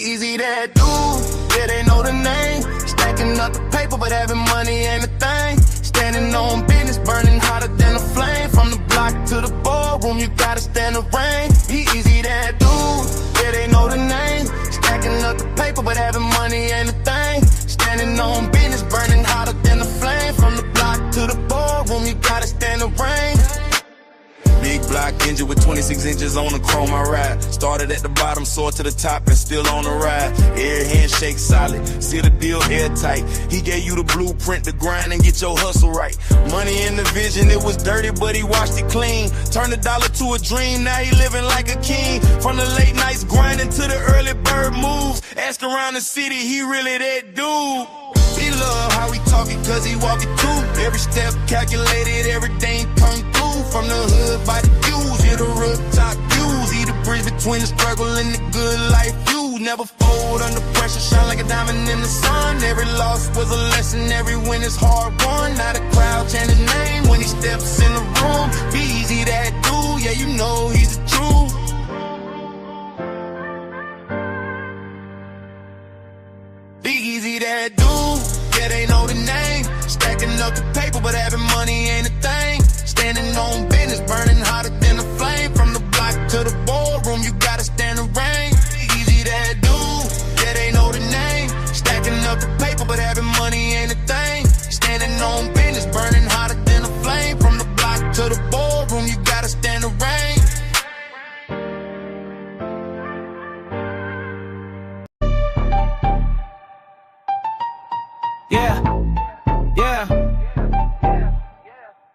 B-Eazy Dat Dude, yeah, they know the name. Stacking up the paper, but having money ain't a thing. Standing on business, burning hotter than a flame. From the block to the boardroom, you gotta stand the rain. B-Eazy Dat Dude, yeah, they know the name. Stacking up the paper, but having money ain't a thing. Standing on business, burning hotter than a flame. From the block to the boardroom, you gotta stand the rain. Big block engine with 26 inches on the chrome I ride. Started at the bottom, soared to the top and still on the ride. Air handshake solid, seal the deal airtight. He gave you the blueprint to grind and get your hustle right. Money in the vision, it was dirty but he washed it clean. Turned a dollar to a dream, now he living like a king. From the late nights grinding to the early bird moves. Ask around the city, he really that dude. He love how he talk it cause he walk it too. Every step calculated, everything come through. From the hood by the views, yeah, the rooftop views. He the bridge between the struggle and the good life views. Never fold under pressure, shine like a diamond in the sun. Every loss was a lesson, every win is hard won. Now the crowd chant his name when he steps in the room. B-Eazy Dat Dude, yeah, you know he's the truth. B-Eazy Dat Dude, yeah, they know the name. Stacking up the paper, but having money ain't a thing. Standing on business, burning hotter than a flame. From the block to the boardroom, you gotta stand the rain. B-Eazy Dat Dude, yeah, they know the name. Stacking up the paper, but having money ain't a thing. Standing on business, burning hotter than a flame. From the block to the boardroom, you gotta stand the rain. Yeah, yeah.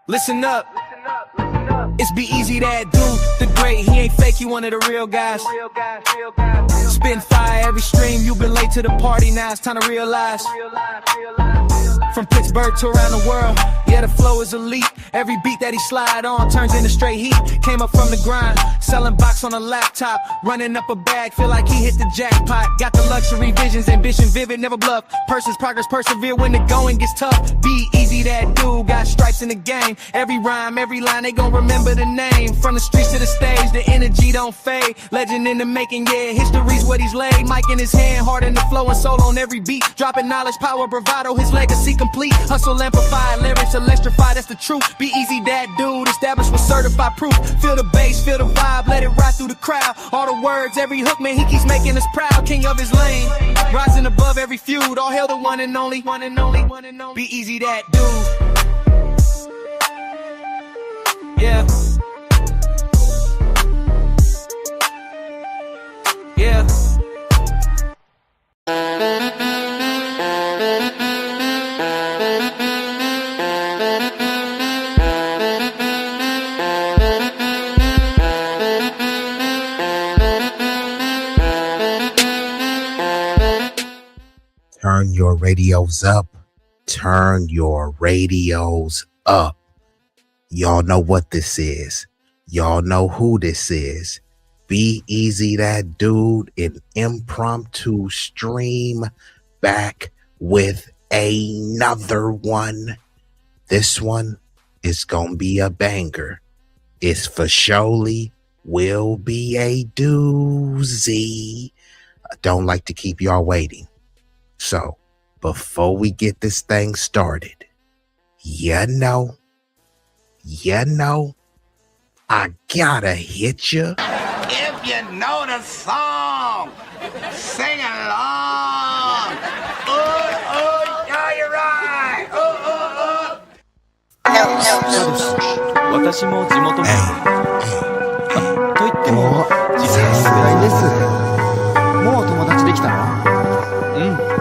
Listen up. It's B-Eazy Dat Dude, the great. He ain't fake, he one of the real guys. Spitting fire every stream. You been late to the party, now it's time to realize. From Pittsburgh to around the world, yeah, the flow is elite. Every beat that he slide on turns into straight heat. Came up from the grind, selling box on a laptop, running up a bag, feel like he hit the jackpot. Got the luxury visions, ambition vivid, never bluff. Person's progress, persevere when the going gets tough. B-Eazy Dat Dude, got stripes in the game. Every rhyme, every line, they gon' remember the name. From the streets to the stage, the energy don't fade. Legend in the making, yeah, history's what he's laid. Mic in his hand, heart in the flow and soul on every beat. Dropping knowledge, power, bravado, his legacy complete. Hustle, amplified, lyrics electrified, that's the truth. Be-Eazy Dat Dude, established with certified proof. Feel the bass, feel the vibe, let it ride through the crowd. All the words, every hook, man, he keeps making us proud. King of his lane, rising above every feud. All hail the one and only, one and only, one and only. Be-Eazy Dat Dude. Yeah. Yeah. Turn your radios up. Turn your radios up. Y'all know what this is. Y'all know who this is. B-Eazy Dat Dude, an impromptu stream back with another one. This one is gonna be a banger. It's for surely will be a doozy. I don't like to keep y'all waiting. So, before we get this thing started, you know, I gotta hit you. If you know the song, sing along. Yeah, you're right. No. 私も地元民。と言っても、さすがにです。もう友達できたの？うん。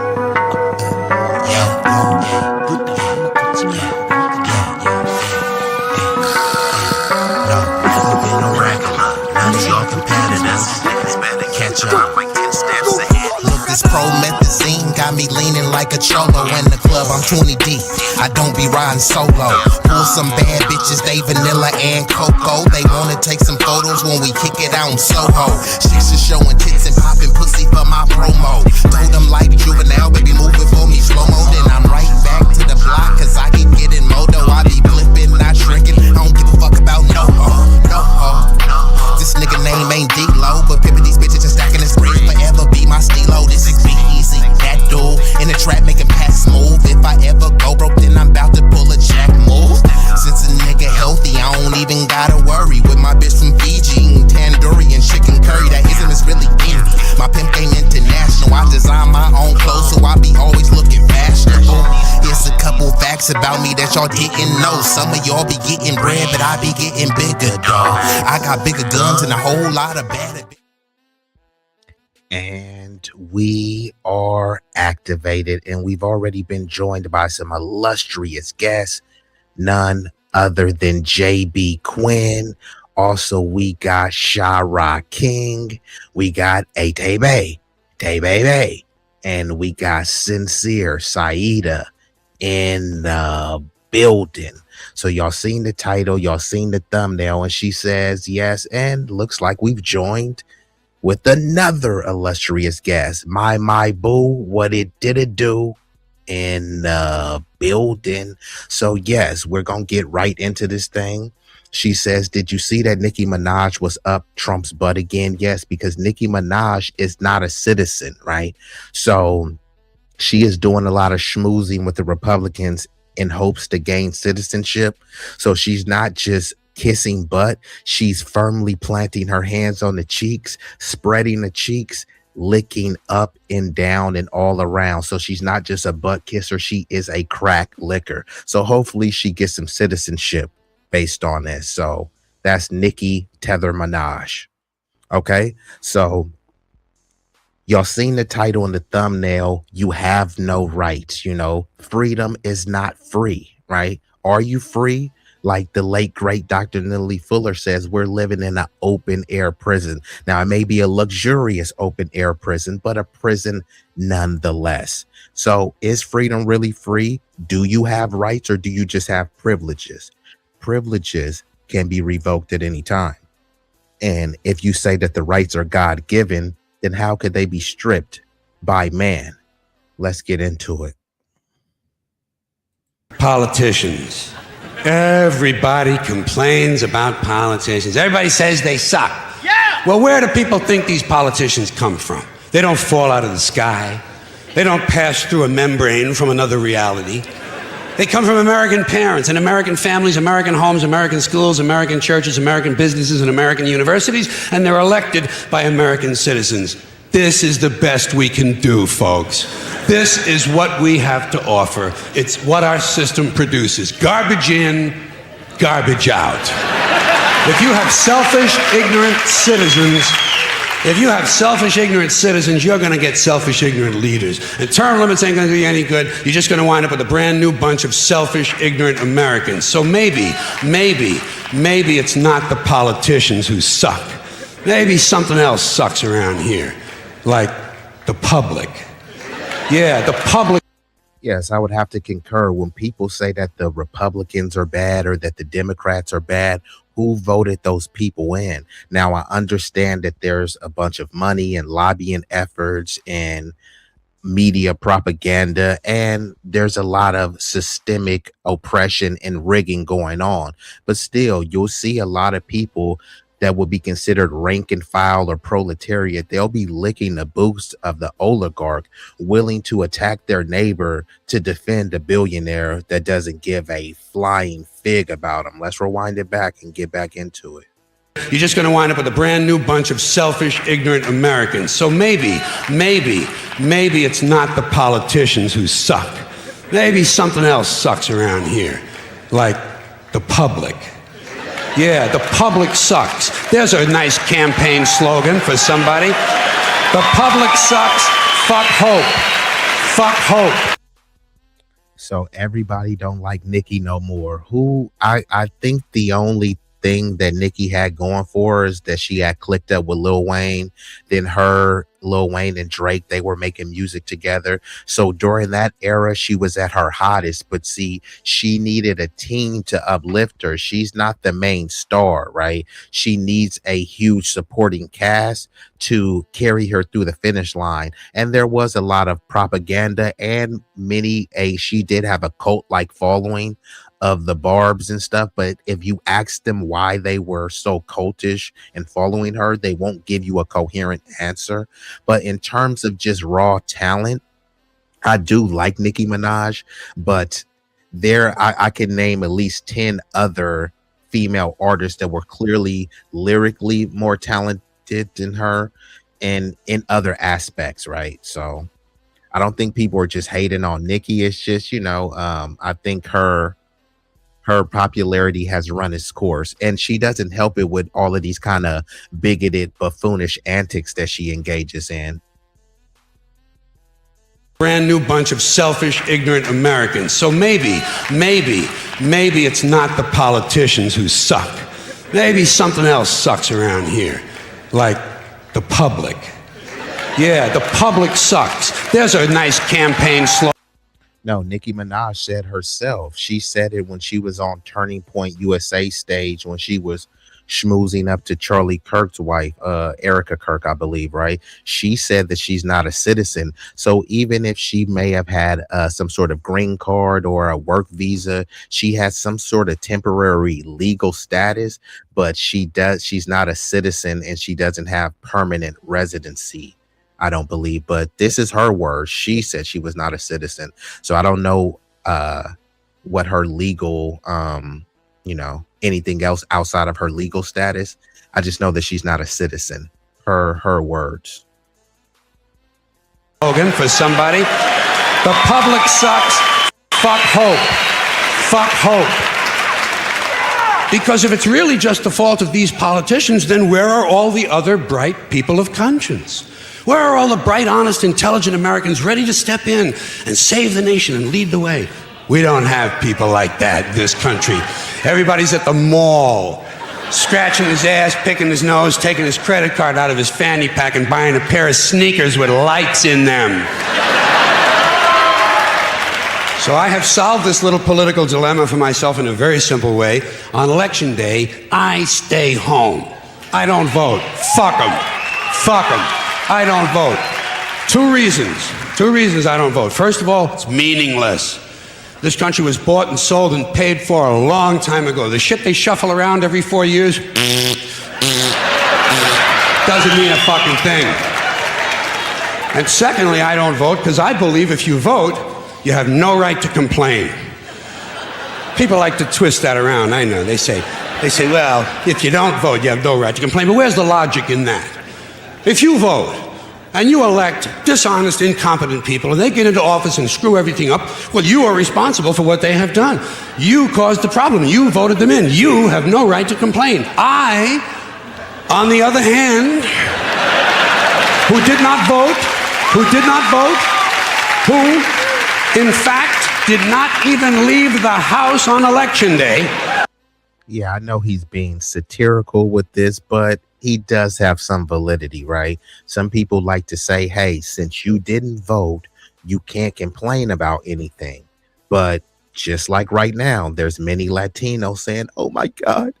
Look, this promethazine got me leaning like a cholo in the club. I'm 20 deep. I don't be riding solo. Pull some bad bitches, they vanilla and cocoa. They wanna take some photos when we kick it out in Soho. Chicks are showing tits and popping pussy for my promo. Told them like juvenile, baby, move it for me slow-mo. Then I'm right back to the block, cause I keep getting moto. I be flipping, not shrinking. I don't give a fuck about no ho, no ho. This nigga name ain't D-Lo, but pimpin' these bitches and stacking this bread. Forever be my stilo. about me that y'all didn't know. Some of y'all be getting bread, but I be getting bigger, dog. I got bigger guns and a whole lot of bad. And we are activated, and we've already been joined by some illustrious guests, none other than JB Quinn. Also, we got Shara King, we got Atebe, Tebe, and we got Sincere Saida in the building. So y'all seen the title, y'all seen the thumbnail, and she says yes, and looks like we've joined with another illustrious guest, my boo, what it do in the building. So yes, we're gonna get right into this thing. She says, did you see that Nicki Minaj was up Trump's butt again? Yes, because Nicki Minaj is not a citizen, right? So she is doing a lot of schmoozing with the Republicans in hopes to gain citizenship. So she's not just kissing butt, she's firmly planting her hands on the cheeks, spreading the cheeks, licking up and down and all around. So she's not just a butt kisser, she is a crack licker. So hopefully she gets some citizenship based on this. So that's Nicki Tether Minaj. Okay, so y'all seen the title and the thumbnail. You have no rights. You know, freedom is not free, right? Are you free? Like the late, great Dr. Nellie Fuller says, we're living in an open air prison. Now, it may be a luxurious open air prison, but a prison nonetheless. So is freedom really free? Do you have rights, or do you just have privileges? Privileges can be revoked at any time. And if you say that the rights are God-given, then how could they be stripped by man? Let's get into it. Politicians. Everybody complains about politicians. Everybody says they suck. Yeah! Well, where do people think these politicians come from? They don't fall out of the sky. They don't pass through a membrane from another reality. They come from American parents and American families, American homes, American schools, American churches, American businesses, and American universities, and they're elected by American citizens. This is the best we can do, folks. This is what we have to offer. It's what our system produces. Garbage in, garbage out. If you have selfish, ignorant citizens, you're going to get selfish, ignorant leaders. And term limits ain't going to do you any good. You're just going to wind up with a brand new bunch of selfish, ignorant Americans. So maybe it's not the politicians who suck. Maybe something else sucks around here. Like the public. Yeah, the public. Yes, I would have to concur. When people say that the Republicans are bad or that the Democrats are bad, who voted those people in? Now, I understand that there's a bunch of money and lobbying efforts and media propaganda, and there's a lot of systemic oppression and rigging going on. But still, you'll see a lot of people that would be considered rank and file or proletariat. They'll be licking the boots of the oligarch, willing to attack their neighbor to defend a billionaire that doesn't give a flying fig about them. Let's rewind it back and get back into it. You're just going to wind up with a brand new bunch of selfish, ignorant Americans. So maybe it's not the politicians who suck. Maybe something else sucks around here. Like the public. Yeah, the public sucks. There's a nice campaign slogan for somebody. The public sucks. Fuck hope. Fuck hope. So everybody don't like Nicki no more. Who I think the only thing that Nicki had going for her is that she had clicked up with Lil Wayne. Then Lil Wayne and Drake, they were making music together. So during that era, she was at her hottest. But see, she needed a team to uplift her. She's not the main star, right? She needs a huge supporting cast to carry her through the finish line. And there was a lot of propaganda, and she did have a cult-like following of the Barbs and stuff. But if you ask them why they were so cultish and following her, they won't give you a coherent answer. But in terms of just raw talent, I do like Nicki Minaj, but I can name at least 10 other female artists that were clearly lyrically more talented than her and in other aspects, right? So I don't think people are just hating on Nikki. It's just, I think her popularity has run its course, and she doesn't help it with all of these kind of bigoted, buffoonish antics that she engages in. Brand new bunch of selfish, ignorant Americans. So maybe it's not the politicians who suck. Maybe something else sucks around here, like the public. Yeah, the public sucks. There's a nice campaign slogan. No, Nicki Minaj said herself. She said it when she was on Turning Point USA stage when she was schmoozing up to Charlie Kirk's wife, Erica Kirk, I believe, right? She said that she's not a citizen. So even if she may have had some sort of green card or a work visa, she has some sort of temporary legal status, but she's not a citizen and she doesn't have permanent residency. I don't believe, but this is her words. She said she was not a citizen. So I don't know what her legal, anything else outside of her legal status. I just know that she's not a citizen. Her words. Slogan for somebody. The public sucks. Fuck hope. Fuck hope. Because if it's really just the fault of these politicians, then where are all the other bright people of conscience? Where are all the bright, honest, intelligent Americans ready to step in and save the nation and lead the way? We don't have people like that in this country. Everybody's at the mall, scratching his ass, picking his nose, taking his credit card out of his fanny pack and buying a pair of sneakers with lights in them. So I have solved this little political dilemma for myself in a very simple way. On election day, I stay home. I don't vote. Fuck them. Fuck them. I don't vote. Two reasons I don't vote. First of all, it's meaningless. This country was bought and sold and paid for a long time ago. The shit they shuffle around every 4 years doesn't mean a fucking thing. And secondly, I don't vote because I believe if you vote, you have no right to complain. People like to twist that around, I know. They say, well, if you don't vote, you have no right to complain. But where's the logic in that? If you vote and you elect dishonest, incompetent people and they get into office and screw everything up, well, you are responsible for what they have done. You caused the problem. You voted them in. You have no right to complain. I, on the other hand, who did not vote, who, in fact, did not even leave the house on election day. Yeah, I know he's being satirical with this, but he does have some validity, right? Some people like to say, hey, since you didn't vote, you can't complain about anything. But just like right now, there's many Latinos saying, oh my God,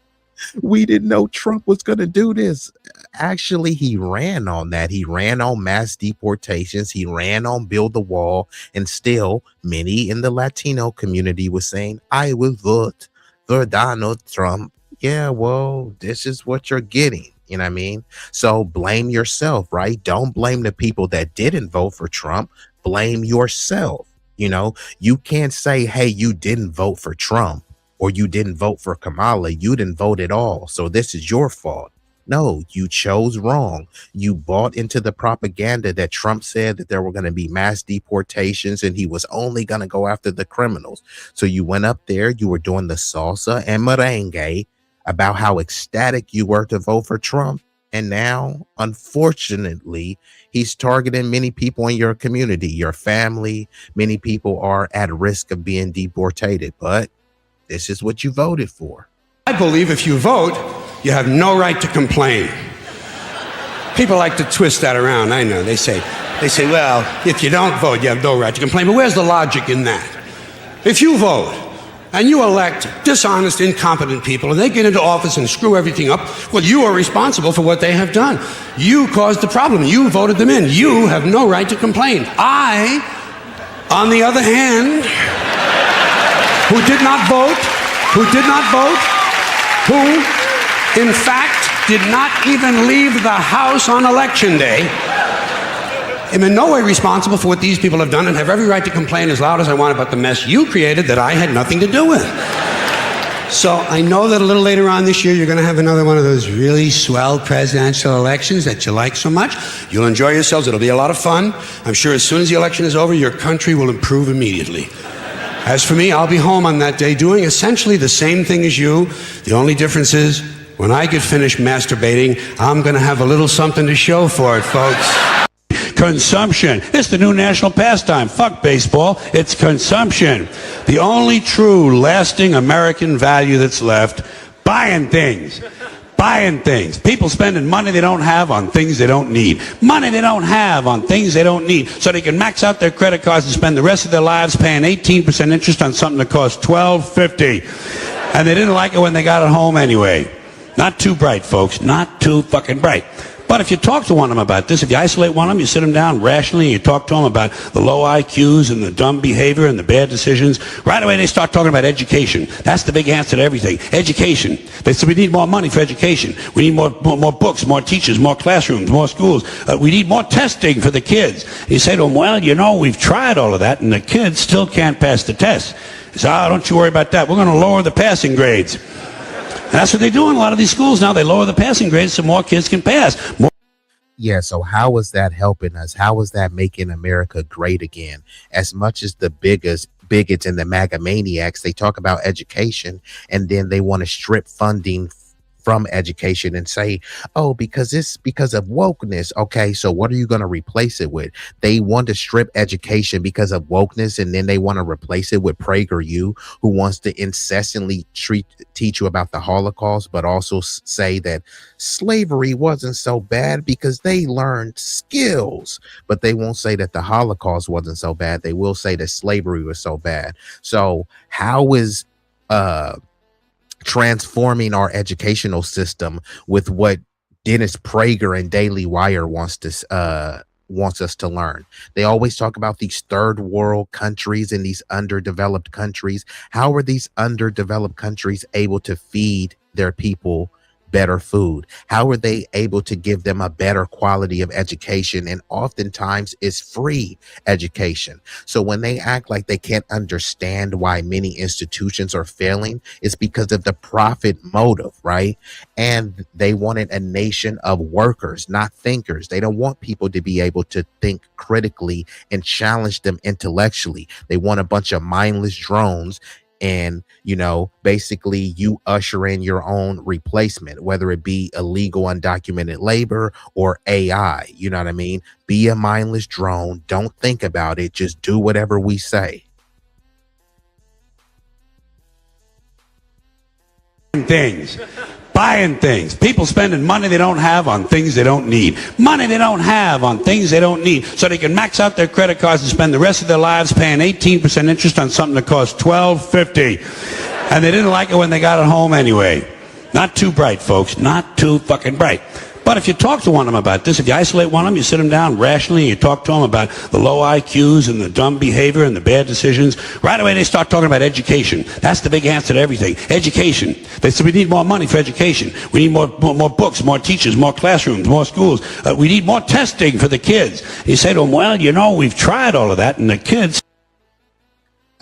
we didn't know Trump was going to do this. Actually, he ran on that. He ran on mass deportations. He ran on build the wall. And still, many in the Latino community were saying, I will vote for Donald Trump. Yeah, well, this is what you're getting. You know what I mean? So blame yourself, right? Don't blame the people that didn't vote for Trump. Blame yourself. You can't say, hey, you didn't vote for Trump or you didn't vote for Kamala. You didn't vote at all. So this is your fault. No, you chose wrong. You bought into the propaganda that Trump said that there were going to be mass deportations and he was only going to go after the criminals. So you went up there, you were doing the salsa and merengue about how ecstatic you were to vote for Trump. And now, unfortunately, he's targeting many people in your community, your family. Many people are at risk of being deportated, but this is what you voted for. I believe if you vote, you have no right to complain. People like to twist that around, I know. They say, well, if you don't vote, you have no right to complain. But where's the logic in that? If you vote and you elect dishonest, incompetent people and they get into office and screw everything up, well, you are responsible for what they have done. You caused the problem. You voted them in. You have no right to complain. I, on the other hand, who did not vote, who, in fact, did not even leave the house on election day, am in no way responsible for what these people have done and have every right to complain as loud as I want about the mess you created that I had nothing to do with. So I know that a little later on this year, you're going to have another one of those really swell presidential elections that you like so much. You'll enjoy yourselves. It'll be a lot of fun. I'm sure as soon as the election is over, your country will improve immediately. As for me, I'll be home on that day doing essentially the same thing as you. The only difference is when I get finished masturbating, I'm going to have a little something to show for it, folks. Consumption. It's the new national pastime. Fuck baseball. It's consumption. The only true, lasting American value that's left, buying things. Buying things. People spending money they don't have on things they don't need. Money they don't have on things they don't need. So they can max out their credit cards and spend the rest of their lives paying 18% interest on something that costs $12.50. And they didn't like it when they got it home anyway. Not too bright, folks. Not too fucking bright. But if you talk to one of them about this, if you isolate one of them, you sit them down rationally, and you talk to them about the low IQs and the dumb behavior and the bad decisions, right away they start talking about education. That's the big answer to everything. Education. They say we need more money for education. We need more books, more teachers, more classrooms, more schools. We need more testing for the kids. You say to them, well, you know, we've tried all of that, and the kids still can't pass the test. They say, oh, don't you worry about that. We're going to lower the passing grades. And that's what they do in a lot of these schools now. They lower the passing grades so more kids can pass. Yeah, so how is that helping us? How is that making America great again? As much as the bigots and the MAGA maniacs, they talk about education, and then they want to strip funding from education and say, oh, because it's because of wokeness. Okay, so what are you going to replace it with? They want to strip education because of wokeness, and then they want to replace it with PragerU, who wants to incessantly teach you about the Holocaust, but also say that slavery wasn't so bad because they learned skills. But they won't say that the Holocaust wasn't so bad. They will say that slavery was so bad. So how is transforming our educational system with what Dennis Prager and Daily Wire wants us to learn? They always talk about these third world countries and these underdeveloped countries. How are these underdeveloped countries able to feed their people better food? How are they able to give them a better quality of education? And oftentimes it's free education. So when they act like they can't understand why many institutions are failing, it's because of the profit motive, right? And they wanted a nation of workers, not thinkers. They don't want people to be able to think critically and challenge them intellectually. They want a bunch of mindless drones. And, you know, basically you usher in your own replacement, whether it be illegal undocumented labor or AI. You know what I mean? Be a mindless drone. Don't think about it. Just do whatever we say. Things. Buying things. People spending money they don't have on things they don't need. Money they don't have on things they don't need. So they can max out their credit cards and spend the rest of their lives paying 18% interest on something that costs $12.50. And they didn't like it when they got it home anyway. Not too bright, folks. Not too fucking bright. But if you talk to one of them about this, if you isolate one of them, you sit them down rationally, and you talk to them about the low IQs and the dumb behavior and the bad decisions, right away they start talking about education. That's the big answer to everything. Education. They say we need more money for education. We need more books, more teachers, more classrooms, more schools. We need more testing for the kids. You say to them, well, you know, we've tried all of that, and the kids...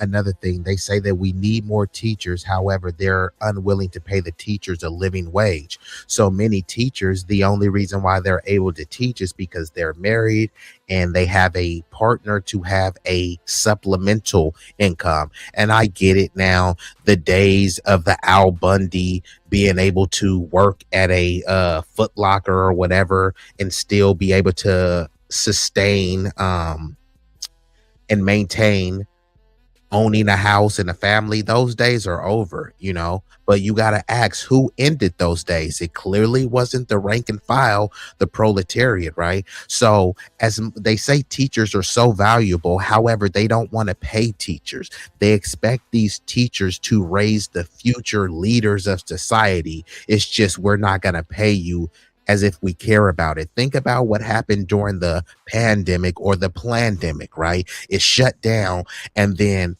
Another thing, they say that we need more teachers. However, they're unwilling to pay the teachers a living wage. So many teachers, the only reason why they're able to teach is because they're married and they have a partner to have a supplemental income. And I get it now. The days of the Al Bundy being able to work at a Foot Locker or whatever and still be able to sustain and maintain owning a house and a family, those days are over, you know. But you got to ask, who ended those days? It clearly wasn't the rank and file, the proletariat, right? So as they say, teachers are so valuable. However, they don't want to pay teachers. They expect these teachers to raise the future leaders of society. It's just, we're not going to pay you as if we care about it. Think about what happened during the pandemic or the plandemic, right? It shut down, and then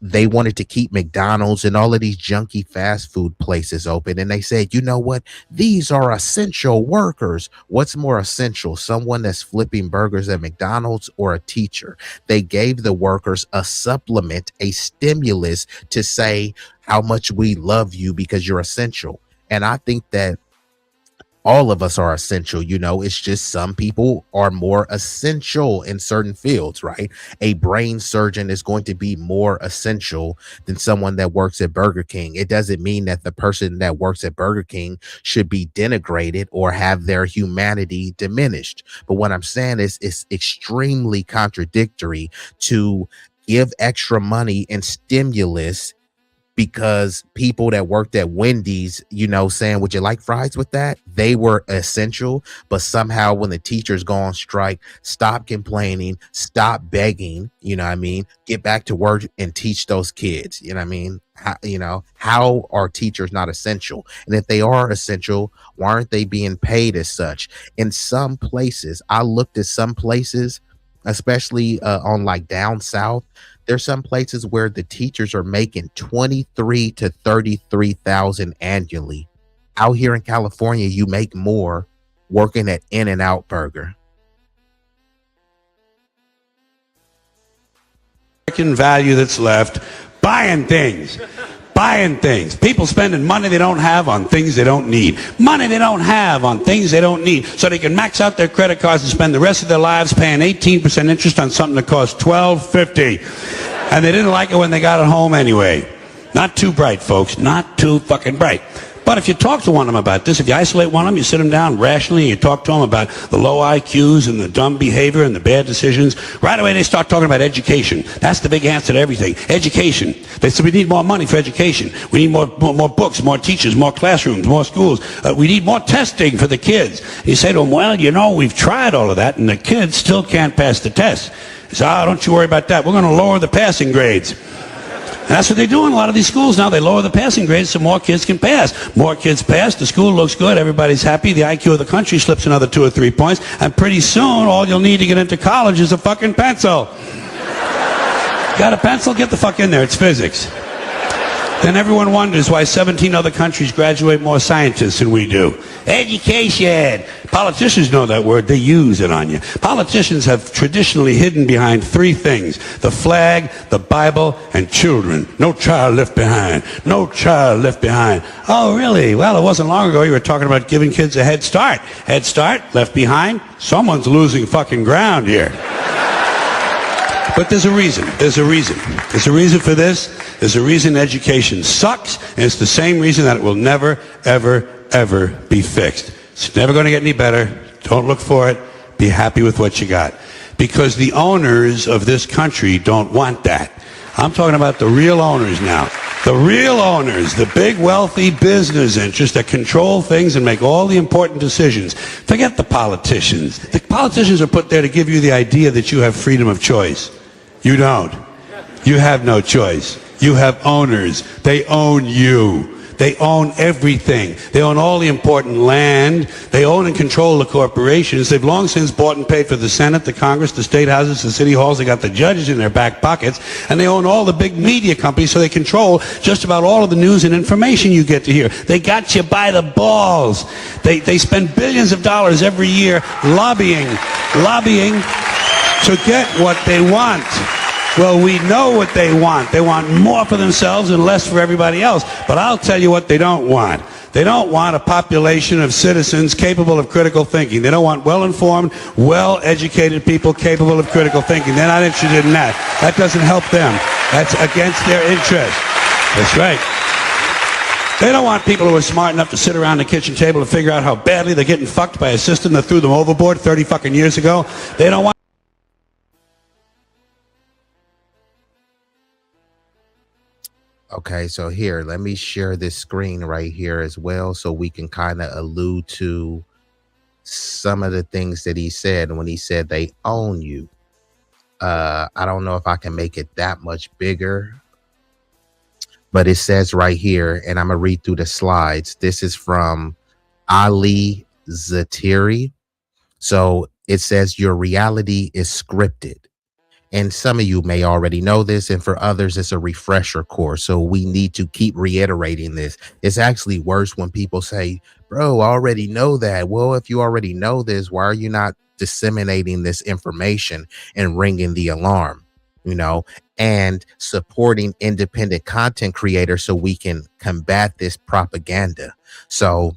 they wanted to keep McDonald's and all of these junky fast food places open. And they said, you know what? These are essential workers. What's more essential? Someone that's flipping burgers at McDonald's or a teacher? They gave the workers a supplement, a stimulus to say how much we love you because you're essential. And I think that all of us are essential. It's just some people are more essential in certain fields, right? A brain surgeon is going to be more essential than someone that works at Burger King. It doesn't mean that the person that works at Burger King should be denigrated or have their humanity diminished. But what I'm saying is it's extremely contradictory to give extra money and stimulus because people that worked at Wendy's, saying, would you like fries with that? They were essential. But somehow when the teachers go on strike, stop complaining, stop begging, get back to work and teach those kids. How are teachers not essential? And if they are essential, why aren't they being paid as such? In some places, I looked at some places, especially on like down south, there's some places where the teachers are making 23 to 33,000 annually. Out here in California, you make more working at In-N-Out Burger. Value that's left buying things. People spending money they don't have on things they don't need. Money they don't have on things they don't need. So they can max out their credit cards and spend the rest of their lives paying 18% interest on something that costs $12.50. And they didn't like it when they got it home anyway. Not too bright, folks. Not too fucking bright. But if you talk to one of them about this, if you isolate one of them, you sit them down rationally, and you talk to them about the low IQs and the dumb behavior and the bad decisions, right away they start talking about education. That's the big answer to everything. Education. They say we need more money for education. We need more books, more teachers, more classrooms, more schools. We need more testing for the kids. You say to them, well, we've tried all of that, and the kids still can't pass the test. They say, don't you worry about that. We're going to lower the passing grades. And that's what they do in a lot of these schools now. They lower the passing grades so more kids can pass. More kids pass, the school looks good, everybody's happy, the IQ of the country slips another 2 or 3 points, and pretty soon all you'll need to get into college is a fucking pencil. Got a pencil? Get the fuck in there, it's physics. Then everyone wonders why 17 other countries graduate more scientists than we do. Education. Politicians know that word. They use it on you. Politicians have traditionally hidden behind 3 things: the flag, the Bible, and children. No child left behind. No child left behind. Oh, really? Well, it wasn't long ago you were talking about giving kids a head start. Head start? Left behind? Someone's losing fucking ground here. But there's a reason. There's a reason. There's a reason for this. There's a reason education sucks, and it's the same reason that it will never, ever, ever be fixed. It's never going to get any better. Don't look for it. Be happy with what you got. Because the owners of this country don't want that. I'm talking about the real owners now. The real owners, the big wealthy business interests that control things and make all the important decisions. Forget the politicians. The politicians are put there to give you the idea that you have freedom of choice. You don't. You have no choice. You have owners. They own you. They own everything. They own all the important land. They own and control the corporations. They've long since bought and paid for the Senate, the Congress, the state houses, the city halls. They got the judges in their back pockets. And they own all the big media companies, so they control just about all of the news and information you get to hear. They got you by the balls. They spend billions of dollars every year lobbying to get what they want. Well, we know what they want. They want more for themselves and less for everybody else. But I'll tell you what they don't want. They don't want a population of citizens capable of critical thinking. They don't want well-informed, well-educated people capable of critical thinking. They're not interested in that. That doesn't help them. That's against their interest. That's right. They don't want people who are smart enough to sit around the kitchen table to figure out how badly they're getting fucked by a system that threw them overboard 30 fucking years ago. They don't want... Okay, so here, let me share this screen right here as well so we can kind of allude to some of the things that he said when he said they own you. I don't know if I can make it that much bigger, but it says right here, and I'm going to read through the slides. This is from Ali Zatiri. So it says your reality is scripted. And some of you may already know this, and for others, it's a refresher course. So we need to keep reiterating this. It's actually worse when people say, bro, I already know that. Well, if you already know this, why are you not disseminating this information and ringing the alarm, and supporting independent content creators so we can combat this propaganda? So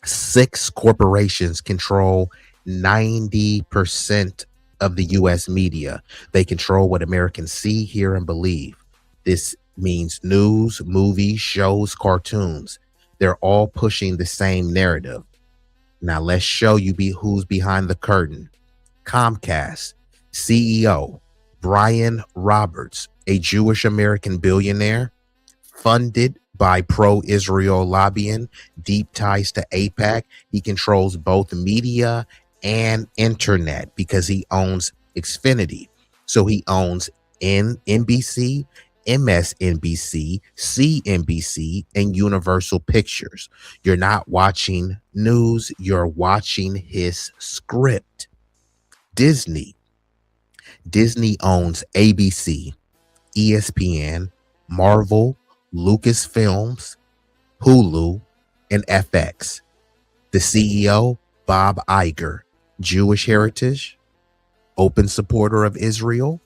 6 corporations control 90% of the US media. They control what Americans see, hear, and believe. This means news, movies, shows, cartoons. They're all pushing the same narrative. Now let's show you who's behind the curtain. Comcast CEO Brian Roberts, a Jewish American billionaire, funded by pro-Israel lobbying, deep ties to AIPAC. He controls both media and internet because he owns Xfinity. So he owns NBC, MSNBC, CNBC, and Universal Pictures. You're not watching news, you're watching his script. Disney owns ABC, ESPN, Marvel, Lucasfilms, Hulu, and FX. The CEO, Bob Iger, Jewish heritage, open supporter of Israel.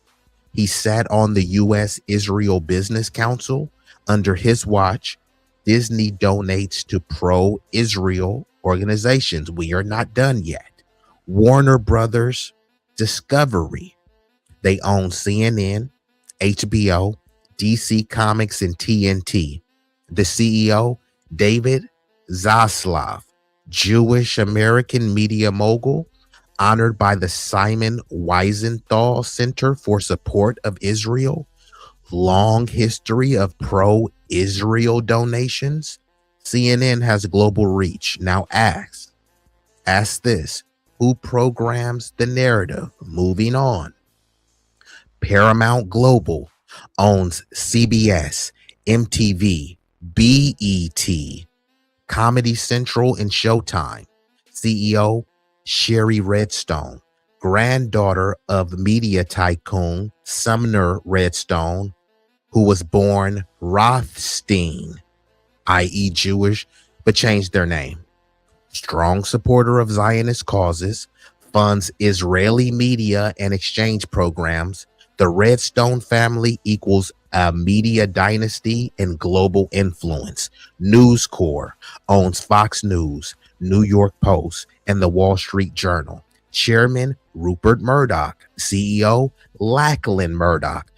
He sat on the U.S. Israel Business Council. Under his watch, Disney donates to pro-Israel organizations. We are not done yet. Warner Brothers Discovery. They own CNN, HBO, DC Comics, and TNT. The CEO, David Zaslav, Jewish American media mogul, honored by the Simon Wiesenthal Center for Support of Israel. Long history of pro-Israel donations. CNN has global reach. Now ask this, who programs the narrative? Moving on. Paramount Global owns CBS, MTV, BET, Comedy Central, and Showtime. CEO Sherry Redstone, granddaughter of media tycoon Sumner Redstone, who was born Rothstein, i.e. Jewish, but changed their name. Strong supporter of Zionist causes, funds Israeli media and exchange programs. The Redstone family equals a media dynasty and global influence. News Corp owns Fox News, New York Post, and the Wall Street Journal. Chairman Rupert Murdoch, CEO Lachlan Murdoch,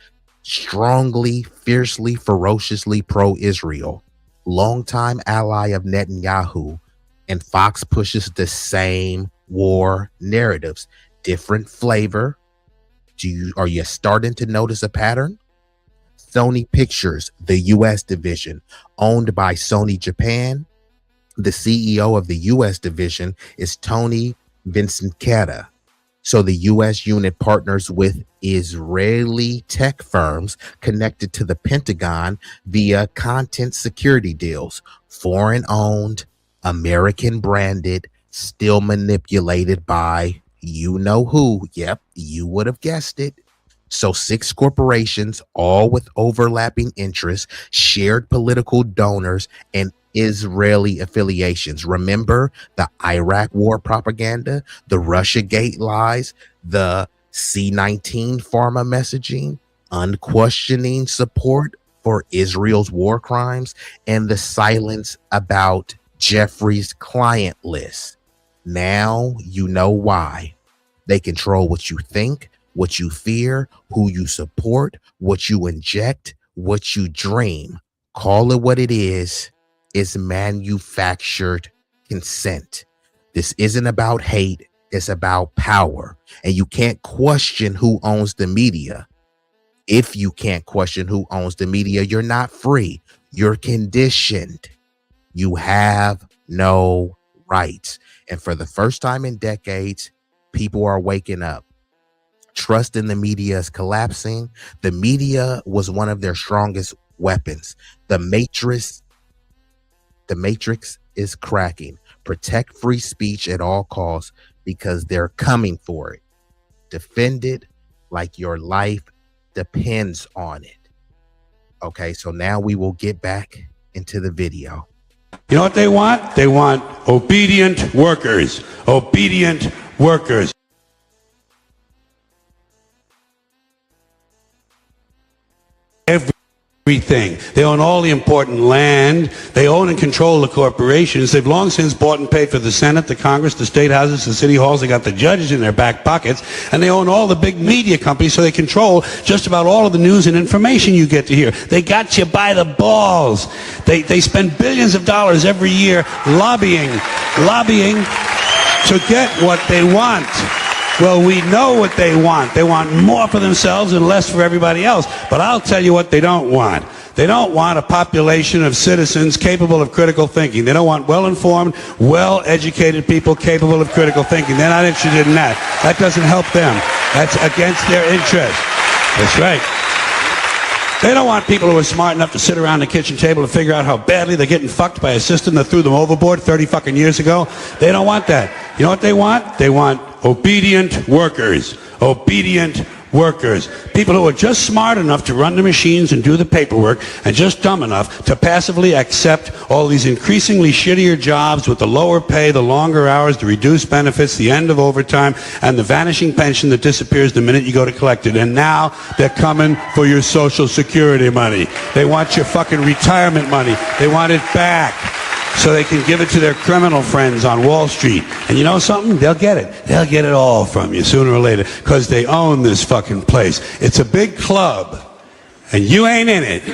strongly, fiercely, ferociously pro-Israel, longtime ally of Netanyahu, and Fox pushes the same war narratives, different flavor. Are you starting to notice a pattern? Sony Pictures, the US division, owned by Sony Japan. The CEO of the US division is Tony Vinciquerra. So the US unit partners with Israeli tech firms connected to the Pentagon via content security deals. Foreign owned, American branded, still manipulated by you know who. Yep, you would have guessed it. So 6 corporations, all with overlapping interests, shared political donors, and Israeli affiliations. Remember the Iraq war propaganda, the Russiagate lies, the C-19 pharma messaging, unquestioning support for Israel's war crimes, and the silence about Jeffrey's client list. Now you know why. They control what you think, what you fear, who you support, what you inject, what you dream. Call it what it is. It's manufactured consent. This isn't about hate. It's about power. And you can't question who owns the media. If you can't question who owns the media, you're not free. You're conditioned. You have no rights. And for the first time in decades, people are waking up. Trust in the media is collapsing. The media was one of their strongest weapons. The matrix is cracking. Protect free speech at all costs because they're coming for it. Defend it, like your life depends on it. Okay, so now we will get back into the video. You know what they want? They want obedient workers. Obedient workers. Everything. They own all the important land. They own and control the corporations. They've long since bought and paid for the Senate, the Congress, the state houses, the city halls. They got the judges in their back pockets. And they own all the big media companies, so they control just about all of the news and information you get to hear. They got you by the balls. They spend billions of dollars every year lobbying to get what they want. Well, we know what they want. They want more for themselves and less for everybody else. But I'll tell you what they don't want. They don't want a population of citizens capable of critical thinking. They don't want well-informed, well-educated people capable of critical thinking. They're not interested in that. That doesn't help them. That's against their interest. That's right. They don't want people who are smart enough to sit around the kitchen table to figure out how badly they're getting fucked by a system that threw them overboard 30 fucking years ago. They don't want that. You know what they want? They want obedient workers. Obedient workers. People who are just smart enough to run the machines and do the paperwork and just dumb enough to passively accept all these increasingly shittier jobs with the lower pay, the longer hours, the reduced benefits, the end of overtime, and the vanishing pension that disappears the minute you go to collect it. And now they're coming for your Social Security money. They want your fucking retirement money. They want it back, so they can give it to their criminal friends on Wall Street. And you know something? They'll get it. They'll get it all from you sooner or later, because they own this fucking place. It's a big club, and you ain't in it.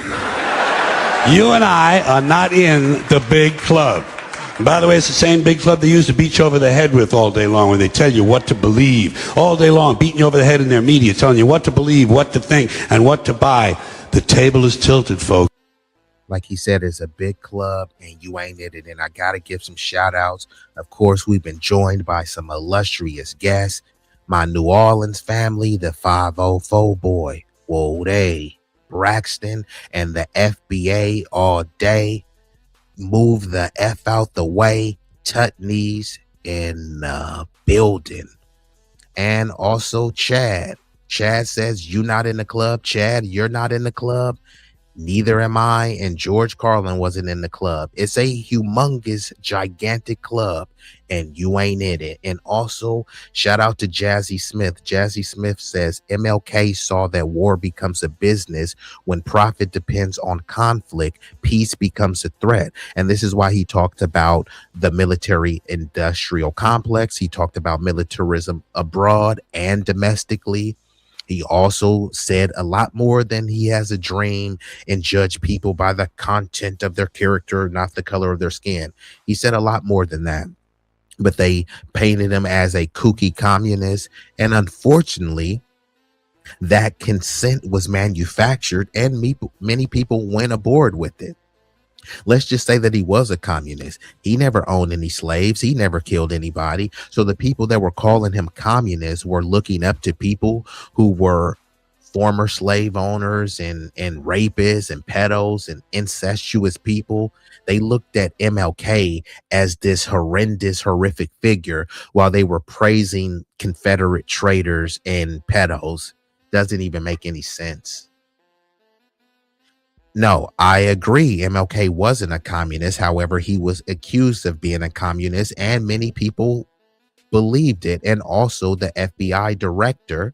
You and I are not in the big club. And by the way, it's the same big club they used to beat you over the head with all day long, when they tell you what to believe. All day long, beating you over the head in their media, telling you what to believe, what to think, and what to buy. The table is tilted, folks. Like he said, it's a big club and you ain't in it. And I got to give some shout outs. Of course, we've been joined by some illustrious guests. My New Orleans family, the 504 boy, Wode, Braxton, and the FBA all day. Move the F out the way. Tutney's in the building. And also Chad. Chad says, you not in the club. Chad, you're not in the club. Neither am I, and George Carlin wasn't in the club. It's a humongous, gigantic club, and you ain't in it. And also, shout out to Jazzy Smith. Jazzy Smith says MLK saw that war becomes a business. When profit depends on conflict, peace becomes a threat. And this is why he talked about the military-industrial complex. He talked about militarism abroad and domestically. He also said a lot more than he has a dream and judge people by the content of their character, not the color of their skin. He said a lot more than that. But they painted him as a kooky communist. And unfortunately, that consent was manufactured and many people went aboard with it. Let's just say that he was a communist. He never owned any slaves. He never killed anybody. So the people that were calling him communists were looking up to people who were former slave owners and rapists and pedos and incestuous people. They looked at MLK as this horrendous, horrific figure while they were praising Confederate traitors and pedos. Doesn't even make any sense. No, I agree. MLK wasn't a communist. However, he was accused of being a communist, and many people believed it. And also the FBI director,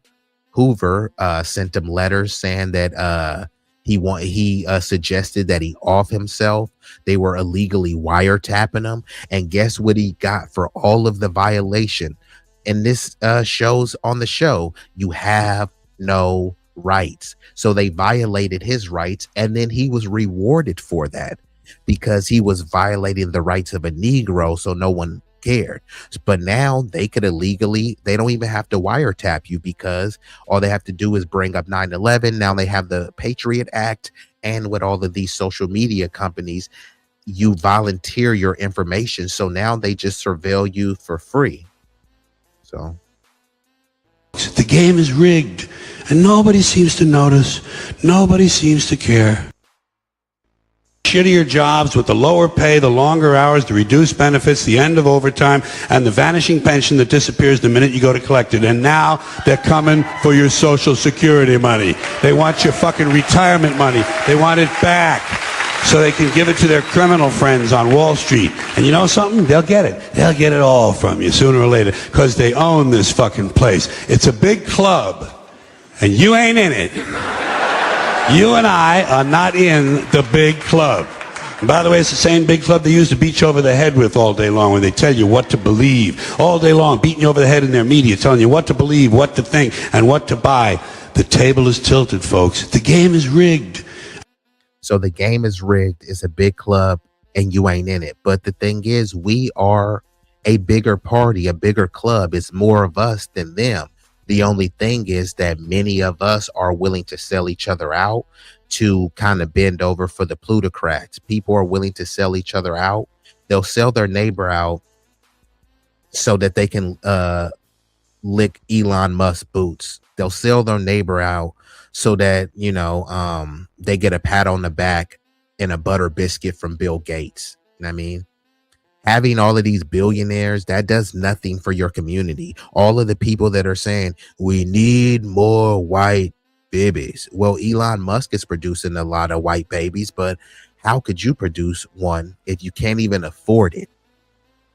Hoover, sent him letters saying that he suggested that he off himself. They were illegally wiretapping him. And guess what he got for all of the violation? And this shows on the show, you have no rights. So they violated his rights, and then he was rewarded for that because he was violating the rights of a Negro, so no one cared. But now they could illegally, they don't even have to wiretap you because all they have to do is bring up 9/11. Now they have the Patriot Act, and with all of these social media companies, you volunteer your information, so now they just surveil you for free. So the game is rigged, and nobody seems to notice. Nobody seems to care. shittier jobs with the lower pay, the longer hours, the reduced benefits, the end of overtime, and the vanishing pension that disappears the minute you go to collect it. And now they're coming for your Social Security money. They want your fucking retirement money. They want it back so they can give it to their criminal friends on Wall Street. And you know something? They'll get it. They'll get it all from you sooner or later because they own this fucking place. It's a big club, and you ain't in it. You and I are not in the big club. And by the way, it's the same big club they used to beat you over the head with all day long when they tell you what to believe. All day long, beating you over the head in their media, telling you what to believe, what to think, and what to buy. The table is tilted, folks. The game is rigged. So the game is rigged. It's a big club, and you ain't in it. But the thing is, we are a bigger party, a bigger club. It's more of us than them. The only thing is that many of us are willing to sell each other out to kind of bend over for the plutocrats. People are willing to sell each other out. They'll sell their neighbor out so that they can lick Elon Musk boots. They'll sell their neighbor out so that, they get a pat on the back and a butter biscuit from Bill Gates. You know what I mean? Having all of these billionaires, that does nothing for your community. All of the people that are saying, we need more white babies. Well, Elon Musk is producing a lot of white babies, but how could you produce one if you can't even afford it?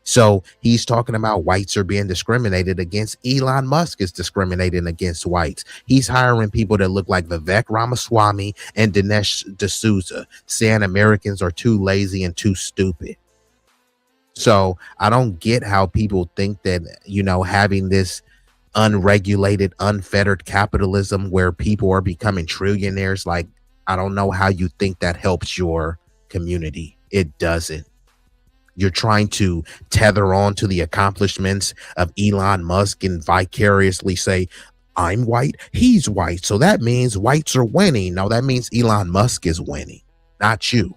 So he's talking about whites are being discriminated against. Elon Musk is discriminating against whites. He's hiring people that look like Vivek Ramaswamy and Dinesh D'Souza, saying Americans are too lazy and too stupid. So I don't get how people think that, having this unregulated, unfettered capitalism where people are becoming trillionaires, like, I don't know how you think that helps your community. It doesn't. You're trying to tether on to the accomplishments of Elon Musk and vicariously say, I'm white, he's white, so that means whites are winning. No, that means Elon Musk is winning, not you.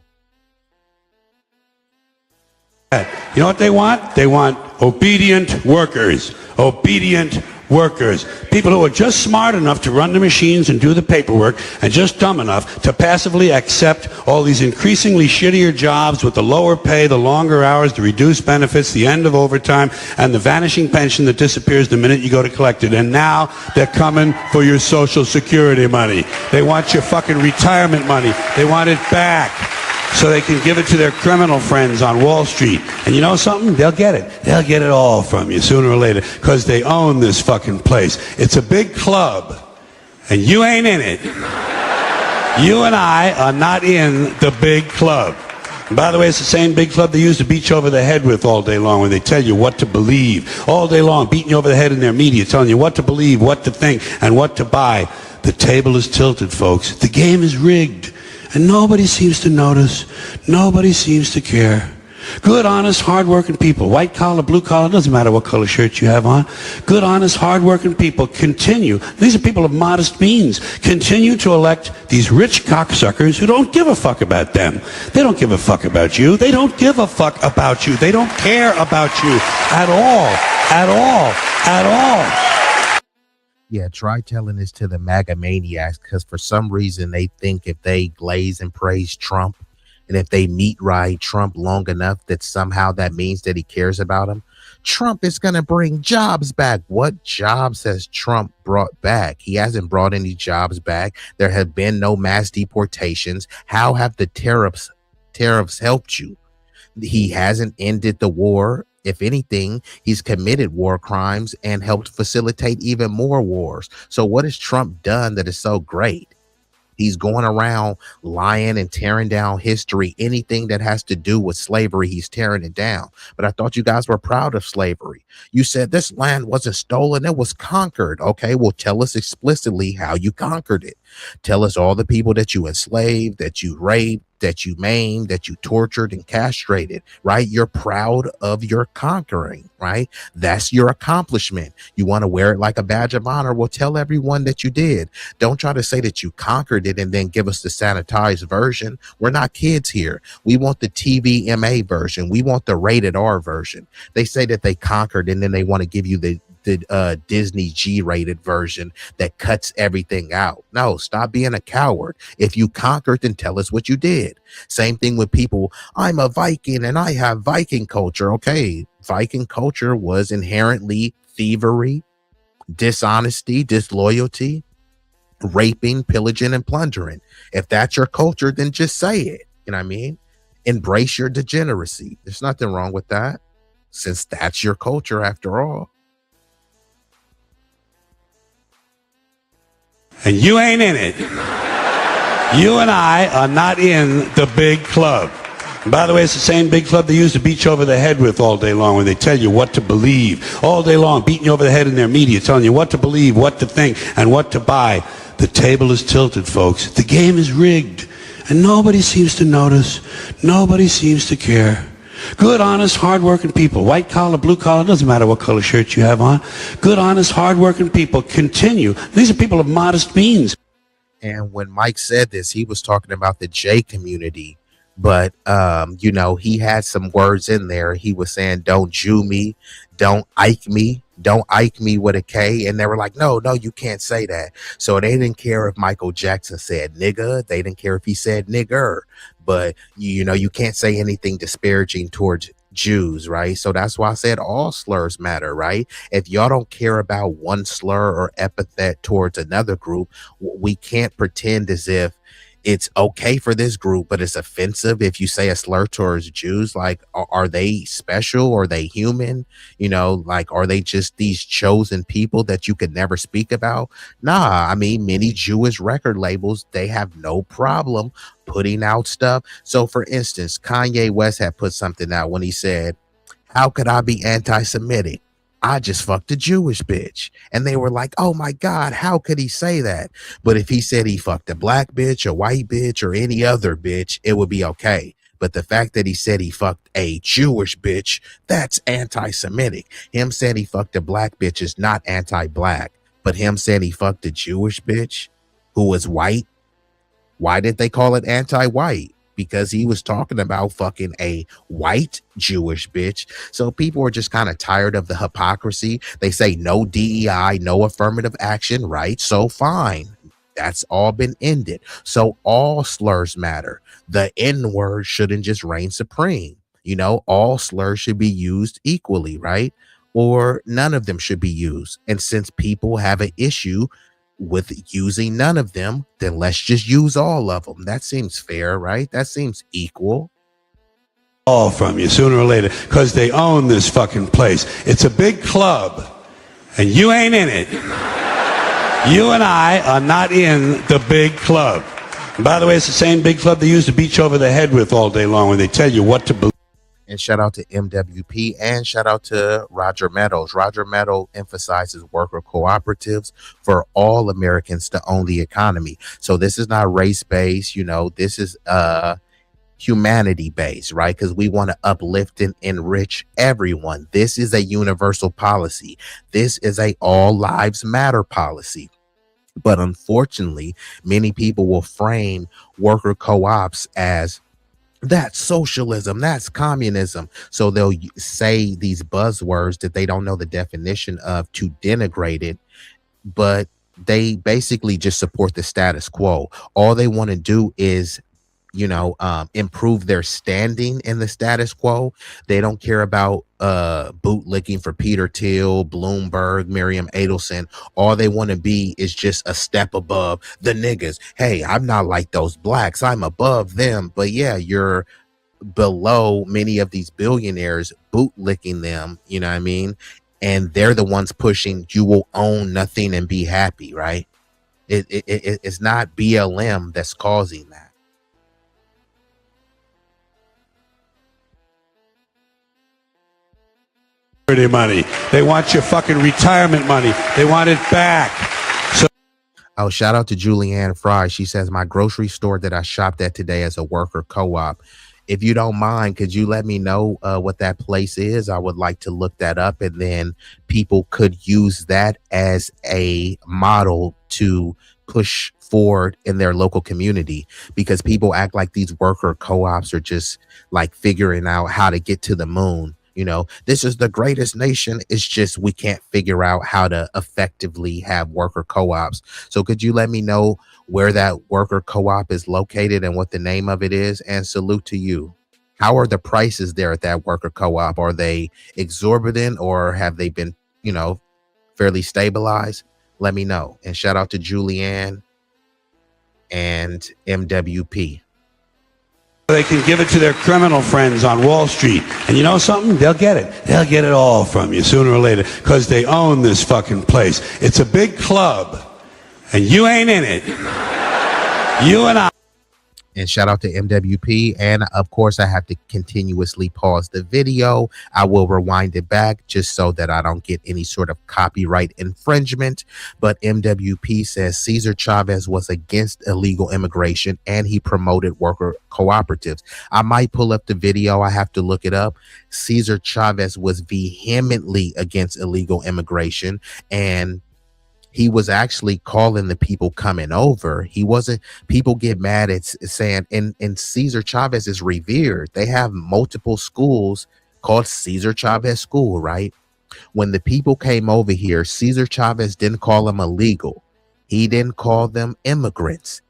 You know what they want? They want obedient workers. Obedient workers. People who are just smart enough to run the machines and do the paperwork and just dumb enough to passively accept all these increasingly shittier jobs with the lower pay, the longer hours, the reduced benefits, the end of overtime, and the vanishing pension that disappears the minute you go to collect it. And now they're coming for your Social Security money. They want your fucking retirement money. They want it back so they can give it to their criminal friends on Wall Street. And you know something? They'll get it. They'll get it all from you sooner or later because they own this fucking place. It's a big club, and you ain't in it. You and I are not in the big club. And by the way, it's the same big club they used to beat you over the head with all day long when they tell you what to believe. All day long, beating you over the head in their media, telling you what to believe, what to think, and what to buy. The table is tilted, folks. The game is rigged. And nobody seems to notice. Nobody seems to care. Good, honest, hard-working people, white collar, blue collar, doesn't matter what color shirt you have on. Good, honest, hard-working people continue. These are people of modest means. Continue to elect these rich cocksuckers who don't give a fuck about them. They don't give a fuck about you. They don't give a fuck about you. They don't care about you at all. At all. At all. Yeah, try telling this to the MAGA maniacs, because for some reason they think if they glaze and praise Trump and if they meat ride Trump long enough that somehow that means that he cares about them. Trump is going to bring jobs back. What jobs has Trump brought back? He hasn't brought any jobs back. There have been no mass deportations. How have the tariffs helped you? He hasn't ended the war. If anything, he's committed war crimes and helped facilitate even more wars. So what has Trump done that is so great? He's going around lying and tearing down history. Anything that has to do with slavery, he's tearing it down. But I thought you guys were proud of slavery. You said this land wasn't stolen, it was conquered. Okay, well, tell us explicitly how you conquered it. Tell us all the people that you enslaved, that you raped, that you maimed, that you tortured and castrated, right? You're proud of your conquering, right? That's your accomplishment. You want to wear it like a badge of honor? Well, tell everyone that you did. Don't try to say that you conquered it and then give us the sanitized version. We're not kids here. We want the TVMA version. We want the rated R version. They say that they conquered and then they want to give you the the Disney G-rated version that cuts everything out. No, stop being a coward. If you conquered, then tell us what you did. Same thing with people. I'm a Viking and I have Viking culture. Okay, Viking culture was inherently thievery, dishonesty, disloyalty, raping, pillaging, and plundering. If that's your culture, then just say it. You know what I mean? Embrace your degeneracy. There's nothing wrong with that, since that's your culture after all. And you ain't in it. You and I are not in the big club. And by the way, it's the same big club they used to beat you over the head with all day long when they tell you what to believe. All day long, beating you over the head in their media, telling you what to believe, what to think, and what to buy. The table is tilted, folks. The game is rigged. And nobody seems to notice. Nobody seems to care. Good, honest, hard-working people. White collar, blue collar, doesn't matter what color shirt you have on. Good, honest, hard-working people continue. These are people of modest means. And when Mike said this, he was talking about the J community. But, you know, he had some words in there. He was saying, don't Jew me, don't Ike me, don't Ike me with a K. And they were like, no, you can't say that. So they didn't care if Michael Jackson said nigga. They didn't care if he said nigger. But, you know, you can't say anything disparaging towards Jews, right? So that's why I said all slurs matter, right? If y'all don't care about one slur or epithet towards another group, we can't pretend as if it's okay for this group, but it's offensive if you say a slur towards Jews. Like, are they special? Are they human? You know, like, are they just these chosen people that you could never speak about? Nah, I mean, many Jewish record labels, they have no problem putting out stuff. So, for instance, Kanye West had put something out when he said, how could I be anti-Semitic? I just fucked a Jewish bitch. And they were like, oh my God, how could he say that? But if he said he fucked a black bitch, a white bitch, or any other bitch, it would be okay. But the fact that he said he fucked a Jewish bitch, that's anti-Semitic. Him saying he fucked a black bitch is not anti-black. But him saying he fucked a Jewish bitch who was white, why did they call it anti-white? Because he was talking about fucking a white Jewish bitch. So people are just kind of tired of the hypocrisy. They say no DEI, no affirmative action, right? So fine. That's all been ended. So all slurs matter. The N-word shouldn't just reign supreme. You know, all slurs should be used equally, right? Or none of them should be used. And since people have an issue with using none of them, then let's just use all of them. That seems fair, right? That seems equal. All from you sooner or later, because they own this fucking place. It's a big club, and you ain't in it. You and I are not in the big club. And by the way, it's the same big club they used to beat you over the head with all day long when they tell you what to believe. And shout out to MWP and shout out to Roger Meadows. Roger Meadows emphasizes worker cooperatives for all Americans to own the economy. So this is not race-based, you know, this is humanity-based, right? Because we want to uplift and enrich everyone. This is a universal policy. This is a all lives matter policy. But unfortunately, many people will frame worker co-ops as that's socialism, that's communism. So they'll say these buzzwords that they don't know the definition of to denigrate it, but they basically just support the status quo. All they want to do is, you know, improve their standing in the status quo. They don't care about bootlicking for Peter Thiel, Bloomberg, Miriam Adelson. All they want to be is just a step above the niggas. Hey, I'm not like those blacks, I'm above them. But yeah, you're below many of these billionaires, bootlicking them, you know what I mean? And they're the ones pushing you will own nothing and be happy, right? It's not BLM that's causing that. Money. They want your fucking retirement money. They want it back. So, oh, shout out to Julianne Fry. She says, my grocery store that I shopped at today as a worker co-op. If you don't mind, could you let me know what that place is? I would like to look that up, and then people could use that as a model to push forward in their local community, because people act like these worker co-ops are just like figuring out how to get to the moon. This is the greatest nation. It's just we can't figure out how to effectively have worker co-ops. So could you let me know where that worker co-op is located and what the name of it is? And salute to you. How are the prices there at that worker co-op? Are they exorbitant or have they been, fairly stabilized? Let me know. And shout out to Julianne and MWP. They can give it to their criminal friends on Wall Street. And you know something? They'll get it. They'll get it all from you sooner or later because they own this fucking place. It's a big club, and you ain't in it. You and I. And shout out to MWP. And of course, I have to continuously pause the video. I will rewind it back just so that I don't get any sort of copyright infringement. But MWP says Cesar Chavez was against illegal immigration and he promoted worker cooperatives. I might pull up the video. I have to look it up. Cesar Chavez was vehemently against illegal immigration, and he was actually calling the people coming over. He wasn't, people get mad at saying, and Cesar Chavez is revered. They have multiple schools called Cesar Chavez School, right? When the people came over here, Cesar Chavez didn't call them illegal. He didn't call them immigrants.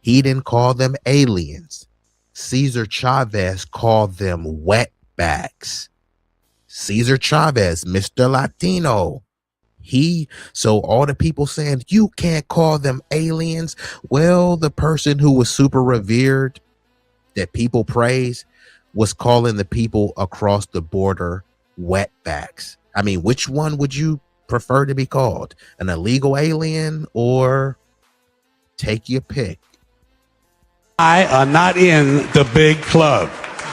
He didn't call them aliens. Cesar Chavez called them wetbacks. Cesar Chavez, Mr. Latino. So all the people saying you can't call them aliens. Well, the person who was super revered that people praise was calling the people across the border wetbacks. I mean, which one would you prefer to be called? An illegal alien or take your pick? I are not in the big club.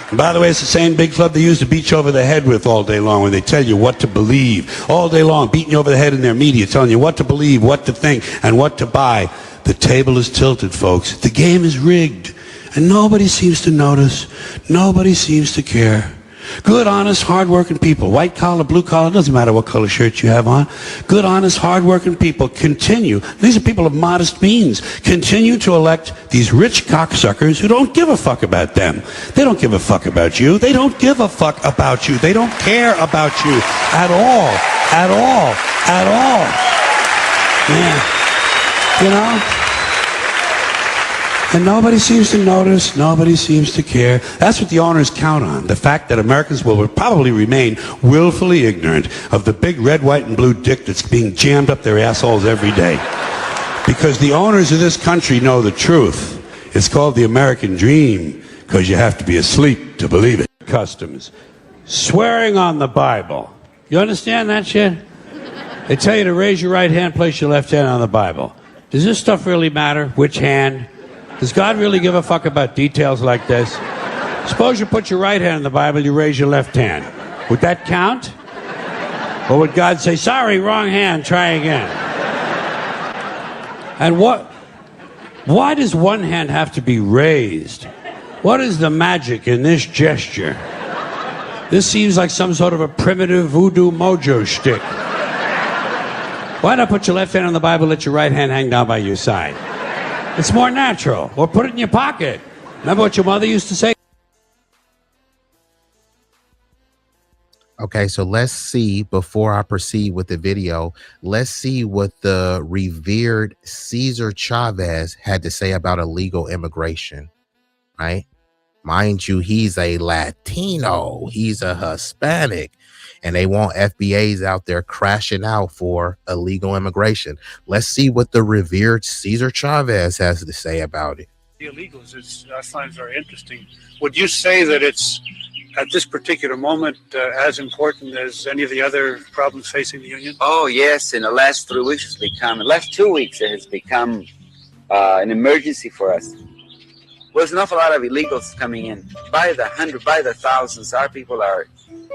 And by the way, it's the same big club they used to beat you over the head with all day long when they tell you what to believe. All day long, beating you over the head in their media, telling you what to believe, what to think, and what to buy. The table is tilted, folks. The game is rigged. And nobody seems to notice. Nobody seems to care. Good, honest, hard-working people. White collar, blue collar, doesn't matter what color shirt you have on. Good, honest, hard-working people continue. These are people of modest means. Continue to elect these rich cocksuckers who don't give a fuck about them. They don't give a fuck about you. They don't give a fuck about you. They don't care about you at all. At all. At all. Yeah. You know? And nobody seems to notice, nobody seems to care. That's what the owners count on, the fact that Americans will probably remain willfully ignorant of the big red, white, and blue dick that's being jammed up their assholes every day. Because the owners of this country know the truth. It's called the American dream, because you have to be asleep to believe it. Customs. Swearing on the Bible. You understand that shit? They tell you to raise your right hand, place your left hand on the Bible. Does this stuff really matter? Which hand? Does God really give a fuck about details like this? Suppose you put your right hand in the Bible, you raise your left hand. Would that count? Or would God say, sorry, wrong hand, try again? And why does one hand have to be raised? What is the magic in this gesture? This seems like some sort of a primitive voodoo mojo shtick. Why not put your left hand on the Bible, let your right hand hang down by your side? It's more natural. Or put it in your pocket. Remember what your mother used to say? Okay, so let's see, before I proceed with the video, let's see what the revered Cesar Chavez had to say about illegal immigration, right? Mind you, he's a Latino, he's a Hispanic, and they want FBAs out there crashing out for illegal immigration. Let's see what the revered Cesar Chavez has to say about it. The illegals, I find very interesting. Would you say that it's, at this particular moment, as important as any of the other problems facing the union? Oh, yes. In the last 3 weeks, last 2 weeks, it has become an emergency for us. There's an awful lot of illegals coming in by the hundred, by the thousands. Our people are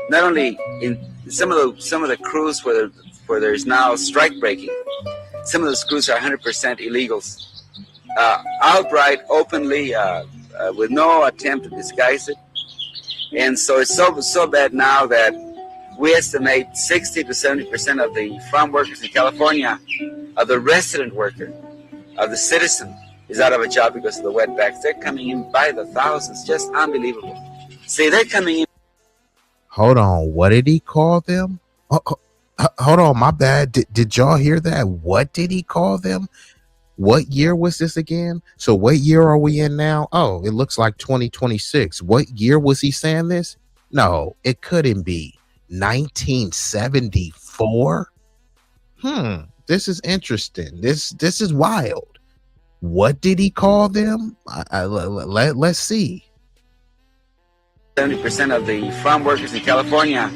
not only in some of the crews where there's now strike breaking. Some of those crews are 100% illegals, outright, openly, with no attempt to disguise it. And so it's so bad now that we estimate 60 to 70% of the farm workers in California, of the resident worker, of the citizen, is out of a job because of the wetbacks. They're coming in by the thousands, just unbelievable. See, they're coming in. Hold on. What did he call them? Hold on. My bad. Did y'all hear that? What did he call them? What year was this again? So what year are we in now? Oh, it looks like 2026. What year was he saying this? No, it couldn't be. 1974? This is interesting. This is wild. What did he call them? Let's see. 70% of the farm workers in California,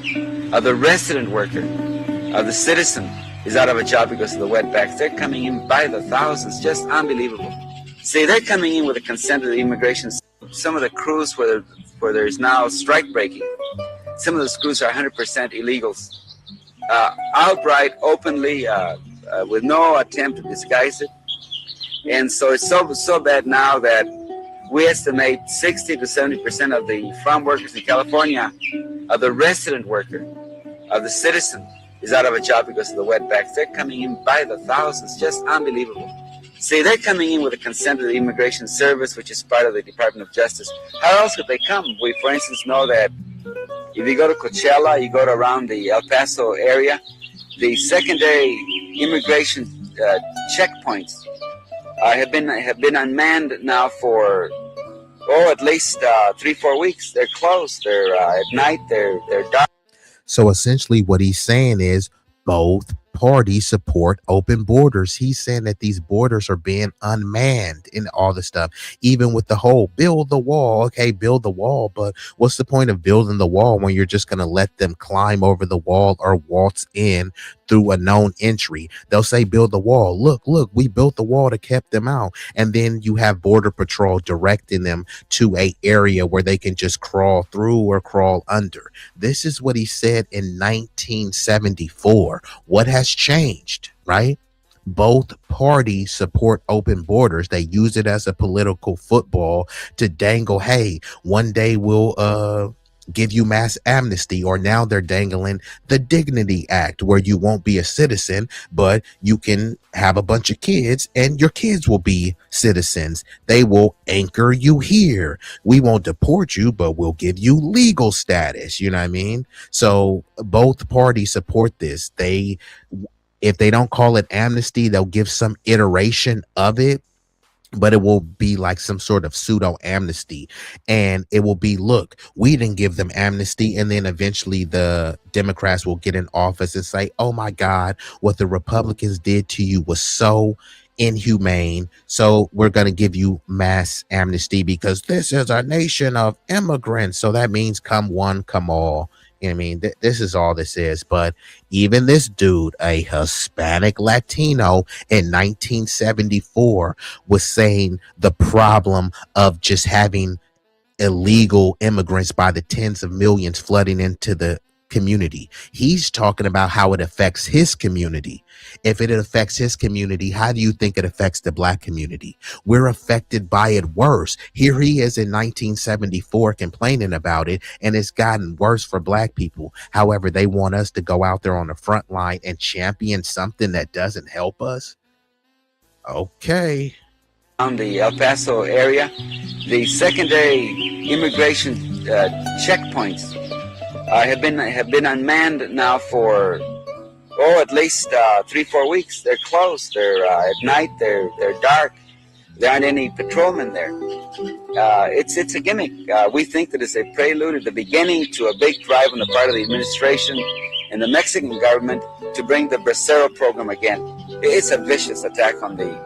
of the resident worker, of the citizen, is out of a job because of the wetbacks. They're coming in by the thousands, just unbelievable. See, they're coming in with the consent of the immigration. Some of the crews where there's now strike breaking, some of those crews are 100% illegals, outright, openly, with no attempt to disguise it. And so it's so bad now that we estimate 60 to 70% of the farm workers in California, of the resident worker, of the citizen, is out of a job because of the wetbacks. They're coming in by the thousands, just unbelievable. See, they're coming in with the consent of the Immigration Service, which is part of the Department of Justice. How else could they come? We, for instance, know that if you go to Coachella, you go to around the El Paso area, the secondary immigration checkpoints have been unmanned now for at least 3-4 weeks. They're closed. They're at night. They're dark. So essentially what he's saying is both parties support open borders. He's saying that these borders are being unmanned and all the stuff, even with the whole build the wall. Okay, build the wall, but what's the point of building the wall when you're just going to let them climb over the wall or waltz in through a known entry? They'll say build the wall. Look, we built the wall to keep them out. And then you have Border Patrol directing them to a area where they can just crawl through or crawl under. This is what he said in 1974. What has changed, right? Both parties support open borders. They use it as a political football to dangle, hey, one day we'll give you mass amnesty, or now they're dangling the Dignity Act, where you won't be a citizen, but you can have a bunch of kids and your kids will be citizens. They will anchor you here. We won't deport you, but we'll give you legal status. You know what I mean? So both parties support this. If they don't call it amnesty, they'll give some iteration of it, but it will be like some sort of pseudo amnesty. And it will be, look, we didn't give them amnesty. And then eventually the Democrats will get in office and say, oh my God, what the Republicans did to you was so inhumane. So we're going to give you mass amnesty because this is a nation of immigrants. So that means come one, come all. You know what I mean? This is all this is. But even this dude, a Hispanic Latino in 1974, was saying the problem of just having illegal immigrants by the tens of millions flooding into the community. He's talking about how it affects his community. If it affects his community, how do you think it affects the black community? We're affected by it worse. Here he is in 1974 complaining about it, and it's gotten worse for black people. However, they want us to go out there on the front line and champion something that doesn't help us. Okay. On the El Paso area, the secondary immigration checkpoints have been unmanned now for at least 3-4 weeks. They're closed. They're at night. They're dark. There aren't any patrolmen there. It's a gimmick. We think that it's a prelude at the beginning to a big drive on the part of the administration and the Mexican government to bring the Bracero program again. It's a vicious attack on the.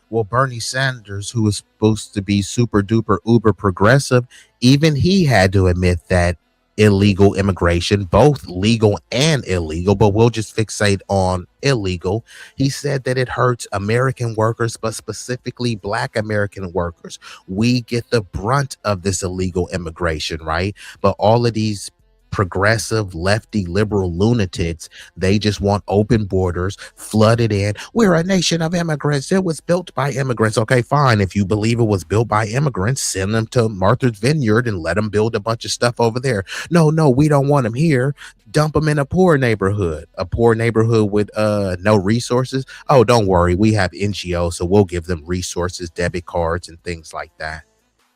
Well, Bernie Sanders, who was supposed to be super duper uber progressive, even he had to admit that illegal immigration, both legal and illegal, but we'll just fixate on illegal. He said that it hurts American workers, but specifically black American workers. We get the brunt of this illegal immigration, right? But all of these progressive, lefty, liberal lunatics, they just want open borders, flooded in. We're a nation of immigrants. It was built by immigrants. Okay, fine. If you believe it was built by immigrants, send them to Martha's Vineyard and let them build a bunch of stuff over there. No, we don't want them here. Dump them in a poor neighborhood with no resources. Oh, don't worry. We have NGOs, so we'll give them resources, debit cards, and things like that.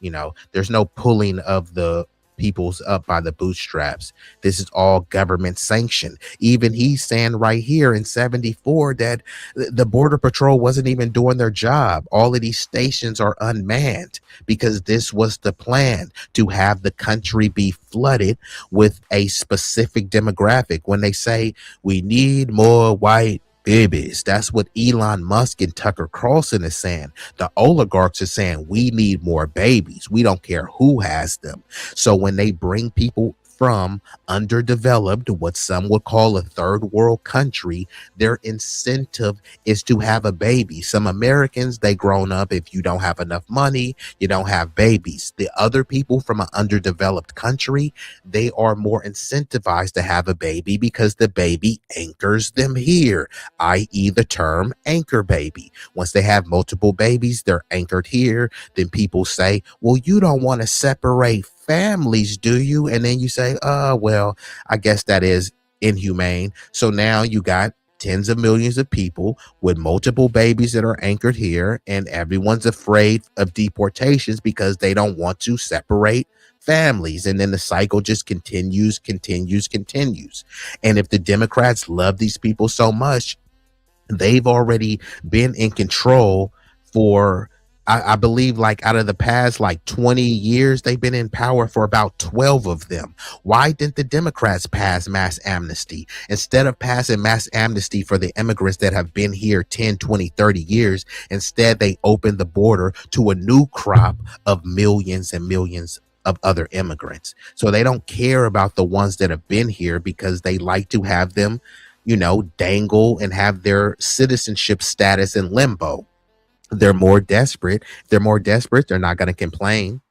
You know, there's no pulling of the people's up by the bootstraps. This is all government sanctioned. Even he's saying right here in 74 that the Border Patrol wasn't even doing their job. All of these stations are unmanned because this was the plan, to have the country be flooded with a specific demographic. When they say we need more white babies, that's what Elon Musk and Tucker Carlson is saying. The oligarchs are saying we need more babies. We don't care who has them. So when they bring people from underdeveloped, what some would call a third world country, their incentive is to have a baby. Some Americans, they grown up, if you don't have enough money, you don't have babies. The other people from an underdeveloped country, they are more incentivized to have a baby because the baby anchors them here, i.e. the term anchor baby. Once they have multiple babies, they're anchored here. Then people say, well, you don't want to separate families, do you? And then you say, well, I guess that is inhumane. So now you got tens of millions of people with multiple babies that are anchored here, and everyone's afraid of deportations because they don't want to separate families. And then the cycle just continues. And if the Democrats love these people so much, they've already been in control for, I believe, like out of the past like 20 years, they've been in power for about 12 of them. Why didn't the Democrats pass mass amnesty? Instead of passing mass amnesty for the immigrants that have been here 10, 20, 30 years, instead they opened the border to a new crop of millions and millions of other immigrants. So they don't care about the ones that have been here because they like to have them, dangle and have their citizenship status in limbo. They're more desperate. They're not going to complain.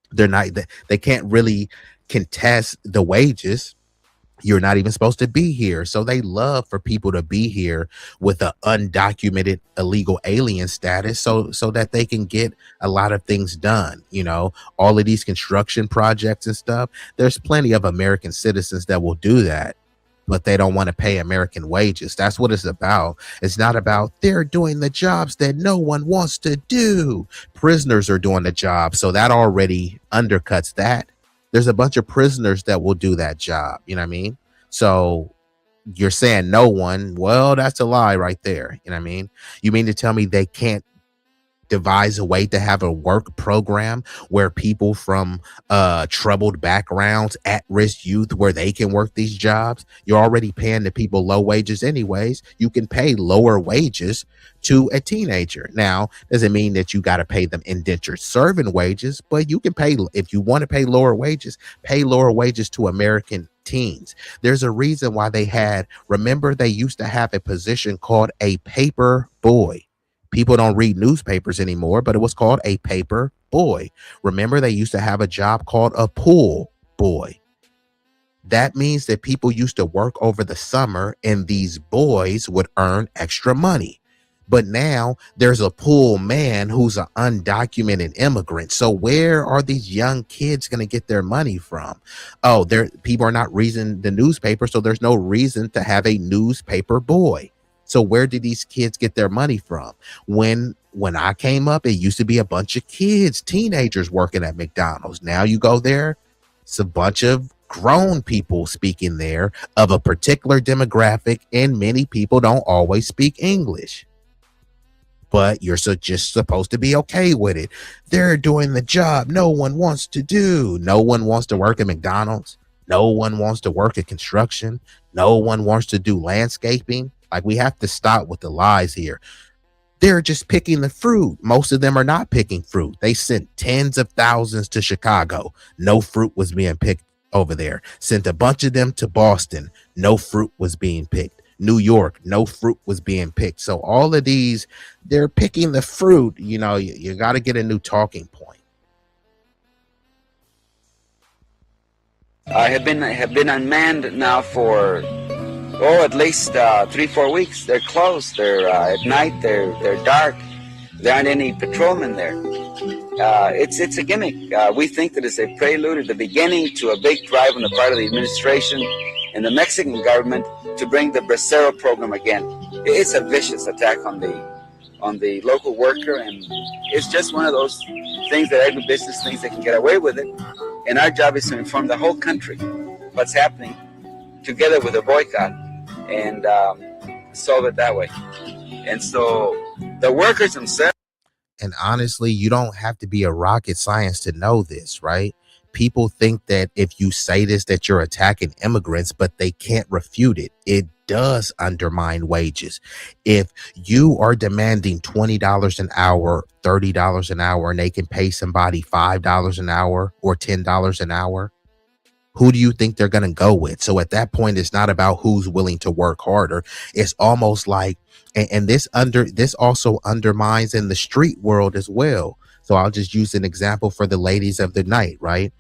They can't really contest the wages. You're not even supposed to be here. So they love for people to be here with an undocumented illegal alien status so that they can get a lot of things done. All of these construction projects and stuff. There's plenty of American citizens that will do that, but they don't want to pay American wages. That's what it's about. It's not about they're doing the jobs that no one wants to do. Prisoners are doing the job, so that already undercuts that. There's a bunch of prisoners that will do that job. You know what I mean? So you're saying no one. Well, that's a lie right there. You know what I mean? You mean to tell me they can't devise a way to have a work program where people from troubled backgrounds, at-risk youth, where they can work these jobs? You're already paying the people low wages anyways. You can pay lower wages to a teenager. Now, doesn't mean that you got to pay them indentured servant wages, but you can pay, if you want to pay lower wages to American teens. There's a reason why remember they used to have a position called a paper boy. People don't read newspapers anymore, but it was called a paper boy. Remember, they used to have a job called a pool boy. That means that people used to work over the summer and these boys would earn extra money. But now there's a pool man who's an undocumented immigrant. So where are these young kids going to get their money from? People are not reading the newspaper, so there's no reason to have a newspaper boy. So where did these kids get their money from? When I came up, it used to be a bunch of kids, teenagers working at McDonald's. Now you go there, it's a bunch of grown people speaking there of a particular demographic, and many people don't always speak English. But you're just supposed to be okay with it. They're doing the job no one wants to do. No one wants to work at McDonald's. No one wants to work at construction. No one wants to do landscaping. Like, we have to stop with the lies here. They're just picking the fruit. Most of them are not picking fruit. They sent tens of thousands to Chicago. No fruit was being picked over there. Sent a bunch of them to Boston. No fruit was being picked. New York, no fruit was being picked. So all of these, they're picking the fruit. You got to get a new talking point. I have been unmanned now for at least 3-4 weeks. They're closed. They're at night. They're dark. There aren't any patrolmen there. It's a gimmick. We think that it's a prelude at the beginning to a big drive on the part of the administration and the Mexican government to bring the Bracero program again. It's a vicious attack on the local worker, and it's just one of those things that agribusiness thinks they can get away with it. And our job is to inform the whole country what's happening together with a boycott and solve it that way. And so the workers themselves. And honestly, you don't have to be a rocket science to know this, right? People think that if you say this, that you're attacking immigrants, but they can't refute it. It does undermine wages. If you are demanding $20 an hour, $30 an hour, and they can pay somebody $5 an hour or $10 an hour, who do you think they're going to go with? So at that point, it's not about who's willing to work harder. It's almost like, and this also undermines in the street world as well. So I'll just use an example for the ladies of the night, right?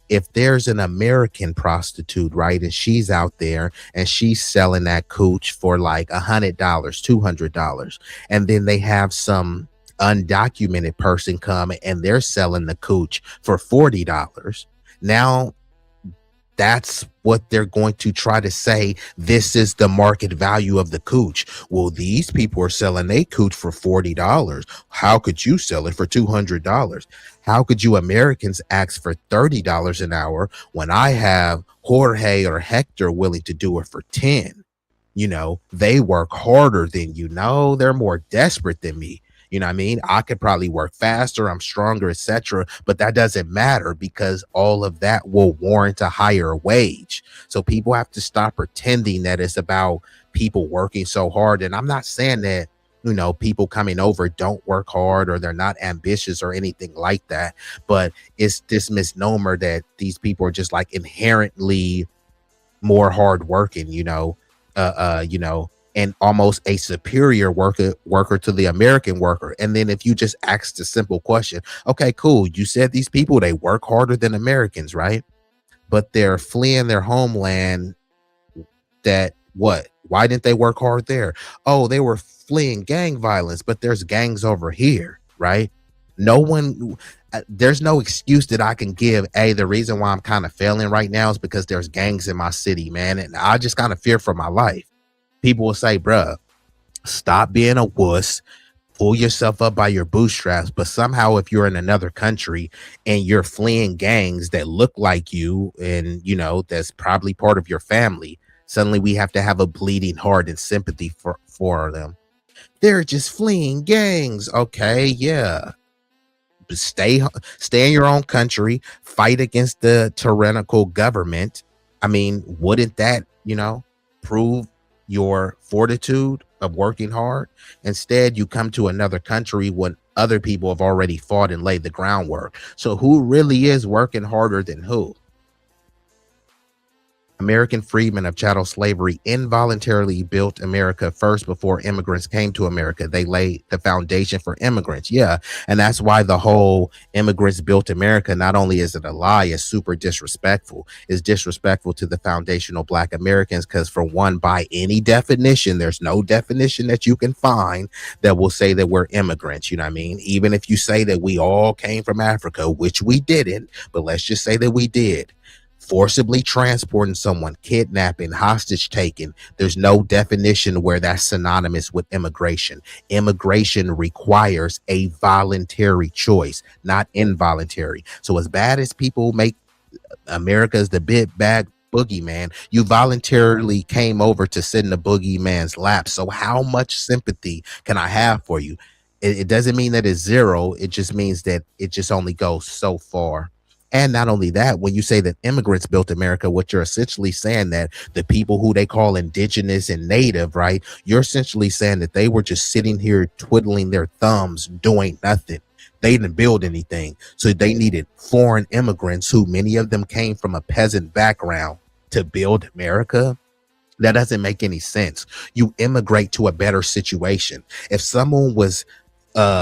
If there's an American prostitute, right, and she's out there and she's selling that cooch for like $100, $200, and then they have some undocumented person come and they're selling the cooch for $40. Now, that's what they're going to try to say. This is the market value of the cooch. Well, these people are selling a cooch for $40. How could you sell it for $200? How could you Americans ask for $30 an hour when I have Jorge or Hector willing to do it for 10? You know, they work harder than you. No, they're more desperate than me. You know what I mean? I could probably work faster, I'm stronger, etc. But that doesn't matter because all of that will warrant a higher wage. So people have to stop pretending that it's about people working so hard. And I'm not saying that, you know, people coming over don't work hard or they're not ambitious or anything like that. But it's this misnomer that these people are just like inherently more hardworking, you know, and almost a superior worker to the American worker. And then if you just ask the simple question, okay, cool. You said these people, they work harder than Americans, right? But they're fleeing their homeland. That what? Why didn't they work hard there? Oh, they were fleeing gang violence, but there's gangs over here, right? No one, there's no excuse that I can give. The reason why I'm kind of failing right now is because there's gangs in my city, man. And I just kind of fear for my life. People will say, bruh, stop being a wuss, pull yourself up by your bootstraps. But somehow if you're in another country and you're fleeing gangs that look like you and, you know, that's probably part of your family, suddenly we have to have a bleeding heart and sympathy for them. They're just fleeing gangs. Okay, yeah. But stay in your own country, fight against the tyrannical government. I mean, wouldn't that, you know, prove your fortitude of working hard? Instead, you come to another country when other people have already fought and laid the groundwork. So who really is working harder than who? American freedmen of chattel slavery involuntarily built America first before immigrants came to America. They laid the foundation for immigrants. Yeah. And that's why the whole immigrants built America, not only is it a lie, it's super disrespectful. It's disrespectful to the foundational Black Americans because, for one, by any definition, there's no definition that you can find that will say that we're immigrants. You know what I mean? Even if you say that we all came from Africa, which we didn't, but let's just say that we did. Forcibly transporting someone, kidnapping, hostage taking, there's no definition where that's synonymous with immigration. Immigration requires a voluntary choice, not involuntary. So as bad as people make America as the big bad boogeyman, you voluntarily came over to sit in the boogeyman's lap. So how much sympathy can I have for you? It doesn't mean that it's zero. It just means that it just only goes so far. And not only that, when you say that immigrants built America, what you're essentially saying that the people who they call indigenous and native, right? You're essentially saying that they were just sitting here twiddling their thumbs, doing nothing. They didn't build anything. So they needed foreign immigrants who many of them came from a peasant background to build America. That doesn't make any sense. You immigrate to a better situation. If someone was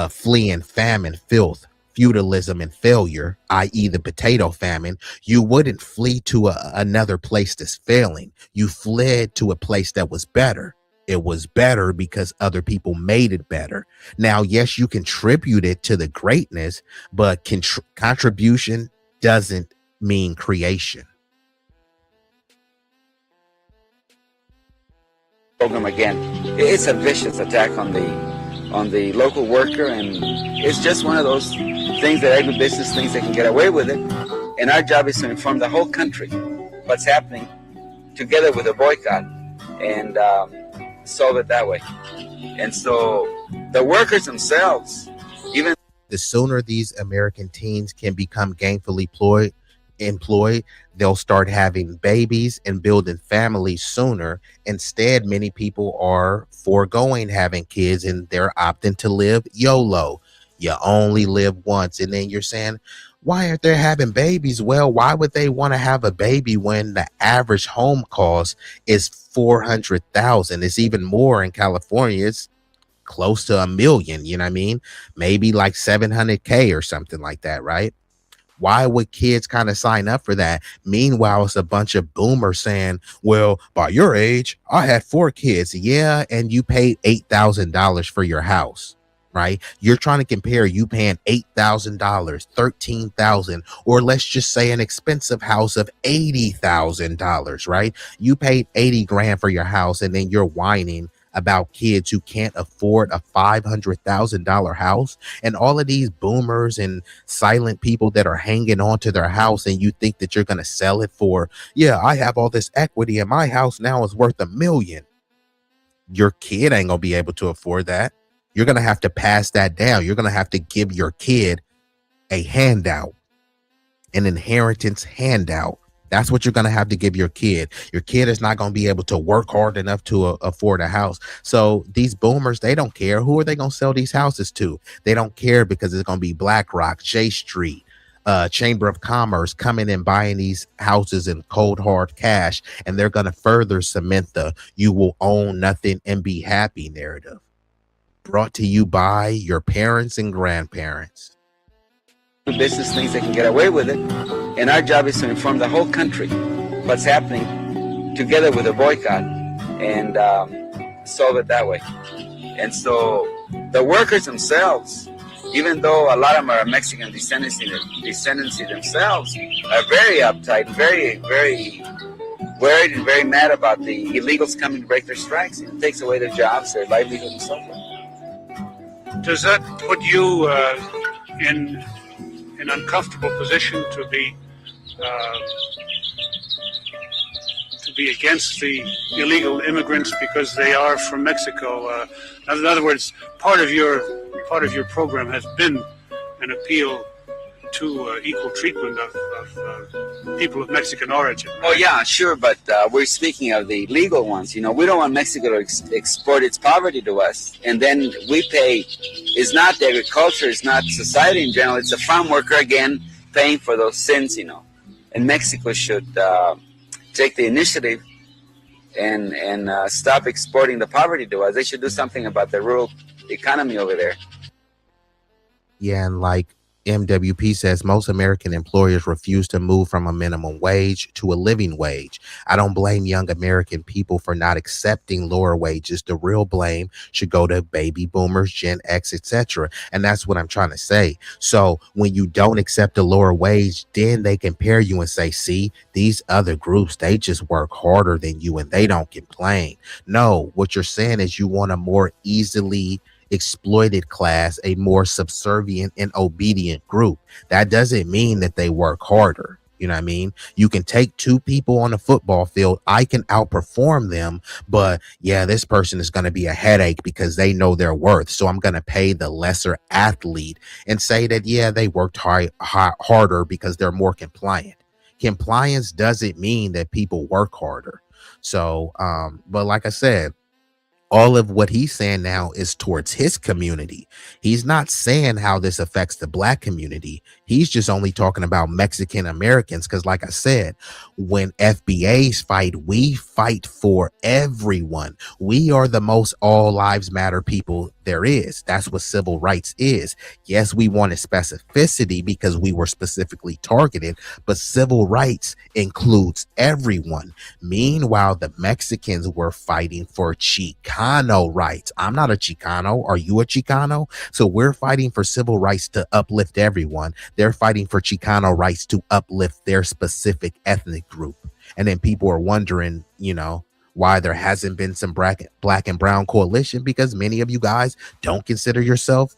fleeing famine, filth, feudalism, and failure, i.e. the potato famine, you wouldn't flee to another place that's failing. You fled to a place that was better. It was better because other people made it better. Now, yes, you contribute it to the greatness, but contribution doesn't mean creation. Program again. It's a vicious attack on the local worker, and it's just one of those things that agribusiness thinks they can get away with it. And our job is to inform the whole country what's happening together with a boycott and solve it that way. And so the workers themselves, even the sooner these American teens can become gainfully employed, they'll start having babies and building families sooner. Instead, many people are foregoing having kids and they're opting to live YOLO. You only live once. And then you're saying, why aren't they having babies? Well, why would they want to have a baby when the average home cost is 400,000? It's even more in California. It's close to $1 million, you know what I mean? Maybe like 700K or something like that, right? Why would kids kind of sign up for that? Meanwhile, it's a bunch of boomers saying, well, by your age, I had 4 kids. Yeah, and you paid $8,000 for your house, right? You're trying to compare you paying $8,000, $13,000, or let's just say an expensive house of $80,000, right? You paid 80 grand for your house, and then you're whining about kids who can't afford a $500,000 house, and all of these boomers and silent people that are hanging on to their house, and you think that you're going to sell it for, yeah, I have all this equity and my house now is worth $1 million. Your kid ain't gonna be able to afford that. You're gonna have to pass that down. You're gonna have to give your kid a handout, an inheritance handout. That's what you're going to have to give your kid. Your kid is not going to be able to work hard enough to afford a house. So these boomers, they don't care. Who are they going to sell these houses to? They don't care because it's going to be BlackRock, J Street, Chamber of Commerce coming and buying these houses in cold hard cash. And they're going to further cement the you will own nothing and be happy narrative. Brought to you by your parents and grandparents. business things they can get away with it. And our job is to inform the whole country what's happening together with a boycott and solve it that way. And so the workers themselves, even though a lot of them are Mexican descendancy themselves, are very uptight and very, very worried and very mad about the illegals coming to break their strikes. It takes away their jobs, their livelihood, and so forth. Does that put you in an uncomfortable position to be against the illegal immigrants because they are from Mexico? In other words, part of your program has been an appeal to equal treatment of people of Mexican origin. Right? Oh yeah, sure, but we're speaking of the legal ones. You know, we don't want Mexico to export its poverty to us, and then we pay. It's not the agriculture, it's not society in general. It's the farm worker again paying for those sins. You know, and Mexico should take the initiative and stop exporting the poverty to us. They should do something about the rural economy over there. Yeah, and like MWP says, most American employers refuse to move from a minimum wage to a living wage. I don't blame young American people for not accepting lower wages. The real blame should go to baby boomers, Gen X, etc. And that's what I'm trying to say. So when you don't accept a lower wage, then they compare you and say, see, these other groups, they just work harder than you and they don't complain. No, what you're saying is you want a more easily exploited class, a more subservient and obedient group. That doesn't mean that they work harder. You know what I mean? You can take 2 people on a football field. I can outperform them, but yeah, this person is going to be a headache because they know their worth. So I'm going to pay the lesser athlete and say that, yeah, they worked harder because they're more compliant. Compliance doesn't mean that people work harder. So, but like I said, all of what he's saying now is towards his community. He's not saying how this affects the black community. He's just only talking about Mexican Americans. Because like I said, when FBAs fight, we fight for everyone. We are the most all lives matter people there is. That's what civil rights is. Yes, we wanted specificity because we were specifically targeted, but civil rights includes everyone. Meanwhile, the Mexicans were fighting for Chicano rights. I'm not a Chicano. Are you a Chicano? So we're fighting for civil rights to uplift everyone. They're fighting for Chicano rights to uplift their specific ethnic group. And then people are wondering, you know, why there hasn't been some black and brown coalition, because many of you guys don't consider yourself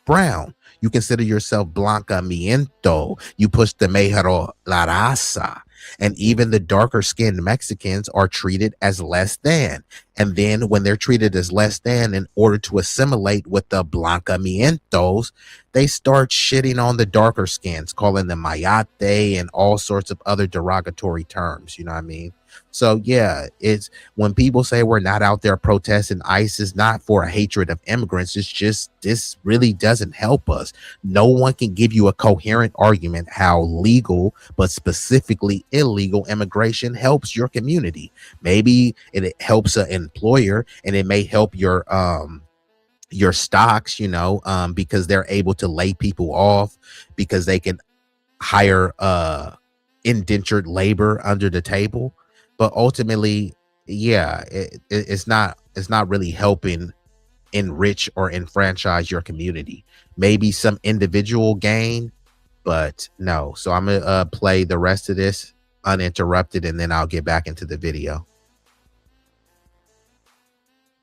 brown. You consider yourself blancamiento. You push the mejor la raza. And even the darker skinned Mexicans are treated as less than. And then when they're treated as less than, in order to assimilate with the blancamientos, they start shitting on the darker skins, calling them mayate and all sorts of other derogatory terms. You know what I mean? So yeah, it's when people say we're not out there protesting ICE, is not for a hatred of immigrants. It's just this really doesn't help us. No one can give you a coherent argument how legal, but specifically illegal immigration helps your community. Maybe it helps an employer, and it may help your stocks, because they're able to lay people off because they can hire indentured labor under the table. But ultimately, yeah, it's not really helping enrich or enfranchise your community. Maybe some individual gain, but no. So I'm gonna play the rest of this uninterrupted, and then I'll get back into the video.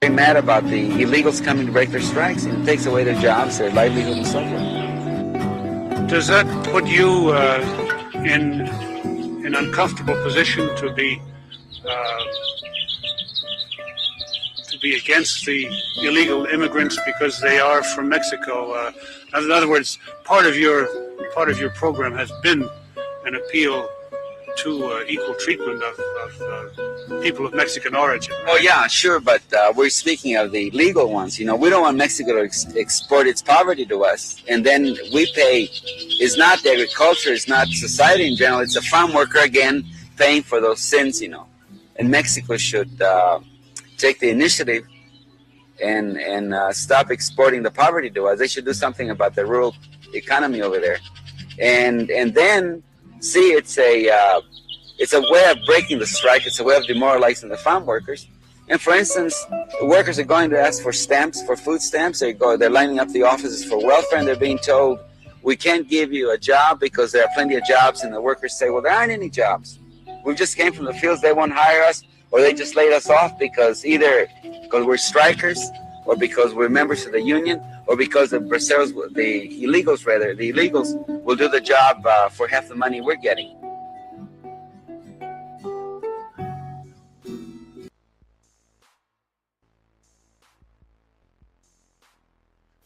Very mad about the illegals coming to break their strikes, and it takes away their jobs, their livelihood, and so forth. Does that put you in an uncomfortable position to be against the illegal immigrants because they are from Mexico? In other words, part of your program has been an appeal to equal treatment of people of Mexican origin. Right? Oh yeah, sure, but we're speaking of the legal ones. We don't want Mexico to export its poverty to us, and then we pay. It's not the agriculture, it's not society in general. It's the farm worker again paying for those sins. And Mexico should take the initiative and stop exporting the poverty to us. They should do something about the rural economy over there, and then see it's a way of breaking the strike. It's a way of demoralizing the farm workers. And for instance, the workers are going to ask for stamps, for food stamps. They're lining up the offices for welfare, and they're being told, we can't give you a job because there are plenty of jobs. And the workers say, well, there aren't any jobs. We just came from the fields. They won't hire us, or they just laid us off because either because we're strikers, or because we're members of the union, or because the illegals will do the job for half the money we're getting.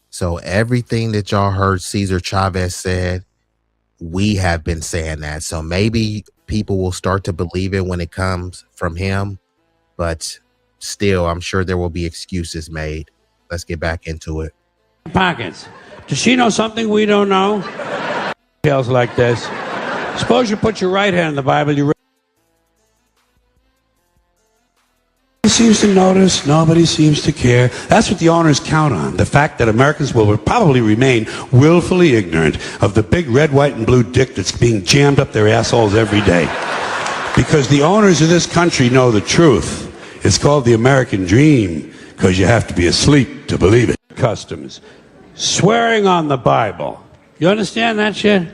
So everything that y'all heard Cesar Chavez said, we have been saying that. So maybe people will start to believe it when it comes from him, but still, I'm sure there will be excuses made. Let's get back into it. Pockets. Does she know something we don't know? Details like this. Suppose you put your right hand in the Bible. Nobody seems to notice. Nobody seems to care. That's what the owners count on. The fact that Americans will probably remain willfully ignorant of the big red, white, and blue dick that's being jammed up their assholes every day. Because the owners of this country know the truth. It's called the American dream, because you have to be asleep to believe it. Customs. Swearing on the Bible. You understand that shit?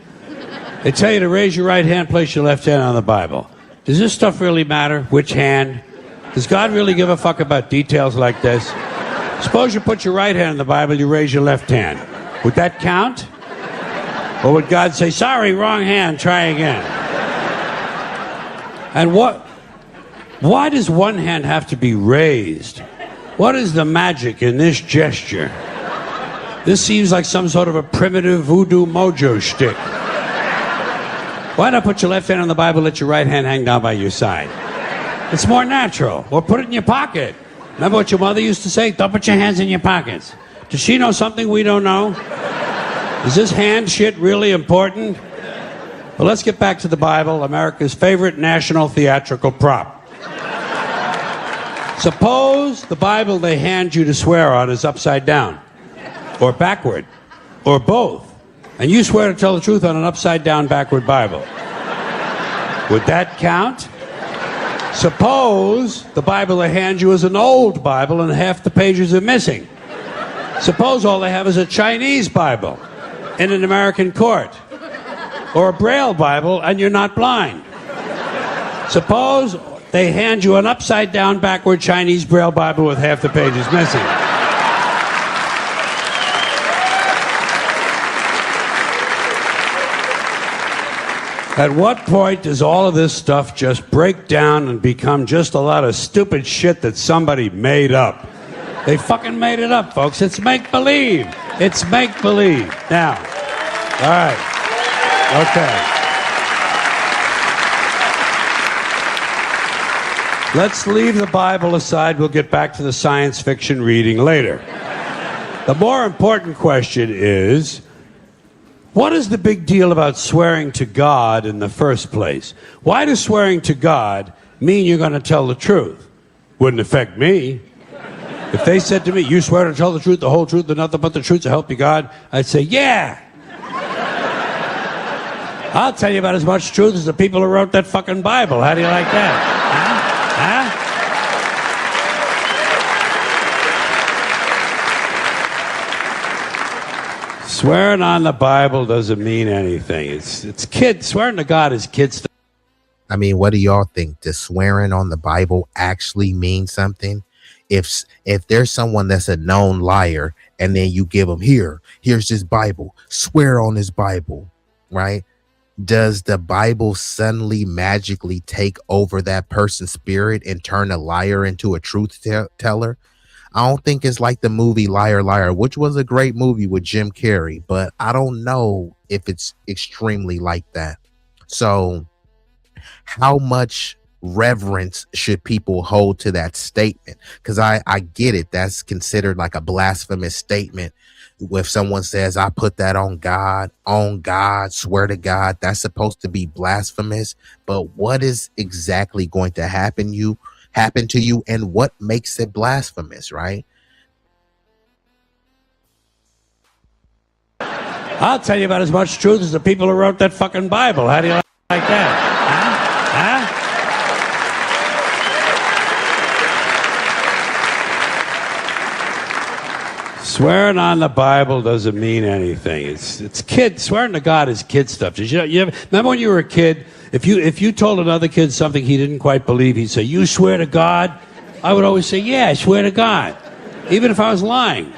They tell you to raise your right hand, place your left hand on the Bible. Does this stuff really matter? Which hand? Does God really give a fuck about details like this? Suppose you put your right hand in the Bible, you raise your left hand. Would that count? Or would God say, sorry, wrong hand, try again? And why does one hand have to be raised? What is the magic in this gesture? This seems like some sort of a primitive voodoo mojo shtick. Why not put your left hand on the Bible, let your right hand hang down by your side? It's more natural. Or put it in your pocket. Remember what your mother used to say? Don't put your hands in your pockets. Does she know something we don't know? Is this hand shit really important? Well, let's get back to the Bible, America's favorite national theatrical prop. Suppose the Bible they hand you to swear on is upside down, or backward, or both, and you swear to tell the truth on an upside down, backward Bible. Would that count? Suppose the Bible they hand you is an old Bible and half the pages are missing. Suppose all they have is a Chinese Bible in an American court, or a Braille Bible and you're not blind. Suppose they hand you an upside down, backward Chinese Braille Bible with half the pages missing. At what point does all of this stuff just break down and become just a lot of stupid shit that somebody made up? They fucking made it up, folks. It's make-believe. It's make-believe. Now, all right. Okay. Let's leave the Bible aside. We'll get back to the science fiction reading later. The more important question is, what is the big deal about swearing to God in the first place? Why does swearing to God mean you're going to tell the truth? Wouldn't affect me. If they said to me, you swear to tell the truth, the whole truth, and nothing but the truth to help you God, I'd say, yeah. I'll tell you about as much truth as the people who wrote that fucking Bible. How do you like that? Huh? Swearing on the Bible doesn't mean anything. It's kids. Swearing to God is kid stuff. I mean, what do y'all think? Does swearing on the Bible actually mean something? If there's someone that's a known liar and then you give them here's this Bible, swear on this Bible, right? Does the Bible suddenly magically take over that person's spirit and turn a liar into a truth teller? I don't think it's like the movie Liar Liar, which was a great movie with Jim Carrey, but I don't know if it's extremely like that. So how much reverence should people hold to that statement? Because I get it. That's considered like a blasphemous statement. If someone says, I put that on God, swear to God, that's supposed to be blasphemous. But what is exactly going to happen to you and what makes it blasphemous, right? I'll tell you about as much truth as the people who wrote that fucking Bible. How do you like that? Huh? Swearing on the Bible doesn't mean anything. It's kid. Swearing to God is kid stuff. Did you remember when you were a kid? If you told another kid something he didn't quite believe, he'd say, "You swear to God?" I would always say, "Yeah, I swear to God," even if I was lying.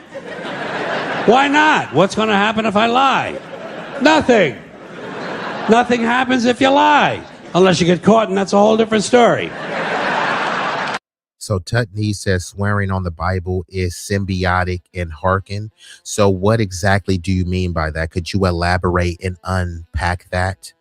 Why not? What's going to happen if I lie? Nothing. Nothing happens if you lie, unless you get caught, and that's a whole different story. So Tutney says swearing on the Bible is symbiotic and hearken. So what exactly do you mean by that? Could you elaborate and unpack that?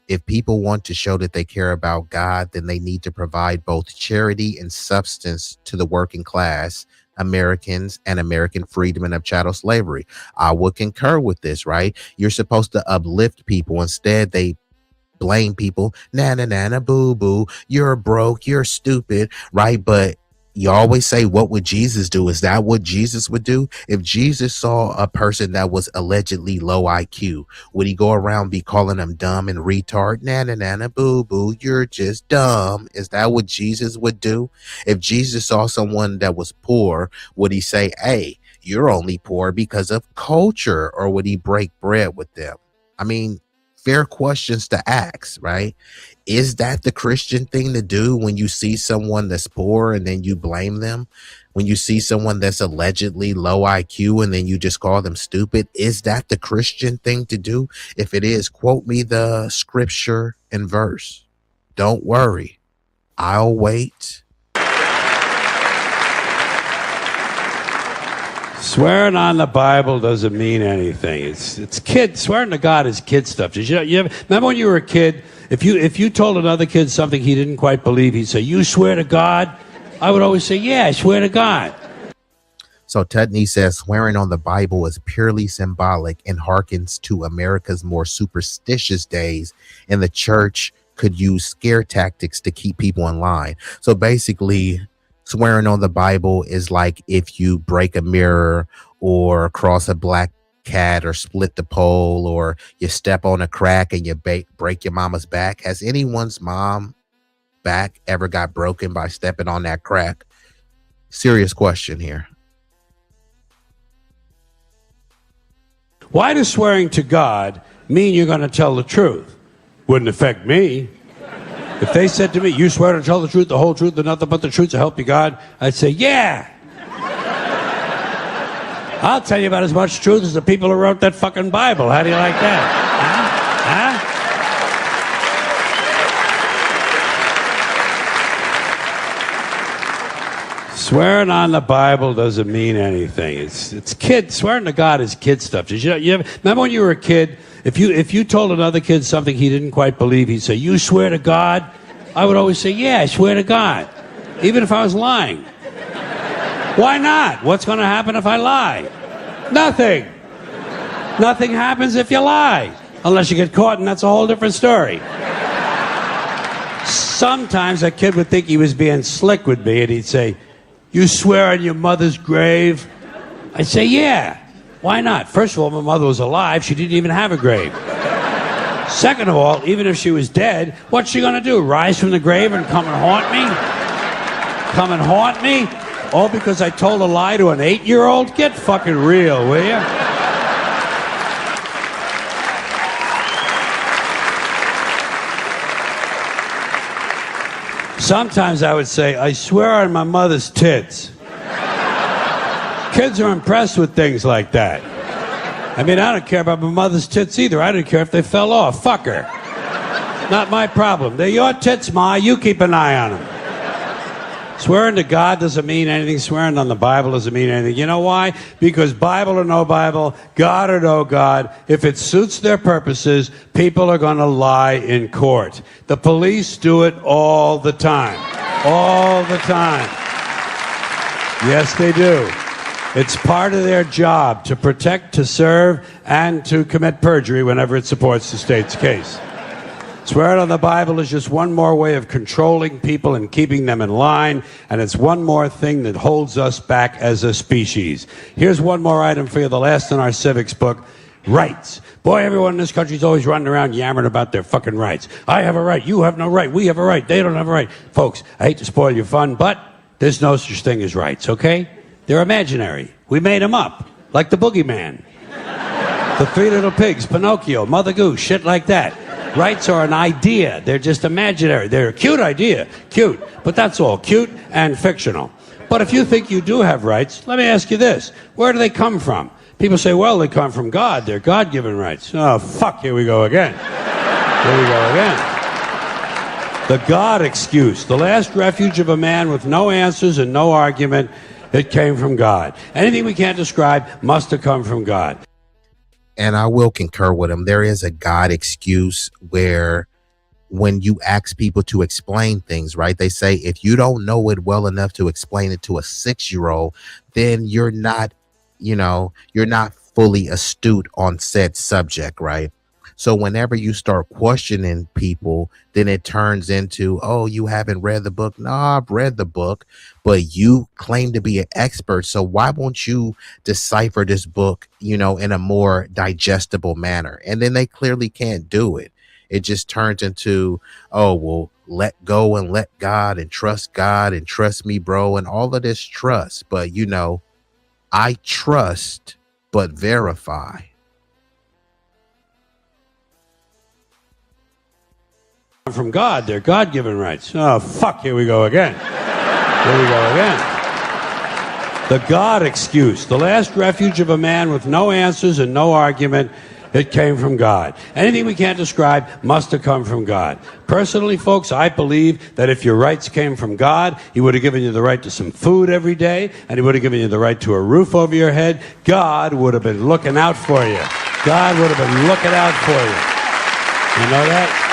If people want to show that they care about God, then they need to provide both charity and substance to the working class Americans and American freedmen of chattel slavery. I would concur with this, right? You're supposed to uplift people. Instead, they blame people. Na boo boo. You're broke. You're stupid, right? But you always say, what would Jesus do? Is that what Jesus would do? If Jesus saw a person that was allegedly low IQ, would he go around be calling them dumb and retard? Na boo boo. You're just dumb. Is that what Jesus would do? If Jesus saw someone that was poor, would he say, hey, you're only poor because of culture? Or would he break bread with them? I mean, fair questions to ask, right? Is that the Christian thing to do when you see someone that's poor and then you blame them? When you see someone that's allegedly low IQ and then you just call them stupid? Is that the Christian thing to do? If it is, quote me the scripture and verse. Don't worry. I'll wait. Swearing on the Bible doesn't mean anything. It's kid. Swearing to God is kid stuff. Did you remember when you were a kid? If you told another kid something he didn't quite believe, he'd say, "You swear to God?" I would always say, "Yeah, I swear to God." So Tutney says swearing on the Bible is purely symbolic and harkens to America's more superstitious days, and the church could use scare tactics to keep people in line. So basically, swearing on the Bible is like if you break a mirror or cross a black cat or split the pole or you step on a crack and you break your mama's back. Has anyone's mom back ever got broken by stepping on that crack? Serious question here. Why does swearing to God mean you're going to tell the truth? Wouldn't affect me. If they said to me, you swear to tell the truth, the whole truth, and nothing but the truth to help you God, I'd say, yeah. I'll tell you about as much truth as the people who wrote that fucking Bible. How do you like that? Huh? Swearing on the Bible doesn't mean anything. It's kid. Swearing to God is kid stuff. Did you remember when you were a kid? If you told another kid something he didn't quite believe, he'd say, "You swear to God?" I would always say, "Yeah, I swear to God," even if I was lying. Why not? What's going to happen if I lie? Nothing. Nothing happens if you lie, unless you get caught, and that's a whole different story. Sometimes a kid would think he was being slick with me, and he'd say, "You swear on your mother's grave?" I'd say, "Yeah. Why not? First of all, my mother was alive. She didn't even have a grave. Second of all, even if she was dead, what's she going to do? Rise from the grave and come and haunt me? Come and haunt me? All because I told a lie to an 8-year-old? Get fucking real, will you?" Sometimes I would say, "I swear on my mother's tits." Kids are impressed with things like that. I mean, I don't care about my mother's tits either. I don't care if they fell off. Fuck her. Not my problem. They're your tits, Ma. You keep an eye on them. Swearing to God doesn't mean anything. Swearing on the Bible doesn't mean anything. You know why? Because Bible or no Bible, God or no God, if it suits their purposes, people are going to lie in court. The police do it all the time. All the time. Yes, they do. It's part of their job to protect, to serve, and to commit perjury whenever it supports the state's case. Swearing on the Bible is just one more way of controlling people and keeping them in line, and it's one more thing that holds us back as a species. Here's one more item for you, the last in our civics book. Rights. Boy, everyone in this country is always running around yammering about their fucking rights. I have a right, you have no right, we have a right, they don't have a right. Folks, I hate to spoil your fun, but there's no such thing as rights, okay? They're imaginary. We made them up, like the boogeyman. The Three Little Pigs, Pinocchio, Mother Goose, shit like that. Rights are an idea. They're just imaginary. They're a cute idea. Cute. But that's all. Cute and fictional. But if you think you do have rights, let me ask you this. Where do they come from? People say, well, they come from God. They're God-given rights. Oh, fuck. Here we go again. Here we go again. The God excuse. The last refuge of a man with no answers and no argument. It came from God. Anything we can't describe must have come from God. And I will concur with him. There is a God excuse where when you ask people to explain things, right? They say, if you don't know it well enough to explain it to a 6-year-old, then you're not fully astute on said subject, right? So whenever you start questioning people, then it turns into, oh, you haven't read the book. No, I've read the book, but you claim to be an expert. So why won't you decipher this book, in a more digestible manner? And then they clearly can't do it. It just turns into, oh, well, let go and let God and trust me, bro. And all of this trust. But, I trust, but verify. From God, they're God-given rights. Oh, fuck, here we go again. Here we go again. The God excuse. The last refuge of a man with no answers and no argument. It came from God. Anything we can't describe must have come from God. Personally, folks, I believe that if your rights came from God, He would have given you the right to some food every day, and He would have given you the right to a roof over your head. God would have been looking out for you. God would have been looking out for you. You know that?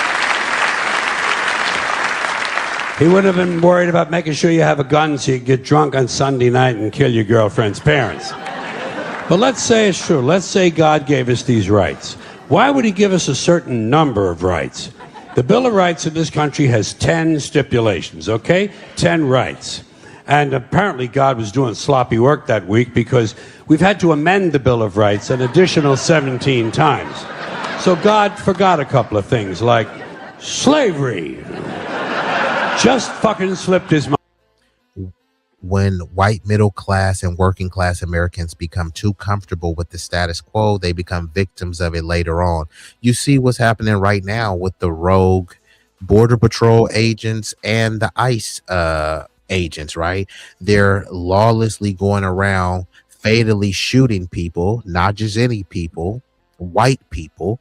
He would have been worried about making sure you have a gun so you get drunk on Sunday night and kill your girlfriend's parents. But let's say it's true. Let's say God gave us these rights. Why would He give us a certain number of rights? The Bill of Rights in this country has 10 stipulations, okay? 10 rights. And apparently God was doing sloppy work that week because we've had to amend the Bill of Rights an additional 17 times. So God forgot a couple of things like slavery. Just fucking slipped his mind. When white middle class and working class Americans become too comfortable with the status quo, they become victims of it later on. You see what's happening right now with the rogue Border Patrol agents and the ICE agents, right? They're lawlessly going around fatally shooting people, not just any people, white people.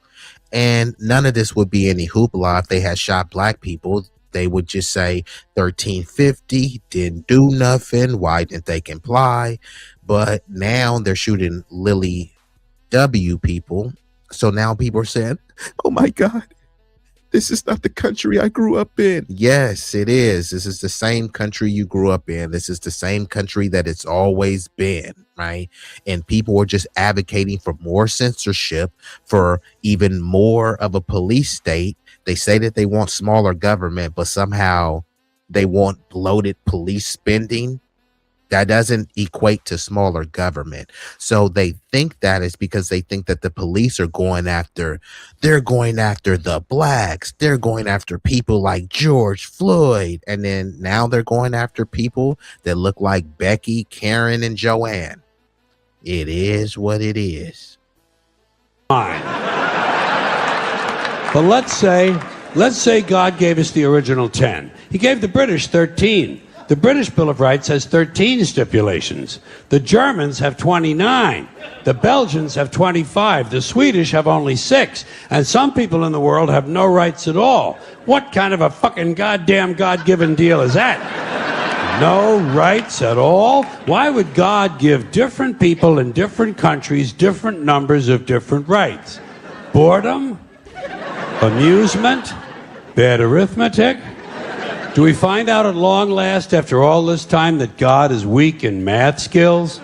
And none of this would be any hoopla if they had shot black people. they would just say 1350 didn't do nothing. Why didn't they comply? But now they're shooting Lily W people. So now people are saying, oh my God, this is not the country I grew up in. Yes, it is. This is the same country you grew up in. This is the same country that it's always been, right? And people are just advocating for more censorship, for even more of a police state. They say that they want smaller government, but somehow they want bloated police spending. That doesn't equate to smaller government. So they think that is because they think that the police are they're going after the blacks. They're going after people like George Floyd. And then now they're going after people that look like Becky, Karen, and Joanne. It is what it is. Fine. But let's say God gave us the original 10. He gave the British 13. The British Bill of Rights has 13 stipulations. The Germans have 29. The Belgians have 25. The Swedish have only 6. And some people in the world have no rights at all. What kind of a fucking goddamn God-given deal is that? No rights at all? Why would God give different people in different countries different numbers of different rights? Boredom? Amusement? Bad arithmetic? Do we find out at long last, after all this time, that God is weak in math skills?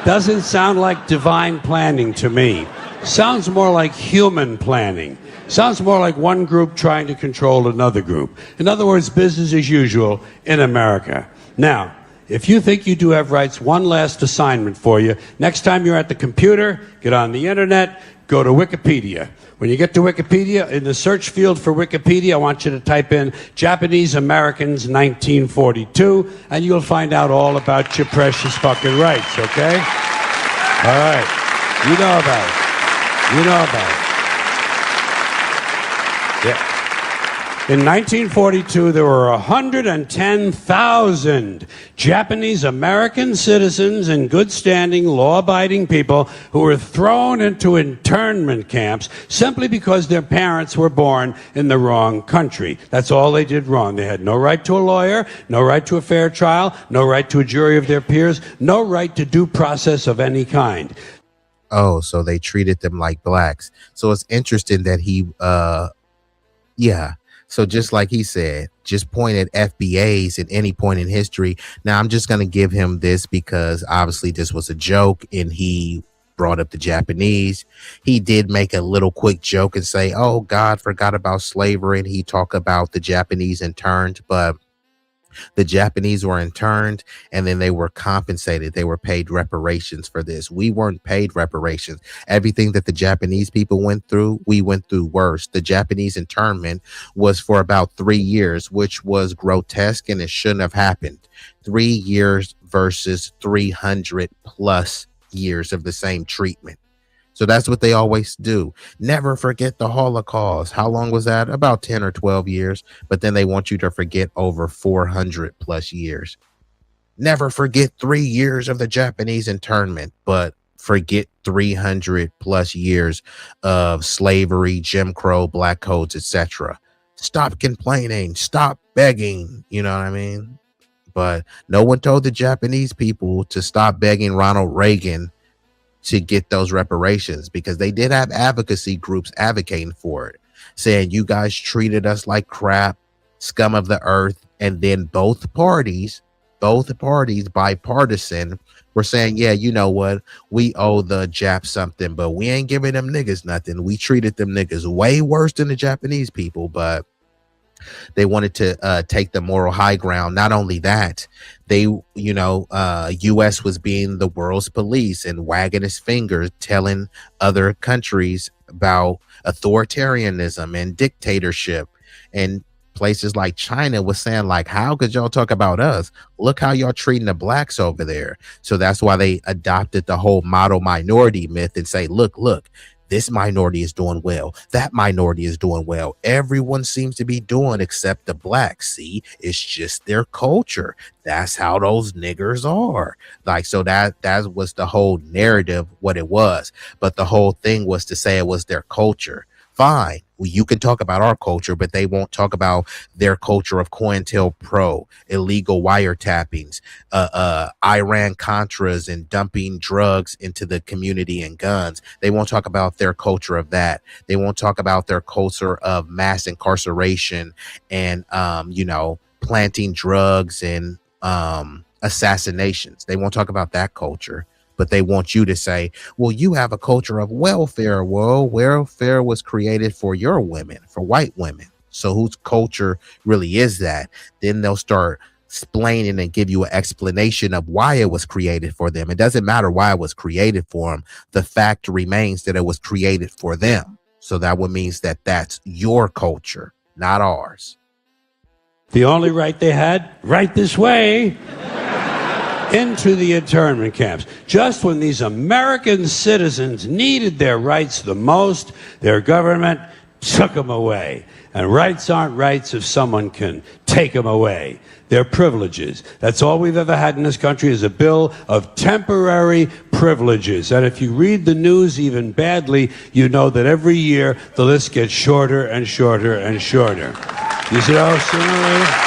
Doesn't sound like divine planning to me. Sounds more like human planning. Sounds more like one group trying to control another group. In other words, business as usual in America. Now, if you think you do have rights, one last assignment for you. Next time you're at the computer, get on the internet, go to Wikipedia. When you get to Wikipedia, in the search field for Wikipedia, I want you to type in Japanese Americans 1942, and you'll find out all about your precious fucking rights, okay? All right. You know about it. You know about it. Yeah. In 1942, there were 110,000 Japanese American citizens in good standing, law-abiding people who were thrown into internment camps simply because their parents were born in the wrong country. That's all they did wrong. They had no right to a lawyer, no right to a fair trial, no right to a jury of their peers, no right to due process of any kind. Oh, so they treated them like blacks. So it's interesting that yeah. So just like he said, just point at FBAs at any point in history. Now, I'm just going to give him this because obviously this was a joke and he brought up the Japanese. He did make a little quick joke and say, oh, God forgot about slavery. And he talked about the Japanese interned, but the Japanese were interned and then they were compensated. They were paid reparations for this. We weren't paid reparations. Everything that the Japanese people went through, we went through worse. The Japanese internment was for about 3 years, which was grotesque and it shouldn't have happened. 3 years versus 300 plus years of the same treatment. So that's what they always do. Never forget the Holocaust. How long was that? About 10 or 12 years. But then they want you to forget over 400 plus years. Never forget 3 years of the Japanese internment, but forget 300 plus years of slavery, Jim Crow, black codes, etc. Stop complaining. Stop begging. You know what I mean? But no one told the Japanese people to stop begging Ronald Reagan to get those reparations, because they did have advocacy groups advocating for it, saying you guys treated us like crap, scum of the earth. And then both parties bipartisan were saying, yeah, you know what, we owe the Japs something, but we ain't giving them niggas nothing. We treated them niggas way worse than the Japanese people, but they wanted to take the moral high ground. Not only that, they, U.S. was being the world's police and wagging his finger, telling other countries about authoritarianism and dictatorship. And places like China was saying, like, how could y'all talk about us? Look how y'all treating the blacks over there. So that's why they adopted the whole model minority myth and say, look, this minority is doing well. That minority is doing well. Everyone seems to be doing except the blacks. See, it's just their culture. That's how those niggers are. Like, so that was the whole narrative, what it was. But the whole thing was to say it was their culture. Fine. You can talk about our culture, but they won't talk about their culture of COINTELPRO, illegal wiretappings, Iran Contras and dumping drugs into the community and guns. They won't talk about their culture of that. They won't talk about their culture of mass incarceration and, planting drugs and assassinations. They won't talk about that culture. But they want you to say, well, you have a culture of welfare. Well, welfare was created for your women, for white women. So whose culture really is that? Then they'll start explaining and give you an explanation of why it was created for them. It doesn't matter why it was created for them. The fact remains that it was created for them. So that would means that that's your culture, not ours. The only right they had, right this way, into the internment camps. Just when these American citizens needed their rights the most, their government took them away. And rights aren't rights if someone can take them away. They're privileges. That's all we've ever had in this country is a bill of temporary privileges. And if you read the news even badly, you know that every year the list gets shorter and shorter and shorter. You see how sooner or later?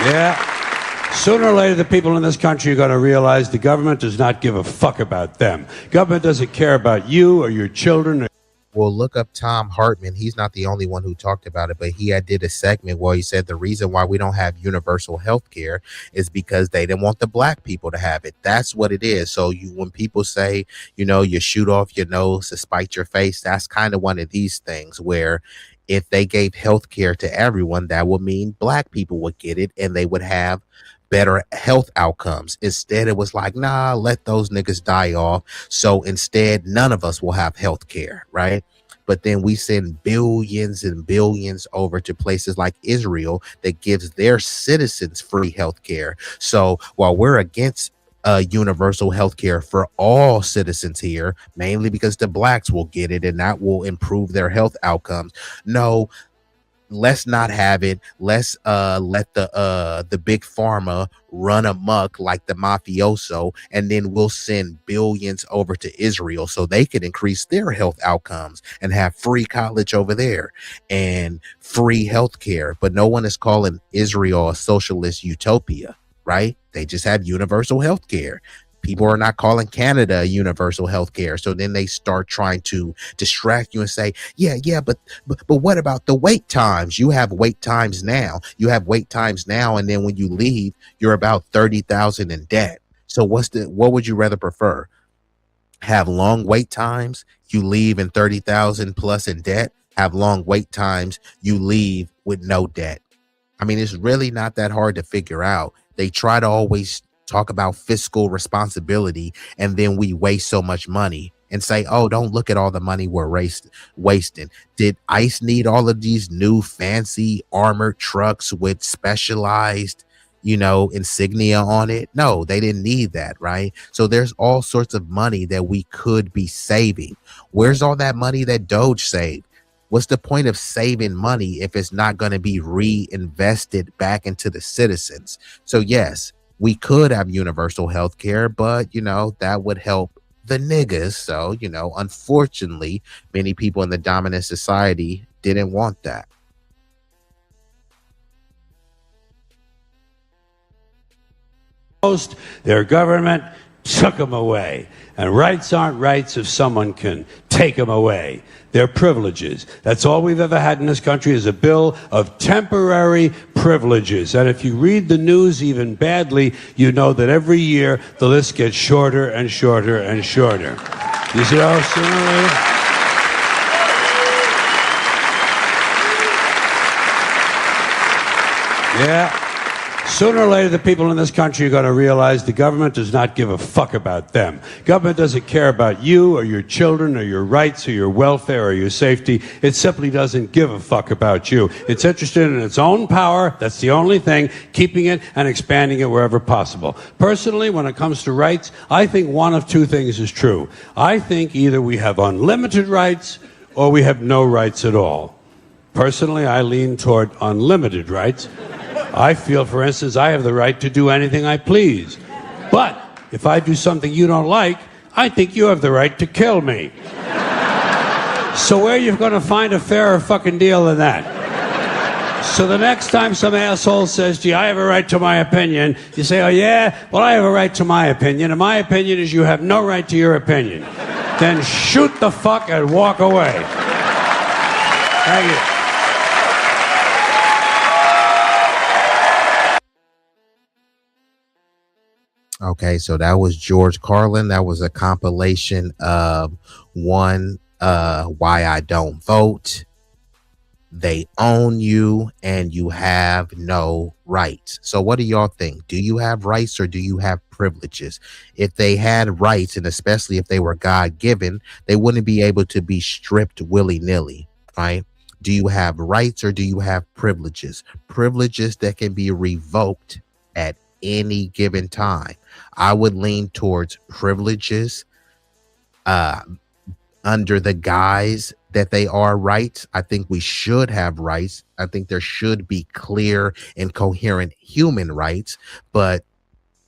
Yeah. Sooner or later, the people in this country are going to realize the government does not give a fuck about them. Government doesn't care about you or your children. Well, look up Tom Hartman. He's not the only one who talked about it, but he did a segment where he said the reason why we don't have universal health care is because they didn't want the black people to have it. That's what it is. So when people say, you shoot off your nose to spite your face, that's kind of one of these things where if they gave health care to everyone, that would mean black people would get it and they would have better health outcomes. Instead, it was like, nah, let those niggas die off. So instead, none of us will have health care, right? But then we send billions and billions over to places like Israel that gives their citizens free health care. So while we're against universal health care for all citizens here, mainly because the blacks will get it and that will improve their health outcomes. No, let's not have it. Let's let the big pharma run amok like the mafioso, and then we'll send billions over to Israel so they can increase their health outcomes and have free college over there and free health care. But no one is calling Israel a socialist utopia, right? They just have universal health care. People are not calling Canada universal health care. So then they start trying to distract you and say, yeah, but what about the wait times? You have wait times now. And then when you leave, you're about 30,000 in debt. So what would you rather prefer? Have long wait times, you leave in 30,000 plus in debt. Have long wait times, you leave with no debt. I mean, it's really not that hard to figure out. They try to always talk about fiscal responsibility, and then we waste so much money and say, oh, don't look at all the money we're wasting. Did ICE need all of these new fancy armored trucks with specialized, insignia on it? No, they didn't need that, right? So there's all sorts of money that we could be saving. Where's all that money that Doge saved? What's the point of saving money if it's not going to be reinvested back into the citizens? So yes, we could have universal health care, but, that would help the niggas. So, unfortunately, many people in the dominant society didn't want that. Their government took them away. And rights aren't rights if someone can take them away. They're privileges. That's all we've ever had in this country is a bill of temporary privileges. And if you read the news even badly, you know that every year the list gets shorter and shorter and shorter. You see how sooner or later? Yeah. Sooner or later, the people in this country are going to realize the government does not give a fuck about them. Government doesn't care about you or your children or your rights or your welfare or your safety. It simply doesn't give a fuck about you. It's interested in its own power. That's the only thing, keeping it and expanding it wherever possible. Personally, when it comes to rights, I think one of two things is true. I think either we have unlimited rights or we have no rights at all. Personally, I lean toward unlimited rights. I feel, for instance, I have the right to do anything I please. But if I do something you don't like, I think you have the right to kill me. So where are you going to find a fairer fucking deal than that? So the next time some asshole says, gee, I have a right to my opinion, you say, oh yeah, well I have a right to my opinion, and my opinion is you have no right to your opinion. Then shoot the fuck and walk away. Thank you. Okay, so that was George Carlin. That was a compilation of one, Why I Don't Vote. They own you and you have no rights. So what do y'all think? Do you have rights or do you have privileges? If they had rights, and especially if they were God-given, they wouldn't be able to be stripped willy-nilly, right? Do you have rights or do you have privileges? Privileges that can be revoked at any given time. I would lean towards privileges under the guise that they are rights. I think we should have rights. I think there should be clear and coherent human rights, but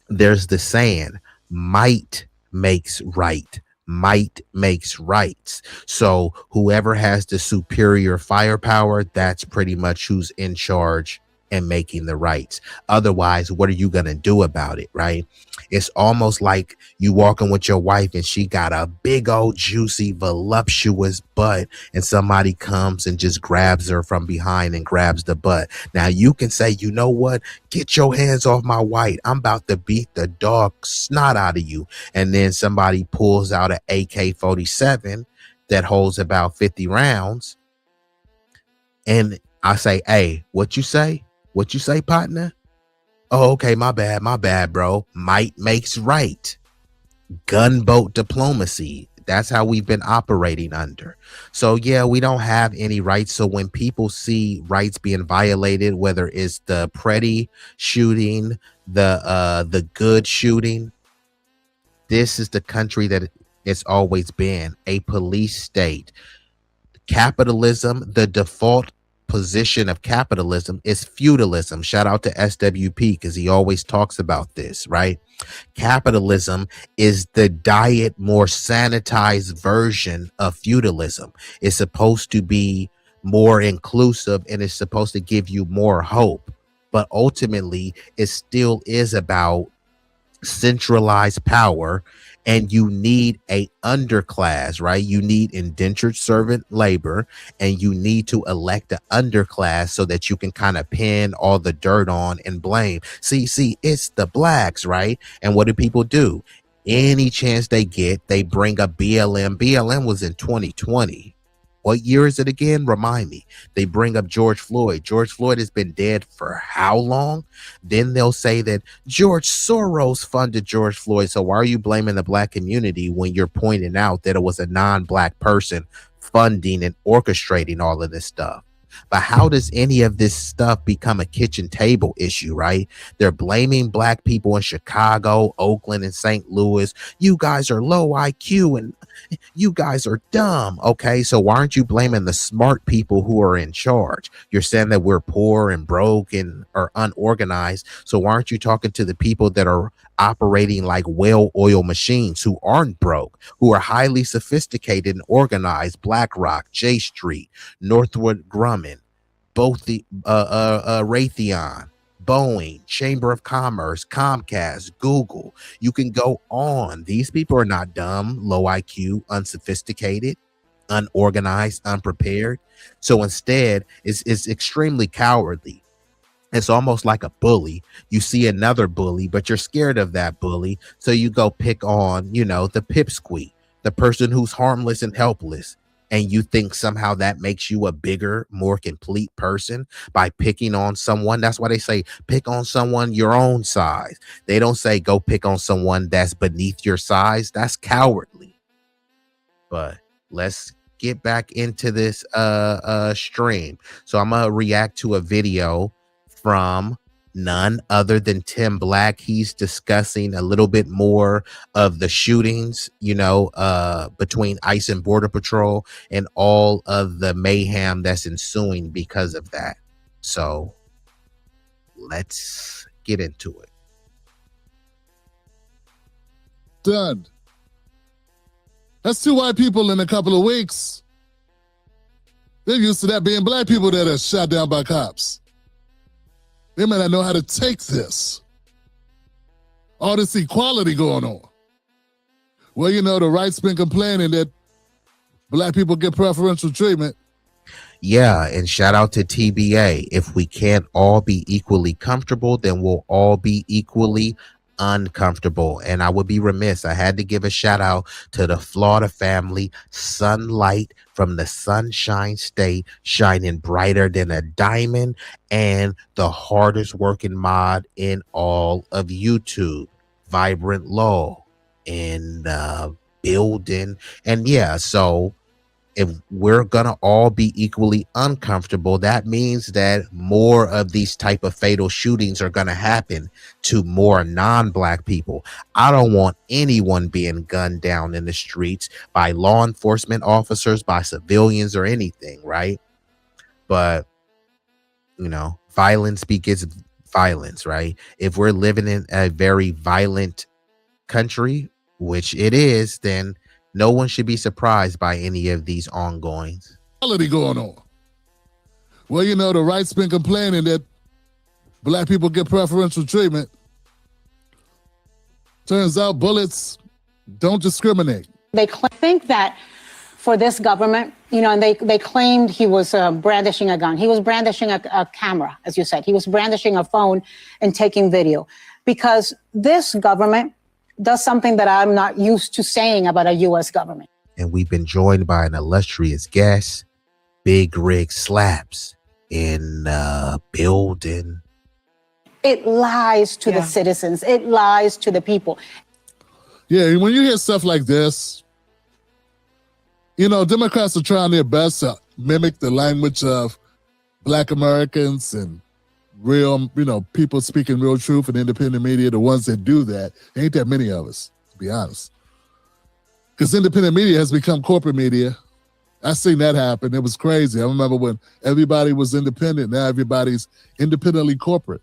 there's the saying, might makes right. Might makes rights. So whoever has the superior firepower, that's pretty much who's in charge and making the rights. Otherwise, what are you going to do about it, right? It's almost like you walking with your wife and she got a big old juicy voluptuous butt and somebody comes and just grabs her from behind and grabs the butt. Now you can say, you know what? Get your hands off my white. I'm about to beat the dog snot out of you. And then somebody pulls out an AK-47 that holds about 50 rounds. And I say, hey, what you say? What you say, partner? Oh, okay, my bad, bro. Might makes right. Gunboat diplomacy. That's how we've been operating under. So yeah, we don't have any rights. So when people see rights being violated, whether it's the Pretty shooting, the good shooting, this is the country that it's always been, a police state. Capitalism, the default position of capitalism is feudalism. Shout out to SWP because he always talks about this, right? Capitalism is the diet, more sanitized version of feudalism. It's supposed to be more inclusive and it's supposed to give you more hope. But ultimately, it still is about centralized power, and you need a underclass, right? You need indentured servant labor, and you need to elect an underclass so that you can kind of pin all the dirt on and blame. See, it's the blacks, right? And what do people do? Any chance they get, they bring up BLM. BLM was in 2020. What year is it again? Remind me. They bring up George Floyd. George Floyd has been dead for how long? Then they'll say that George Soros funded George Floyd. So why are you blaming the black community when you're pointing out that it was a non-black person funding and orchestrating all of this stuff? But how does any of this stuff become a kitchen table issue, right? They're blaming black people in Chicago, Oakland, and St. Louis. You guys are low IQ and you guys are dumb. Okay, so why aren't you blaming the smart people who are in charge? You're saying that we're poor and broke and are unorganized. So why aren't you talking to the people that are operating like well-oiled machines, who aren't broke, who are highly sophisticated and organized? BlackRock, J Street, Northrop Grumman, both the Raytheon, Boeing, Chamber of Commerce, Comcast, Google. You can go on. These people are not dumb, low IQ, unsophisticated, unorganized, unprepared. So instead, it's extremely cowardly. It's almost like a bully. You see another bully, but you're scared of that bully. So you go pick on, the pipsqueak, the person who's harmless and helpless. And you think somehow that makes you a bigger, more complete person by picking on someone. That's why they say pick on someone your own size. They don't say go pick on someone that's beneath your size. That's cowardly. But let's get back into this stream. So I'm gonna react to a video from none other than Tim Black. He's discussing a little bit more of the shootings, between ICE and Border Patrol and all of the mayhem that's ensuing because of that. So let's get into it. Done. That's 2 white people in a couple of weeks. They're used to that being black people that are shot down by cops. They may not know how to take this. All this equality going on. Well, you know, the right's been complaining that black people get preferential treatment. Yeah, and shout out to TBA. If we can't all be equally comfortable, then we'll all be equally uncomfortable. And I would be remiss. I had to give a shout out to the Florida family, sunlight from the Sunshine State, shining brighter than a diamond, and the hardest working mod in all of YouTube, Vibrant Law, in the building. And yeah, so if we're gonna all be equally uncomfortable, that means that more of these type of fatal shootings are gonna happen to more non-black people. I don't want anyone being gunned down in the streets by law enforcement officers, by civilians, or anything, right? But you know, violence begets violence, right? If we're living in a very violent country, which it is, then no one should be surprised by any of these ongoings. Equality going on. Well, you know, the right's been complaining that black people get preferential treatment. Turns out bullets don't discriminate. They think that for this government, you know, and they claimed he was brandishing a gun. He was brandishing a camera, as you said. He was brandishing a phone and taking video. Because this government does something that I'm not used to saying about a U.S. government. And we've been joined by an illustrious guest, Big Rig Slaps, in the building. It lies to the citizens. It lies to the people. Yeah, when you hear stuff like this, you know, Democrats are trying their best to mimic the language of Black Americans and real, you know, people speaking real truth and independent media, the ones that do that. Ain't that many of us, to be honest. Because independent media has become corporate media. I seen that happen. It was crazy. I remember when everybody was independent. Now everybody's independently corporate.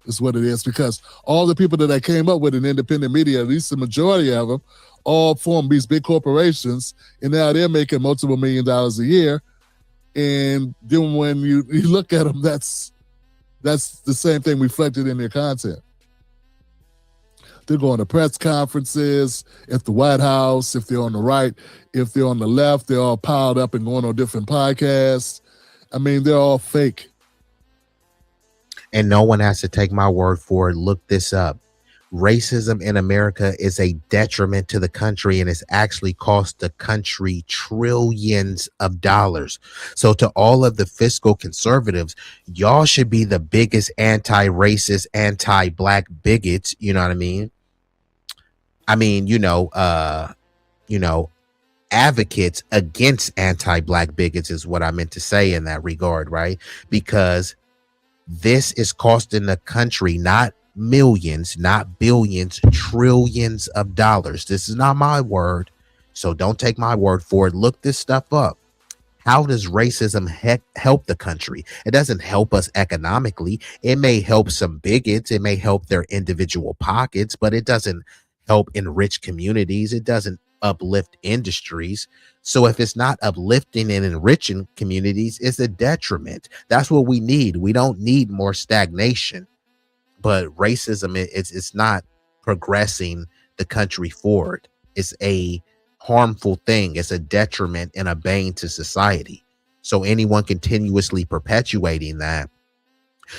Is what it is, because all the people that I came up with in independent media, at least the majority of them, all formed these big corporations, and now they're making multiple $1 million a year. And then when you look at them, that's the same thing reflected in their content. They're going to press conferences at the White House, if they're on the right, if they're on the left, they're all piled up and going on different podcasts. I mean, they're all fake. And no one has to take my word for it. Look this up. Racism in America is a detriment to the country, and it's actually cost the country trillions of dollars. So to all of the fiscal conservatives, y'all should be the biggest anti-racist, anti-black bigots. You know what I mean? Advocates against anti-black bigots is what I meant to say in that regard, right? Because this is costing the country not millions, not billions, trillions of dollars. This is not my word, so don't take my word for it. Look this stuff up. How does racism help the country? It doesn't help us economically. It may help some bigots. It may help their individual pockets, but it doesn't help enrich communities. It doesn't uplift industries. So if it's not uplifting and enriching communities, it's a detriment. That's what we need. We don't need more stagnation. But racism, it's not progressing the country forward. It's a harmful thing. It's a detriment and a bane to society. So anyone continuously perpetuating that,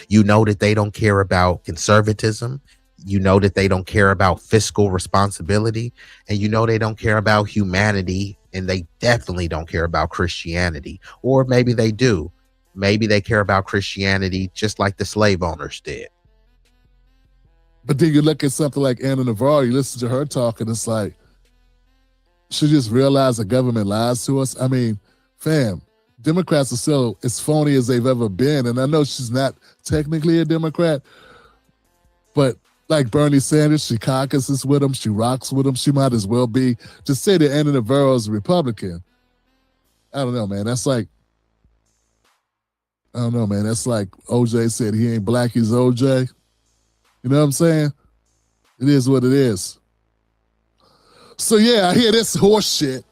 you know that they don't care about conservatism. You know that they don't care about fiscal responsibility, and you know they don't care about humanity, and they definitely don't care about Christianity. Or maybe they do. Maybe they care about Christianity just like the slave owners did. But then you look at something like Anna Navarro, you listen to her talk, and it's like, she just realized the government lies to us. I mean, fam, Democrats are still as phony as they've ever been. And I know she's not technically a Democrat, but like Bernie Sanders, she caucuses with him, she rocks with him, she might as well be. Just say that Anna Navarro is a Republican. I don't know, man. That's like OJ said, he ain't black, he's OJ. You know what I'm saying? It is what it is. So yeah, I hear this horse shit.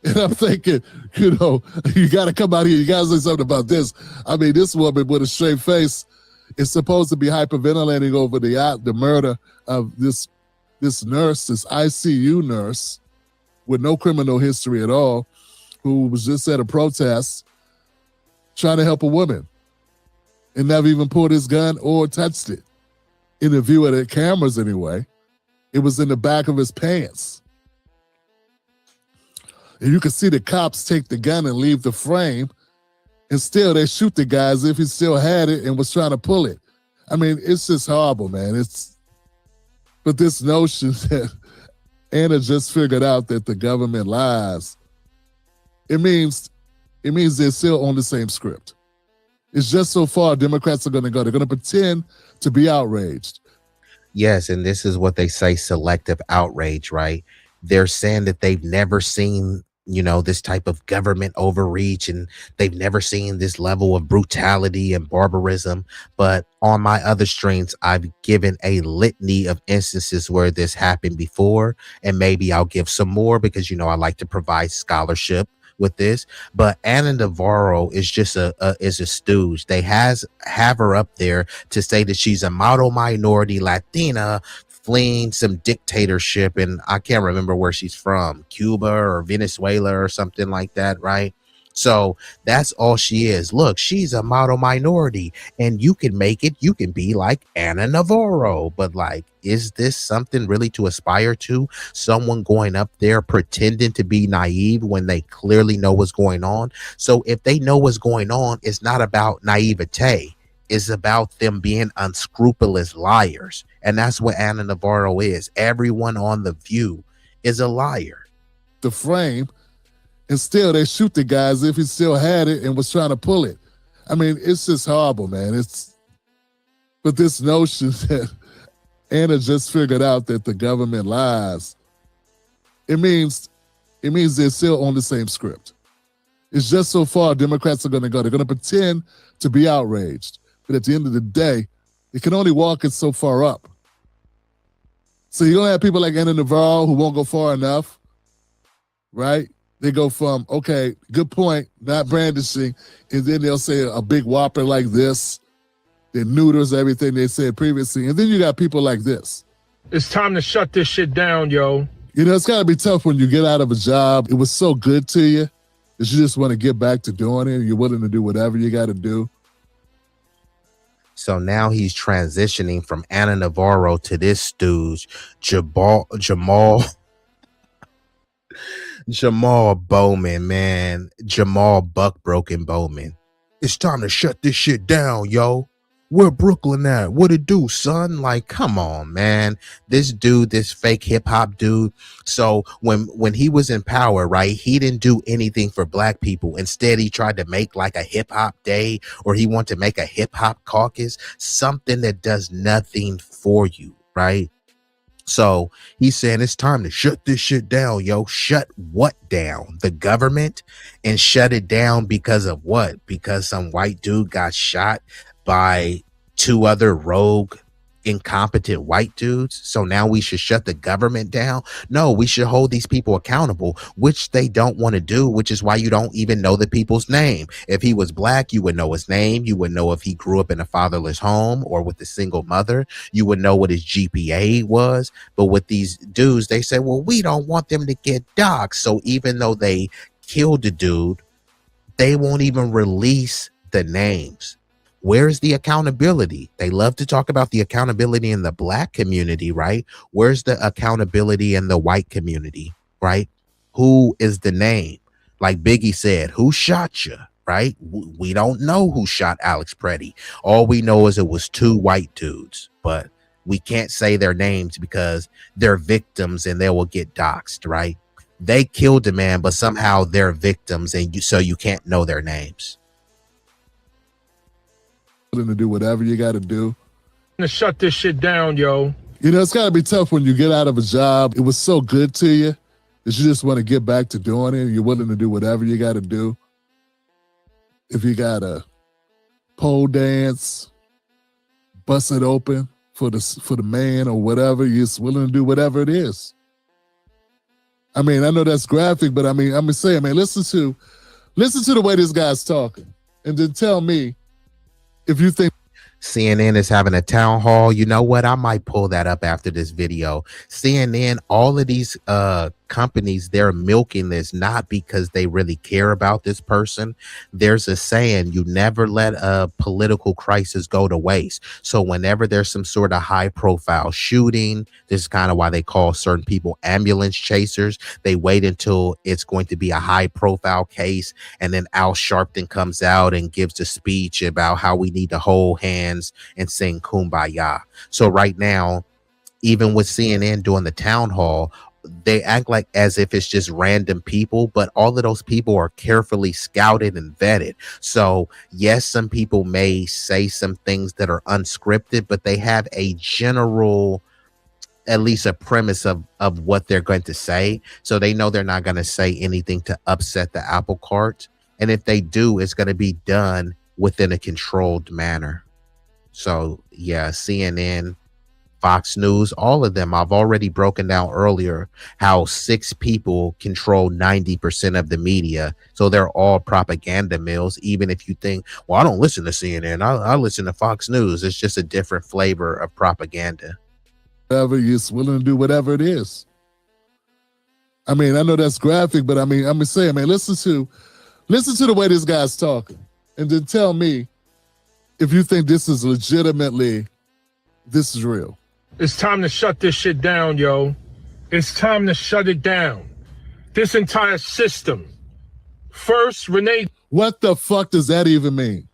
And I'm thinking, you got to come out here. You got to say something about this. I mean, this woman with a straight face is supposed to be hyperventilating over the murder of this nurse, this ICU nurse with no criminal history at all, who was just at a protest trying to help a woman and never even pulled his gun or touched it. In the view of the cameras anyway, it was in the back of his pants. And you could see the cops take the gun and leave the frame, and still they shoot the guy as if he still had it and was trying to pull it. I mean, it's just horrible, man. But this notion that Anna just figured out that the government lies, it means they're still on the same script. It's just so far Democrats are going to go. They're going to pretend to be outraged. Yes, and this is what they say, selective outrage, right? They're saying that they've never seen, this type of government overreach, and they've never seen this level of brutality and barbarism. But on my other streams, I've given a litany of instances where this happened before, and maybe I'll give some more because, I like to provide scholarship with this. But Anna Navarro is just a stooge. They have her up there to say that she's a model minority Latina fleeing some dictatorship, and I can't remember where she's from, Cuba or Venezuela or something like that, right? So that's all she is. Look, she's a model minority, and you can make it. You can be like Anna Navarro. But is this something really to aspire to? Someone going up there pretending to be naive when they clearly know what's going on. So if they know what's going on, it's not about naivete. It's about them being unscrupulous liars. And that's what Anna Navarro is. Everyone on The View is a liar. The frame, and still they shoot the guy as if he still had it and was trying to pull it. I mean, it's just horrible, man. But this notion that Anna just figured out that the government lies, it means they're still on the same script. It's just so far Democrats are going to go. They're going to pretend to be outraged. But at the end of the day, it can only walk it so far up. So you're going to have people like Anna Navarro who won't go far enough, right? They go from, okay, good point, not brandishing, and then they'll say a big whopper like this that neuters everything they said previously. And then you got people like this. It's time to shut this shit down, yo. It's got to be tough when you get out of a job. It was so good to you that you just want to get back to doing it. You're willing to do whatever you got to do. So now he's transitioning from Anna Navarro to this stooge, Jamal Bowman, man. Jamal Buckbroken Bowman. It's time to shut this shit down, yo. Where Brooklyn at? What it do, son? Come on, man. This dude, this fake hip hop dude. So when he was in power, right, he didn't do anything for black people. Instead, he tried to make a hip hop day, or he wanted to make a hip hop caucus, something that does nothing for you, right? So he's saying it's time to shut this shit down, yo. Shut what down? The government? And shut it down because of what? Because some white dude got shot by two other rogue, incompetent white dudes. So now we should shut the government down? No, we should hold these people accountable, which they don't want to do, which is why you don't even know the people's name. If he was black, you would know his name. You would know if he grew up in a fatherless home or with a single mother. You would know what his GPA was. But with these dudes, they say, well, we don't want them to get doxxed. So even though they killed the dude, they won't even release the names. Where's the accountability? They love to talk about the accountability in the black community, right? Where's the accountability in the white community, right? Who is the name? Like Biggie said, who shot you, right? We don't know who shot Alex Preddy. All we know is it was two white dudes, but we can't say their names because they're victims and they will get doxxed, right? They killed a man, but somehow they're victims, and so you can't know their names. To do whatever you got to do. To shut this shit down, yo. It's got to be tough when you get out of a job. It was so good to you that you just want to get back to doing it. You're willing to do whatever you got to do. If you got to pole dance, bust it open for the man or whatever, you're just willing to do whatever it is. I mean, I know that's graphic, but I mean, I'm saying, man, listen to the way this guy's talking, and then tell me if you think CNN is having a town hall. You know what? I might pull that up after this video. CNN, all of these companies, they're milking this not because they really care about this person. There's a saying, you never let a political crisis go to waste. So whenever there's some sort of high profile shooting, this is kind of why they call certain people ambulance chasers. They wait until it's going to be a high profile case, and then Al Sharpton comes out and gives a speech about how we need to hold hands and sing Kumbaya. So right now, even with CNN doing the town hall, they act like as if it's just random people, but all of those people are carefully scouted and vetted. So yes, some people may say some things that are unscripted, but they have a general, at least a premise of what they're going to say. So they know they're not going to say anything to upset the apple cart. And if they do, it's going to be done within a controlled manner. So yeah, CNN, Fox News, all of them. I've already broken down earlier how 6 people control 90% of the media. So they're all propaganda mills. Even if you think, well, I don't listen to CNN, I listen to Fox News. It's just a different flavor of propaganda. whatever you're willing to do, whatever it is. I mean, I know that's graphic, but I mean, I'm saying, man, listen to the way this guy's talking, and then tell me if you think this is legitimately, this is real. It's time to shut this shit down, yo. It's time to shut it down. This entire system. First, Renee. What the fuck does that even mean?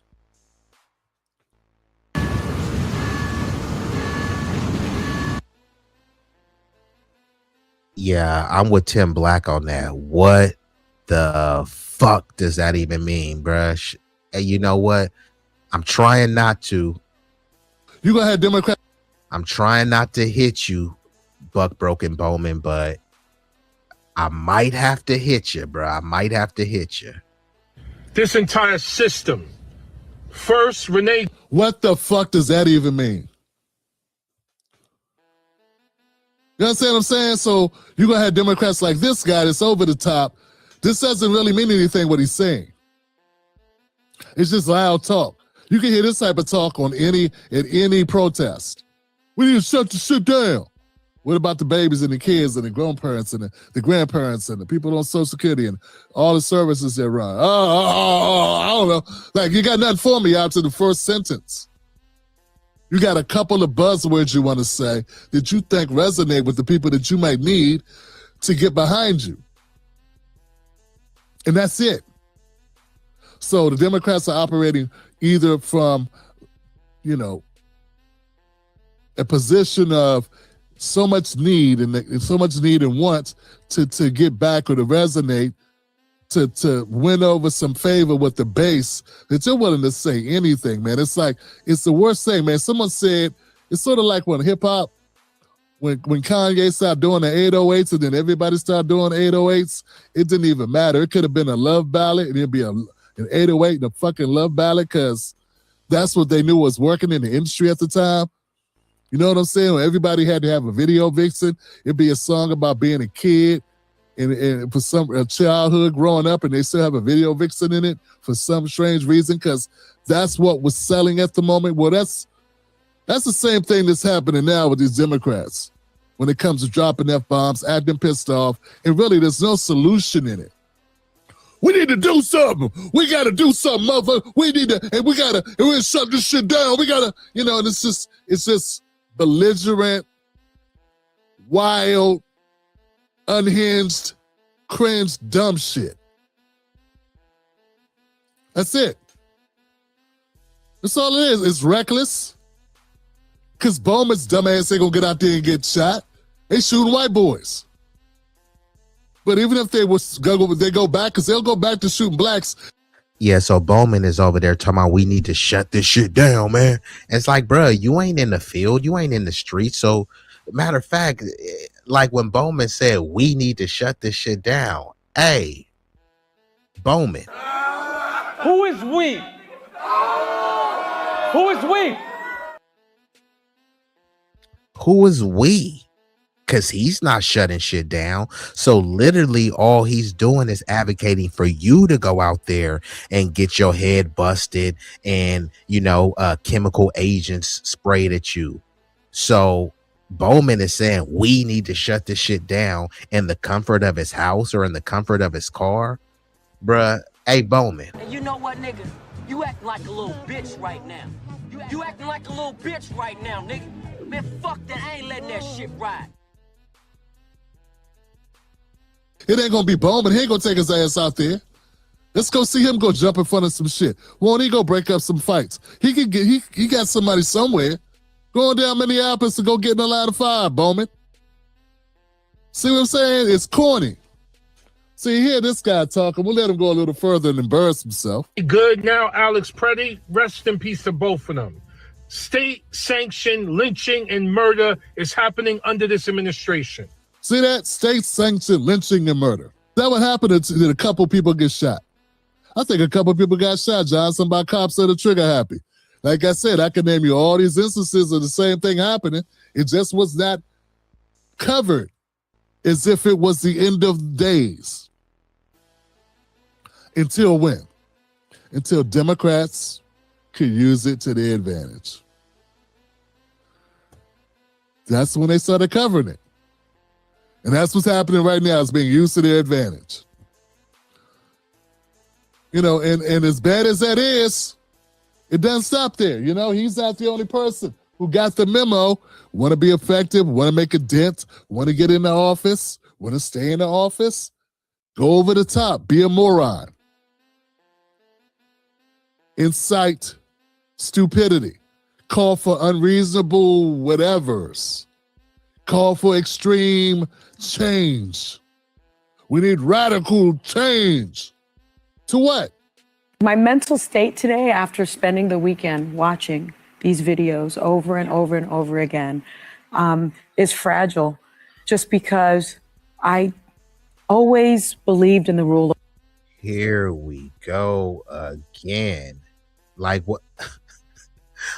Yeah, I'm with Tim Black on that. What the fuck does that even mean, bruh? And you know what? I'm trying not to. You gonna have Democrats? I'm trying not to hit you, Buck Broken Bowman, but I might have to hit you, bro. I might have to hit you. This entire system. First, Renee. What the fuck does that even mean? You understand what I'm saying? So you're going to have Democrats like this guy that's over the top. This doesn't really mean anything what he's saying. It's just loud talk. You can hear this type of talk at any protest. We need to shut the shit down. What about the babies and the kids and the grown parents and the grandparents and the people on Social Security and all the services they run? I don't know. Like, you got nothing for me after the first sentence. You got a couple of buzzwords you want to say that you think resonate with the people that you might need to get behind you. And that's it. So the Democrats are operating either from, a position of so much need and want to get back or to resonate, to win over some favor with the base, that you're willing to say anything, man. It's like, it's the worst thing, man. Someone said, it's sort of like when hip-hop, when Kanye started doing the 808s and then everybody started doing 808s, it didn't even matter. It could have been a love ballad and it'd be an 808 and a fucking love ballad, because that's what they knew was working in the industry at the time. You know what I'm saying? When everybody had to have a video vixen, it'd be a song about being a kid and for some childhood growing up, and they still have a video vixen in it for some strange reason, because that's what was selling at the moment. Well, that's the same thing that's happening now with these Democrats when it comes to dropping F-bombs, acting pissed off, and really there's no solution in it. We need to do something. We got to do something, motherfucker. We need to, and we're going to shut this shit down. We got to, and it's just belligerent, wild, unhinged, cringe, dumb shit. That's it. That's all it is. It's reckless. Because Bowman's dumbass ain't gonna get out there and get shot. They shooting white boys. But even if they go back, because they'll go back to shooting blacks. Yeah, so Bowman is over there talking about we need to shut this shit down, man. And it's like, bro, you ain't in the field, you ain't in the street. So, matter of fact, like when Bowman said we need to shut this shit down, hey, Bowman. Who is we? Who is we? Who is we? because he's not shutting shit down. So literally all he's doing is advocating for you to go out there and get your head busted and, chemical agents sprayed at you. So Bowman is saying we need to shut this shit down in the comfort of his house or in the comfort of his car. Bruh, hey, Bowman. And you know what, nigga? You acting like a little bitch right now. You acting like a little bitch right now, nigga. Man, fuck that. I ain't letting that shit ride. It ain't gonna be Bowman. He ain't gonna take his ass out there. Let's go see him go jump in front of some shit. Won't he go break up some fights? He can get he got somebody somewhere. Going down Minneapolis to go get in a line of fire, Bowman. See what I'm saying? It's corny. See, hear this guy talking. We'll let him go a little further and embarrass himself. Good now, Alex Preddy. Rest in peace to both of them. State-sanctioned lynching and murder is happening under this administration. See that? State-sanctioned lynching and murder. That what happened to a couple people get shot. I think a couple people got shot, Johnson, by cops that are trigger happy. Like I said, I can name you all these instances of the same thing happening. It just was not covered as if it was the end of days. Until when? Until Democrats could use it to their advantage. That's when they started covering it. And that's what's happening right now. It's being used to their advantage. And as bad as that is, it doesn't stop there. He's not the only person who got the memo, want to be effective, want to make a dent, want to get in the office, want to stay in the office, go over the top, be a moron. Incite stupidity, call for unreasonable whatevers, call for extreme change. We need radical change. To what? My mental state today, after spending the weekend watching these videos over and over and over again, is fragile, just because I always believed in the rule of... Here we go again. Like what?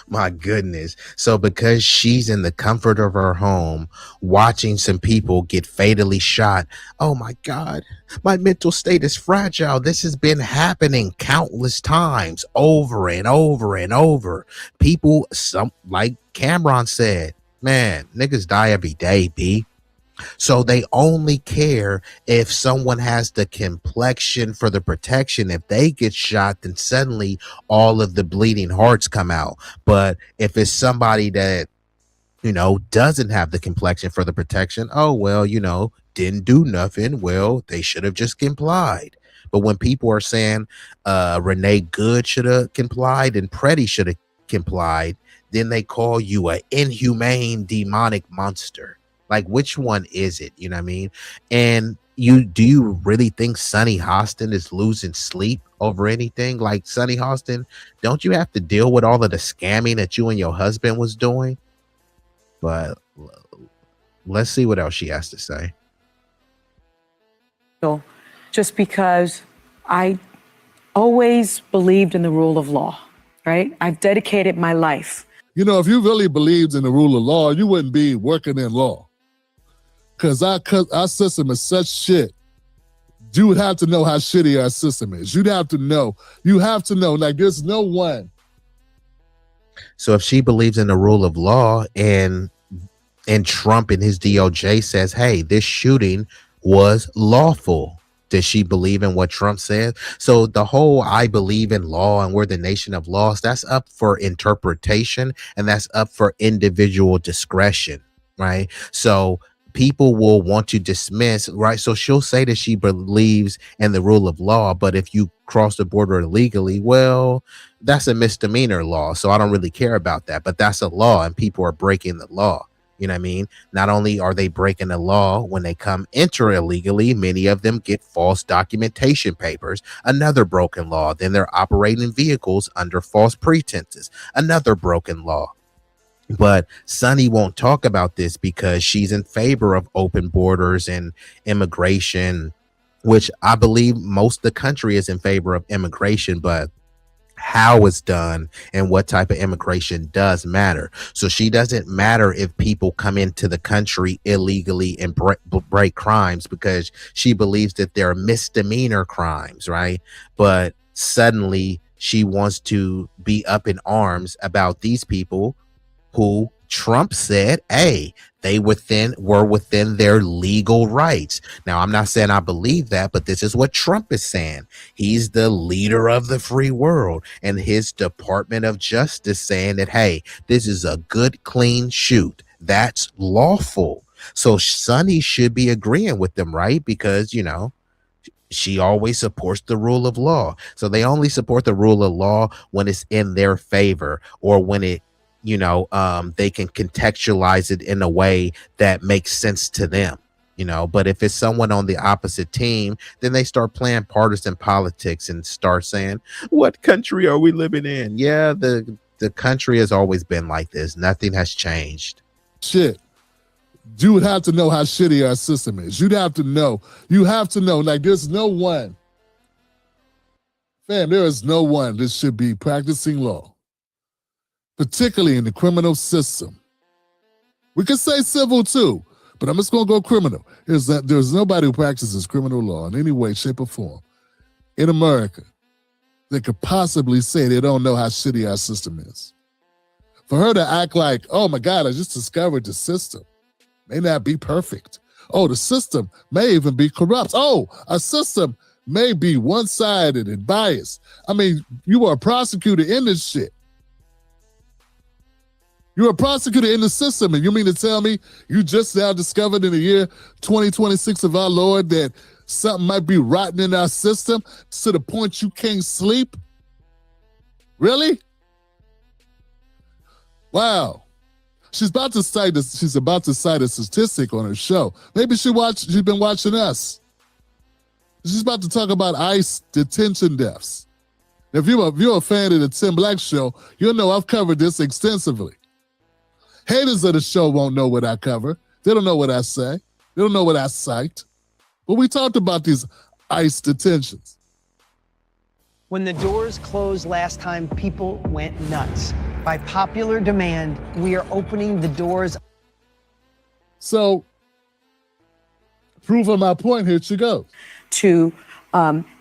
My goodness. So because she's in the comfort of her home watching some people get fatally shot, oh my God, my mental state is fragile. This has been happening countless times over and over and over. People, like Cameron said, man, niggas die every day, B. So they only care if someone has the complexion for the protection. If they get shot, then suddenly all of the bleeding hearts come out. But if it's somebody that, doesn't have the complexion for the protection, oh, well, didn't do nothing. Well, they should have just complied. But when people are saying Renee Good should have complied and Preddy should have complied, then they call you an inhumane, demonic monster. Like, which one is it? You know what I mean? And do you really think Sonny Hostin is losing sleep over anything? Like, Sonny Hostin, don't you have to deal with all of the scamming that you and your husband was doing? But let's see what else she has to say. Just because I always believed in the rule of law, right? I've dedicated my life. If you really believed in the rule of law, you wouldn't be working in law. Because our system is such shit. You would have to know how shitty our system is. You have to know. Like, there's no one. So if she believes in the rule of law and Trump and his DOJ says, hey, this shooting was lawful, does she believe in what Trump says? So the whole I believe in law and we're the nation of laws, that's up for interpretation and that's up for individual discretion, right? So people will want to dismiss, right? So she'll say that she believes in the rule of law, but if you cross the border illegally, well, that's a misdemeanor law. So I don't really care about that, but that's a law and people are breaking the law. You know what I mean? Not only are they breaking the law when they enter illegally, many of them get false documentation papers, another broken law. Then they're operating vehicles under false pretenses, another broken law. But Sonny won't talk about this because she's in favor of open borders and immigration, which I believe most of the country is in favor of immigration. But how it's done and what type of immigration does matter. So she doesn't matter if people come into the country illegally and break crimes, because she believes that they're misdemeanor crimes, right? But suddenly she wants to be up in arms about these people who Trump said, hey, they were within their legal rights. Now, I'm not saying I believe that, but this is what Trump is saying. He's the leader of the free world, and his Department of Justice saying that, hey, this is a good, clean shoot. That's lawful. So Sonny should be agreeing with them, right? Because, you know, she always supports the rule of law. So they only support the rule of law when it's in their favor, or when it, you know, they can contextualize it in a way that makes sense to them, you know. But if it's someone on the opposite team, then they start playing partisan politics and start saying, what country are we living in? Yeah, the country has always been like this. Nothing has changed. Shit. You would have to know how shitty our system is. You have to know, like, there's no one, fam, there is no one that should be practicing law, particularly in the criminal system. We could say civil too, but I'm just going to go criminal. There's nobody who practices criminal law in any way, shape, or form in America that could possibly say they don't know how shitty our system is. For her to act like, oh my God, I just discovered the system may not be perfect. Oh, the system may even be corrupt. Oh, a system may be one-sided and biased. I mean, you are a prosecutor in this shit. You're a prosecutor in the system, and you mean to tell me you just now discovered in the year 2026 of our Lord that something might be rotten in our system to the point you can't sleep? Really? Wow. She's about to cite a statistic on her show. Maybe she's been watching us. She's about to talk about ICE detention deaths. If you're a fan of the Tim Black Show, you'll know I've covered this extensively. Haters of the show won't know what I cover. They don't know what I say. They don't know what I cite. But we talked about these ICE detentions. When the doors closed last time, people went nuts. By popular demand, we are opening the doors. So, proving my point, here she goes. To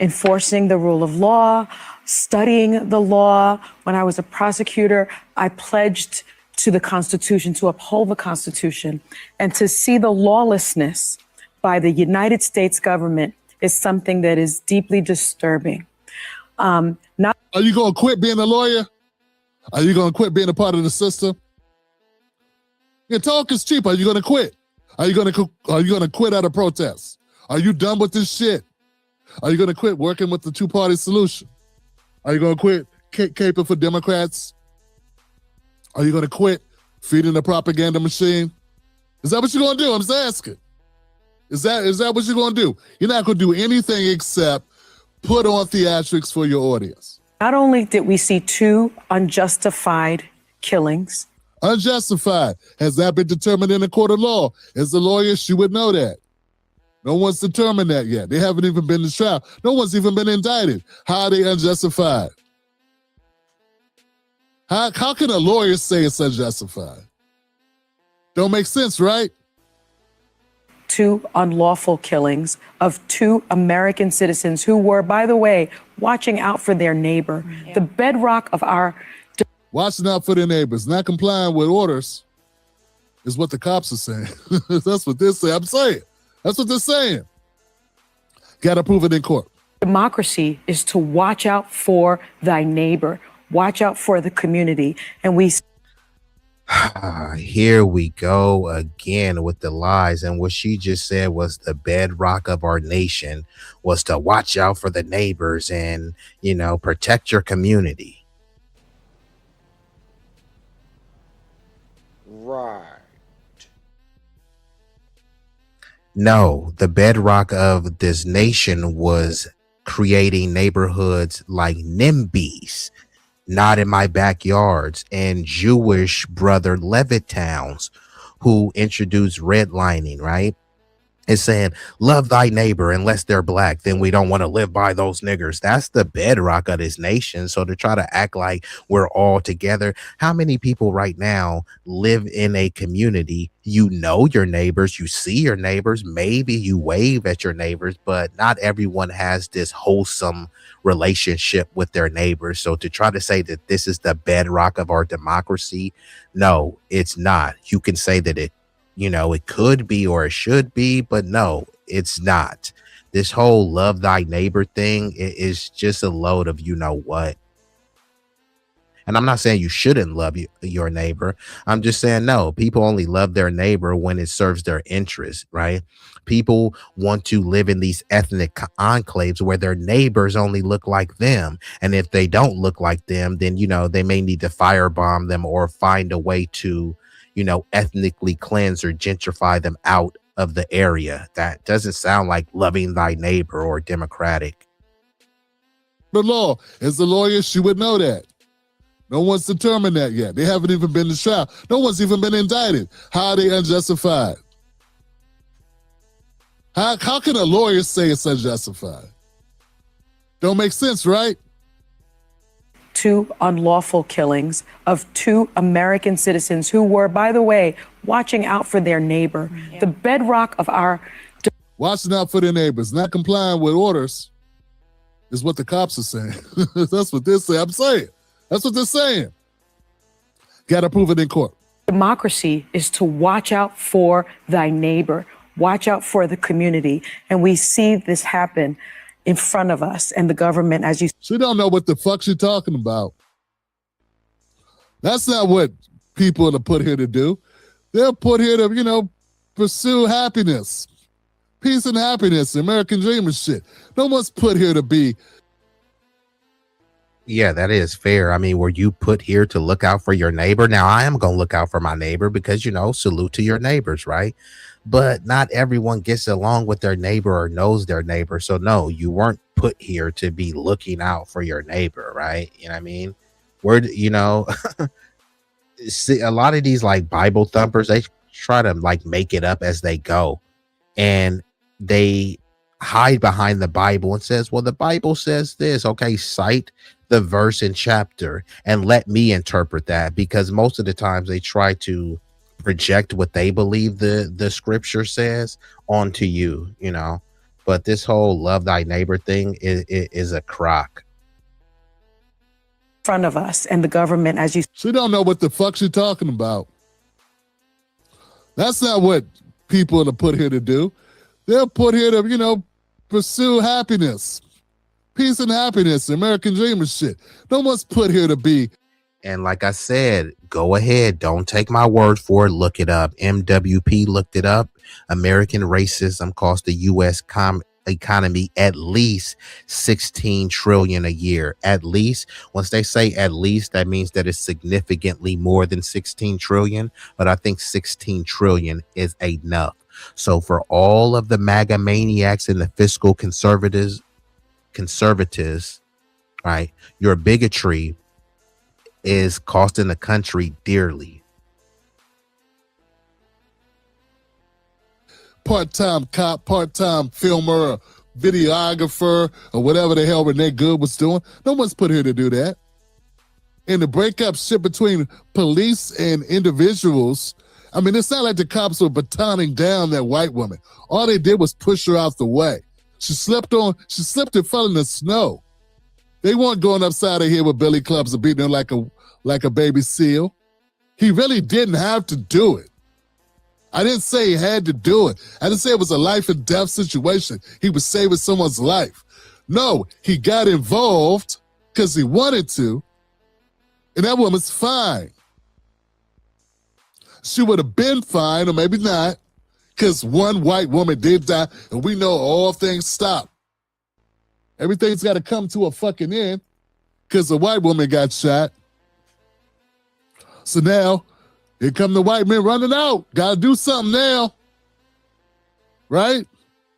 enforcing the rule of law, studying the law. When I was a prosecutor, I pledged to the Constitution, to uphold the Constitution, and to see the lawlessness by the United States government is something that is deeply disturbing. Are you going to quit being a lawyer? Are you going to quit being a part of the system? Your talk is cheap. Are you going to quit? Are you going to quit at a protest? Are you done with this shit? Are you going to quit working with the two-party solution? Are you going to quit caping for Democrats? Are you going to quit feeding the propaganda machine? Is that what you're going to do? I'm just asking. Is that what you're going to do? You're not going to do anything except put on theatrics for your audience. Not only did we see 2 unjustified killings. Unjustified. Has that been determined in a court of law? As a lawyer, she would know that. No one's determined that yet. They haven't even been to trial. No one's even been indicted. How are they unjustified? How can a lawyer say it's unjustified? Don't make sense, right? 2 unlawful killings of 2 American citizens who were, by the way, watching out for their neighbor. Yeah. The bedrock of our... Watching out for their neighbors, not complying with orders is what the cops are saying. That's what they're saying. I'm saying. That's what they're saying. Got to prove it in court. Democracy is to watch out for thy neighbor, watch out for the community. And we... Here we go again with the lies. And what she just said was the bedrock of our nation was to watch out for the neighbors and, you know, protect your community. Right. No, the bedrock of this nation was creating neighborhoods like NIMBYs, not in my backyards, and Jewish brother Levittowns who introduced redlining, right? It's saying love thy neighbor unless they're black, then we don't want to live by those niggers. That's the bedrock of this nation. So to try to act like we're all together, how many people right now live in a community? You know your neighbors, you see your neighbors, maybe you wave at your neighbors, but not everyone has this wholesome relationship with their neighbors. So to try to say that this is the bedrock of our democracy, no, it's not. You can say that it could be or it should be, but no, it's not. This whole love thy neighbor thing is just a load of what. And I'm not saying you shouldn't love your neighbor. I'm just saying, no, people only love their neighbor when it serves their interest, right? People want to live in these ethnic enclaves where their neighbors only look like them. And if they don't look like them, then, they may need to firebomb them or find a way to, ethnically cleanse or gentrify them out of the area. That doesn't sound like loving thy neighbor or democratic. The law, as a lawyer, she would know that. No one's determined that yet. They haven't even been to trial. No one's even been indicted. How are they unjustified? How can a lawyer say it's unjustified? Don't make sense, right? 2 unlawful killings of 2 American citizens who were, by the way, watching out for their neighbor. Yeah. The bedrock of our... Watching out for their neighbors, not complying with orders is what the cops are saying. That's what they're saying. I'm saying. That's what they're saying. Got to prove it in court. Democracy is to watch out for thy neighbor, watch out for the community. And we see this happen in front of us, and the government, as you... She don't know what the fuck she's talking about. That's not what people are put here to do. They're put here to, pursue happiness. Peace and happiness, the American dream and shit. No one's put here to be... Yeah, that is fair. I mean, were you put here to look out for your neighbor? Now, I am going to look out for my neighbor because, salute to your neighbors, right? But not everyone gets along with their neighbor or knows their neighbor. So, no, you weren't put here to be looking out for your neighbor, right? You know what I mean? See, a lot of these like Bible thumpers, they try to like make it up as they go. And they hide behind the Bible and says, well, the Bible says this. Okay, cite the verse and chapter and let me interpret that, because most of the times they try to project what they believe the scripture says onto you, but this whole love thy neighbor thing is a crock. Front of us, and the government, as you... She don't know what the fuck she's talking about. That's not what people are put here to do. They're put here to, pursue happiness. Peace and happiness, the American dream and shit. No one's put here to be... And like I said, go ahead. Don't take my word for it. Look it up. MWP looked it up. American racism cost the U.S. economy at least 16 trillion a year. At least. Once they say at least, that means that it's significantly more than 16 trillion. But I think 16 trillion is enough. So for all of the MAGA maniacs and the fiscal conservatives, right, your bigotry is costing the country dearly. Part-time cop, part-time filmer, or videographer, or whatever the hell Renee Good was doing. No one's put here to do that. And the breakup shit between police and individuals, I mean, it's not like the cops were batoning down that white woman. All they did was push her out the way. She slipped and fell in the snow. They weren't going upside her head with billy clubs and beating her like a baby seal. He really didn't have to do it. I didn't say he had to do it. I didn't say it was a life and death situation. He was saving someone's life. No, he got involved because he wanted to, and that woman's fine. She would have been fine, or maybe not, because one white woman did die, and we know all things stop. Everything's got to come to a fucking end because the white woman got shot. So now, here come the white men running out. Got to do something now. Right?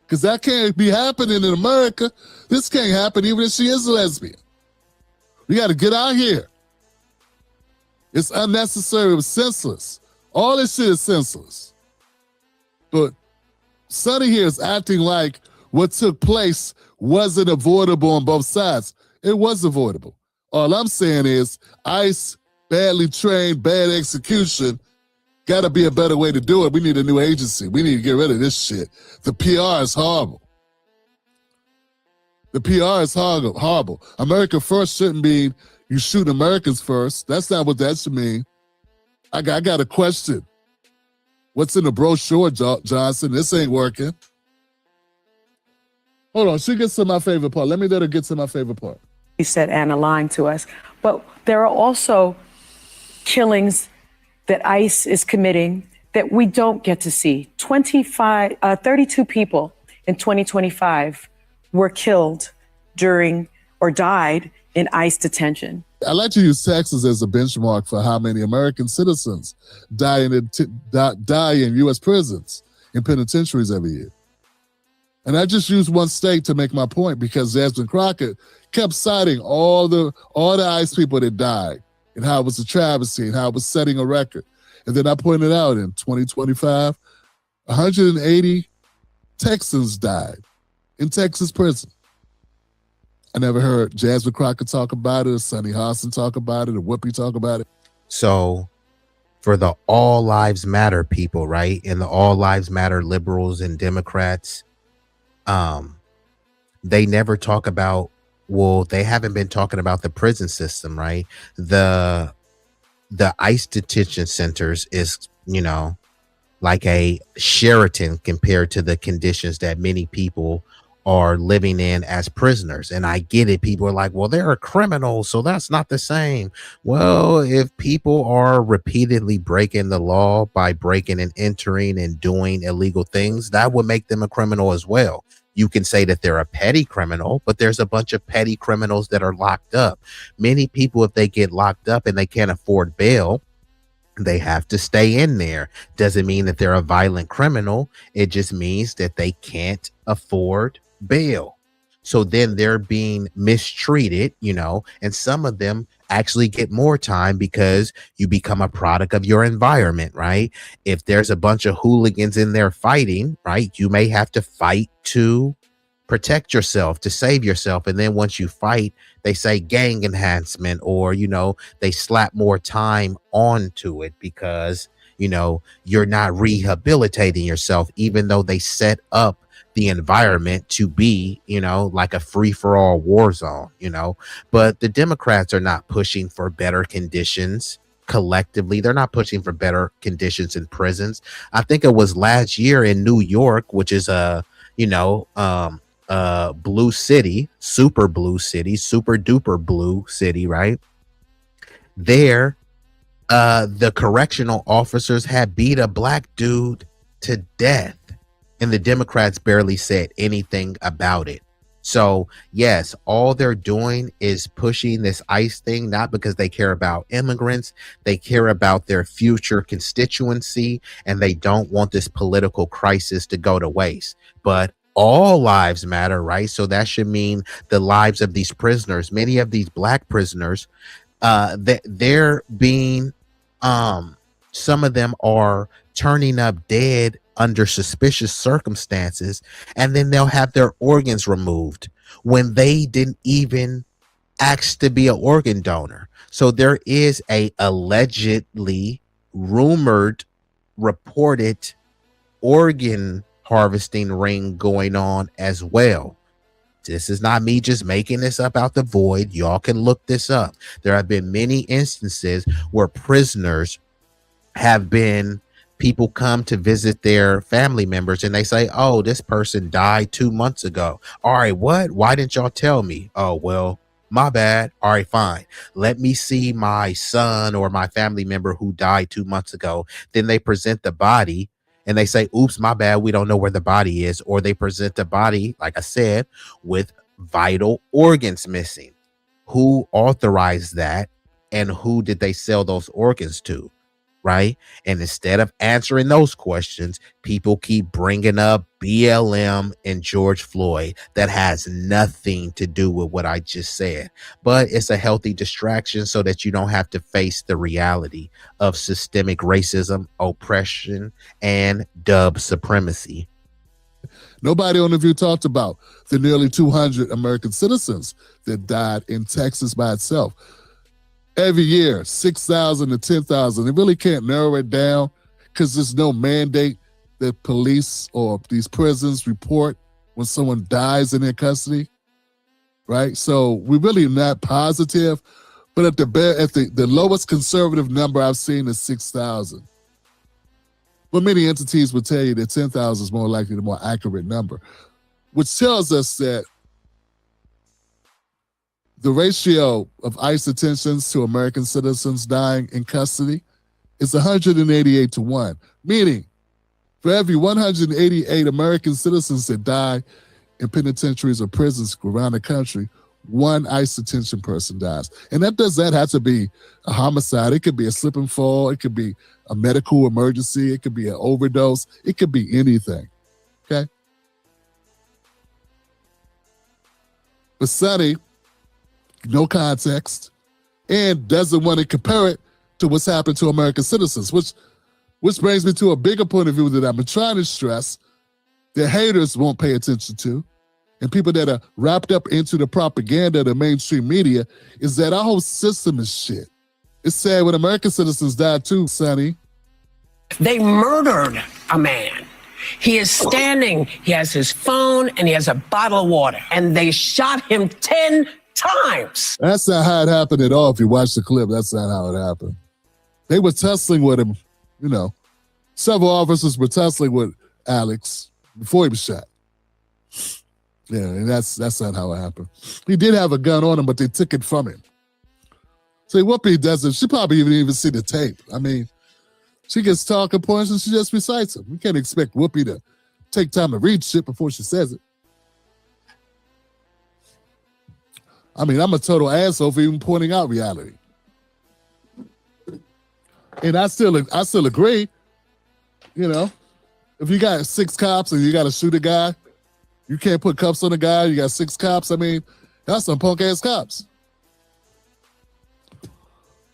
Because that can't be happening in America. This can't happen even if she is a lesbian. We got to get out here. It's unnecessary. It was senseless. All this shit is senseless. But Sonny here is acting like what took place wasn't avoidable on both sides. It was avoidable. All I'm saying is ICE, badly trained, bad execution, got to be a better way to do it. We need a new agency. We need to get rid of this shit. The PR is horrible. The PR is horrible. America first shouldn't mean you shoot Americans first. That's not what that should mean. I got a question. What's in the brochure, Johnson? This ain't working. Hold on, she gets to my favorite part. Let her get to my favorite part. He said Anna lying to us. But there are also killings that ICE is committing that we don't get to see. 32 people in 2025 were killed during or died in ICE detention. I like to use Texas as a benchmark for how many American citizens die in U.S. prisons and penitentiaries every year. And I just used one state to make my point because Jasmine Crockett kept citing all the ICE people that died and how it was a travesty and how it was setting a record. And then I pointed out in 2025, 180 Texans died in Texas prison. I never heard Jasmine Crockett talk about it, or Sonny Hostin talk about it, or Whoopi talk about it. So for the All Lives Matter people, right? And the All Lives Matter liberals and Democrats, they never talk about, well, they haven't been talking about the prison system, right? The ICE detention centers is, like a Sheraton compared to the conditions that many people are living in as prisoners. And I get it. People are like, well, they're criminals, so that's not the same. Well, if people are repeatedly breaking the law by breaking and entering and doing illegal things, that would make them a criminal as well. You can say that they're a petty criminal, but there's a bunch of petty criminals that are locked up. Many people, if they get locked up and they can't afford bail, they have to stay in there. Doesn't mean that they're a violent criminal. It just means that they can't afford bail. So then they're being mistreated, and some of them actually get more time because you become a product of your environment, right? If there's a bunch of hooligans in there fighting, right, you may have to fight to protect yourself, to save yourself. And then once you fight, they say gang enhancement, or, they slap more time onto it because, you're not rehabilitating yourself, even though they set up the environment to be, like a free-for-all war zone, but the Democrats are not pushing for better conditions collectively. They're not pushing for better conditions in prisons. I think it was last year in New York, which is blue city, super duper blue city, right? There, the correctional officers had beat a black dude to death, and the Democrats barely said anything about it. So yes, all they're doing is pushing this ICE thing, not because they care about immigrants. They care about their future constituency, and they don't want this political crisis to go to waste. But all lives matter, right? So that should mean the lives of these prisoners. Many of these black prisoners, they're being, some of them are turning up dead under suspicious circumstances, and then they'll have their organs removed when they didn't even ask to be an organ donor. So there is a allegedly rumored, reported organ harvesting ring going on as well. This is not me just making this up out the void. Y'all can look this up. There have been many instances where prisoners have been, people come to visit their family members and they say, oh, this person died 2 months ago. All right, what? Why didn't y'all tell me? Oh, well, my bad. All right, fine. Let me see my son or my family member who died 2 months ago. Then they present the body and they say, oops, my bad, we don't know where the body is. Or they present the body, like I said, with vital organs missing. Who authorized that? And who did they sell those organs to? Right? And instead of answering those questions, people keep bringing up BLM and George Floyd. That has nothing to do with what I just said, but it's a healthy distraction so that you don't have to face the reality of systemic racism, oppression, and dub supremacy. Nobody on The View talked about the nearly 200 American citizens that died in Texas by itself. Every year, 6,000 to 10,000. They really can't narrow it down because there's no mandate that police or these prisons report when someone dies in their custody, right? So we're really not positive, but at the lowest conservative number I've seen is 6,000. But many entities would tell you that 10,000 is more likely the more accurate number, which tells us that the ratio of ICE detentions to American citizens dying in custody is 188 to 1, meaning for every 188 American citizens that die in penitentiaries or prisons around the country, one ICE detention person dies. And that does that have to be a homicide. It could be a slip and fall. It could be a medical emergency. It could be an overdose. It could be anything, okay? But Sonny, no context, and doesn't want to compare it to what's happened to American citizens, which brings me to a bigger point of view that I've been trying to stress that haters won't pay attention to, and people that are wrapped up into the propaganda of the mainstream media, is that our whole system is shit. It's sad when American citizens die too, Sonny. They murdered a man. He is standing, he has his phone, and he has a bottle of water, and they shot him 10 times. That's not how it happened at all. If you watch the clip, that's not how it happened. They were tussling with him, you know. Several officers were tussling with Alex before he was shot. Yeah, and that's not how it happened. He did have a gun on him, but they took it from him. See, Whoopi doesn't, she probably even see the tape. I mean, she gets talking points and she just recites them. We can't expect Whoopi to take time to read shit before she says it. I mean, I'm a total asshole for even pointing out reality. And I still agree, you know, if you got 6 cops and you got to shoot a guy, you can't put cuffs on a guy, you got 6 cops. I mean, that's some punk ass cops.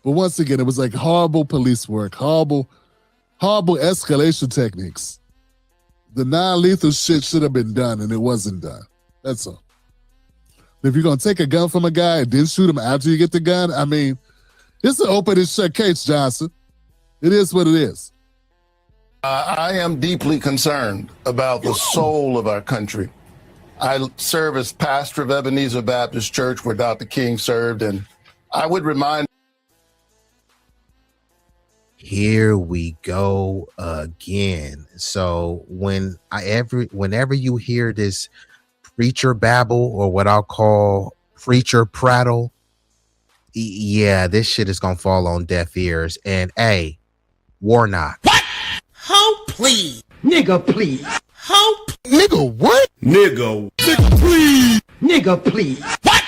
But once again, it was like horrible police work, horrible escalation techniques. The non-lethal shit should have been done and it wasn't done. That's all. If you're going to take a gun from a guy and then shoot him after you get the gun, I mean, it's an open and shut case, Johnson. It is what it is. I am deeply concerned about the soul of our country. I serve as pastor of Ebenezer Baptist Church where Dr. King served, and I would remind. Here we go again. So whenever you hear this preacher babble, or what I'll call preacher prattle, yeah, this shit is gonna fall on deaf ears. And hey, Warnock. What? Hope, please. Nigga, please. Hope. Nigga, what? Nigga. Nigga, please. Nigga, please. What?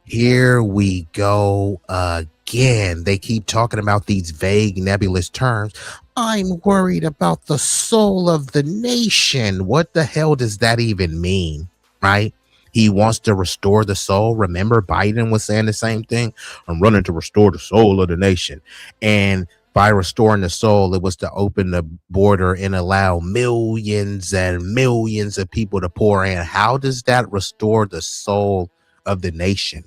Here we go again. They keep talking about these vague, nebulous terms. I'm worried about the soul of the nation. What the hell does that even mean, right? He wants to restore the soul. Remember, Biden was saying the same thing. I'm running to restore the soul of the nation. And by restoring the soul, it was to open the border and allow millions and millions of people to pour in. How does that restore the soul of the nation?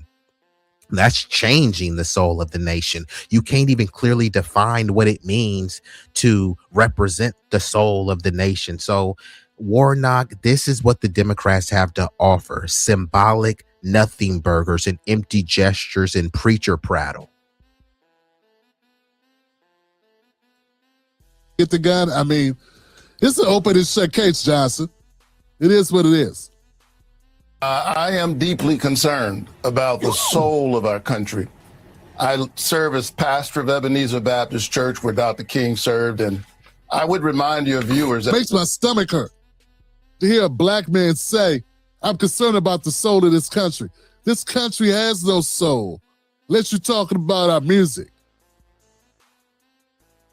That's changing the soul of the nation. You can't even clearly define what it means to represent the soul of the nation. So, Warnock, this is what the Democrats have to offer: symbolic nothing burgers and empty gestures and preacher prattle. Get the gun. I mean, it's an open and shut case, Johnson. It is what it is. I am deeply concerned about the soul of our country. I serve as pastor of Ebenezer Baptist Church where Dr. King served, and I would remind your viewers that it makes my stomach hurt to hear a black man say, I'm concerned about the soul of this country. This country has no soul. Let you talking about our music.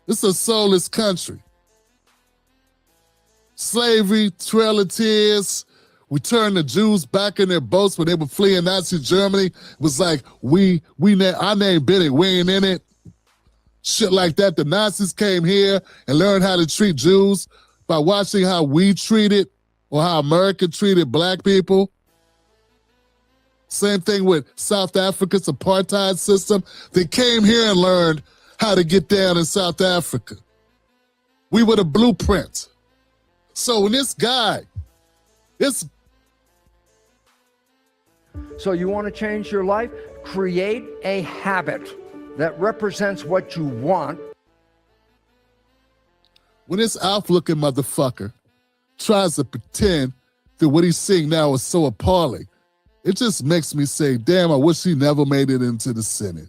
It's a soulless country. Slavery, Trail of Tears. We turned the Jews back in their boats when they were fleeing Nazi Germany. It was like, our name Benny, we ain't in it. shit like that. The Nazis came here and learned how to treat Jews by watching how we treated or how America treated black people. Same thing with South Africa's apartheid system. They came here and learned how to get down in South Africa. We were the blueprint. So when this guy, So you want to change your life? Create a habit that represents what you want. When this alpha-looking motherfucker tries to pretend that what he's seeing now is so appalling, it just makes me say, damn, I wish he never made it into the Senate.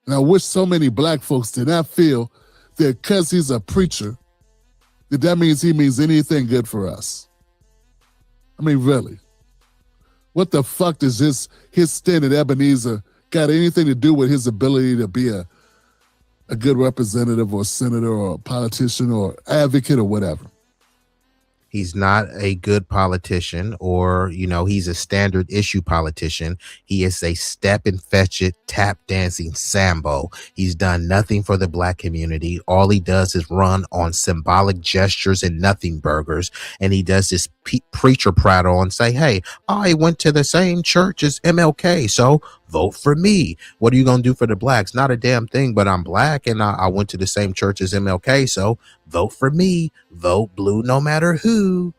And I wish so many black folks did not feel that because he's a preacher, that means he means anything good for us. I mean, really. What the fuck does his stint at Ebenezer got anything to do with his ability to be a good representative or senator or a politician or advocate or whatever? He's not a good politician, or, he's a standard issue politician. He is a step and fetch it, tap dancing Sambo. He's done nothing for the black community. All he does is run on symbolic gestures and nothing burgers. And he does this preacher prattle and say, hey, I went to the same church as MLK, so vote for me. What are you going to do for the blacks? Not a damn thing, but I'm black and I went to the same church as MLK, so vote for me. Vote blue no matter who,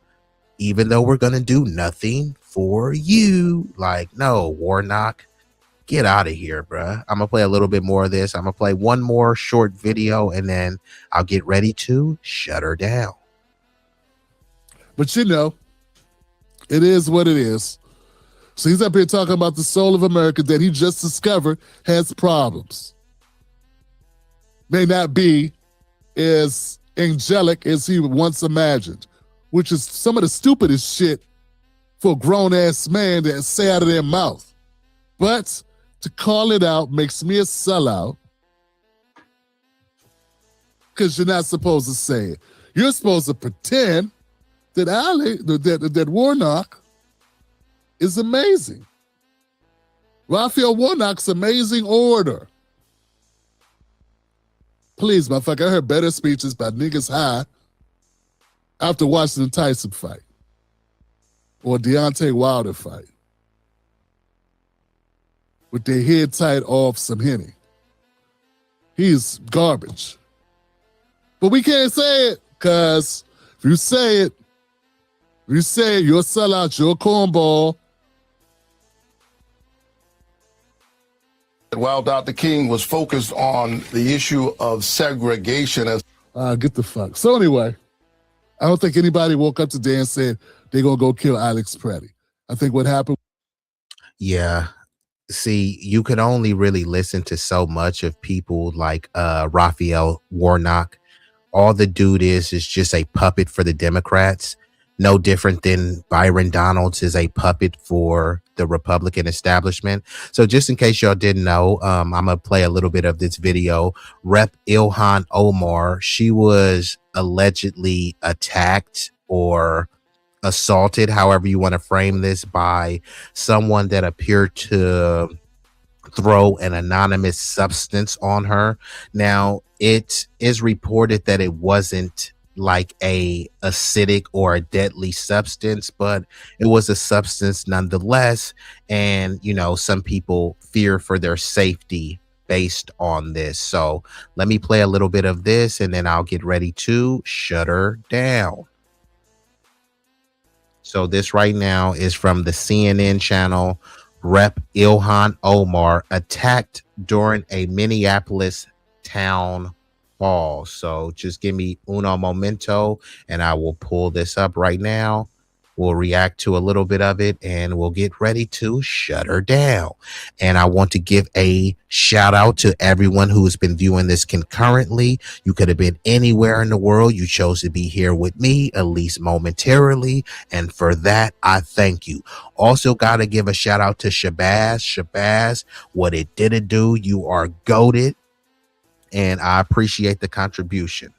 even though we're going to do nothing for you. Like, no, Warnock, get out of here, bruh. I'm going to play a little bit more of this. I'm going to play one more short video and then I'll get ready to shut her down. But it is what it is. So he's up here talking about the soul of America that he just discovered has problems. May not be as angelic as he once imagined, which is some of the stupidest shit for a grown-ass man to say out of their mouth. But to call it out makes me a sellout because you're not supposed to say it. You're supposed to pretend that that Warnock is amazing. Raphael Warnock's amazing order. Please, motherfucker, I heard better speeches by niggas high after watching the Tyson fight or Deontay Wilder fight with their head tied off some Henny. He's garbage. But we can't say it because if you say it, you're a sellout, you're a cornball. While Dr. King was focused on the issue of segregation as get the fuck. So anyway, I don't think anybody woke up today and said they're gonna go kill Alex Preddy. I think what happened. Yeah. See, you could only really listen to so much of people like Raphael Warnock. All the dude is just a puppet for the Democrats. No different than Byron Donalds is a puppet for the Republican establishment. So just in case y'all didn't know, I'm going to play a little bit of this video. Rep. Ilhan Omar, she was allegedly attacked or assaulted, however you want to frame this, by someone that appeared to throw an anonymous substance on her. Now, it is reported that it wasn't like a acidic or a deadly substance, but it was a substance nonetheless. And, some people fear for their safety based on this. So let me play a little bit of this and then I'll get ready to shut her down. So this right now is from the CNN channel. Rep. Ilhan Omar attacked during a Minneapolis town hall. So just give me uno momento and I will pull this up right now. We'll react to a little bit of it and we'll get ready to shut her down. And I want to give a shout out to everyone who has been viewing this concurrently. You could have been anywhere in the world. You chose to be here with me, at least momentarily. And for that, I thank you. Also got to give a shout out to Shabazz. Shabazz, what it didn't do, you are goated. And I appreciate the contribution.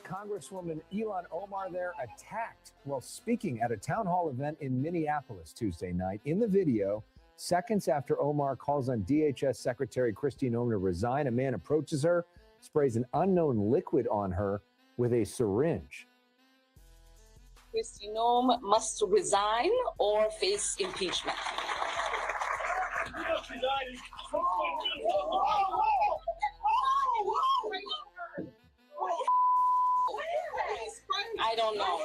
Congresswoman Ilhan Omar there attacked while speaking at a town hall event in Minneapolis Tuesday night. In the video, Seconds after Omar calls on DHS Secretary Kristi Noem to resign, a man approaches her, sprays an unknown liquid on her with a syringe. Kristi Noem must resign or face impeachment. I don't know.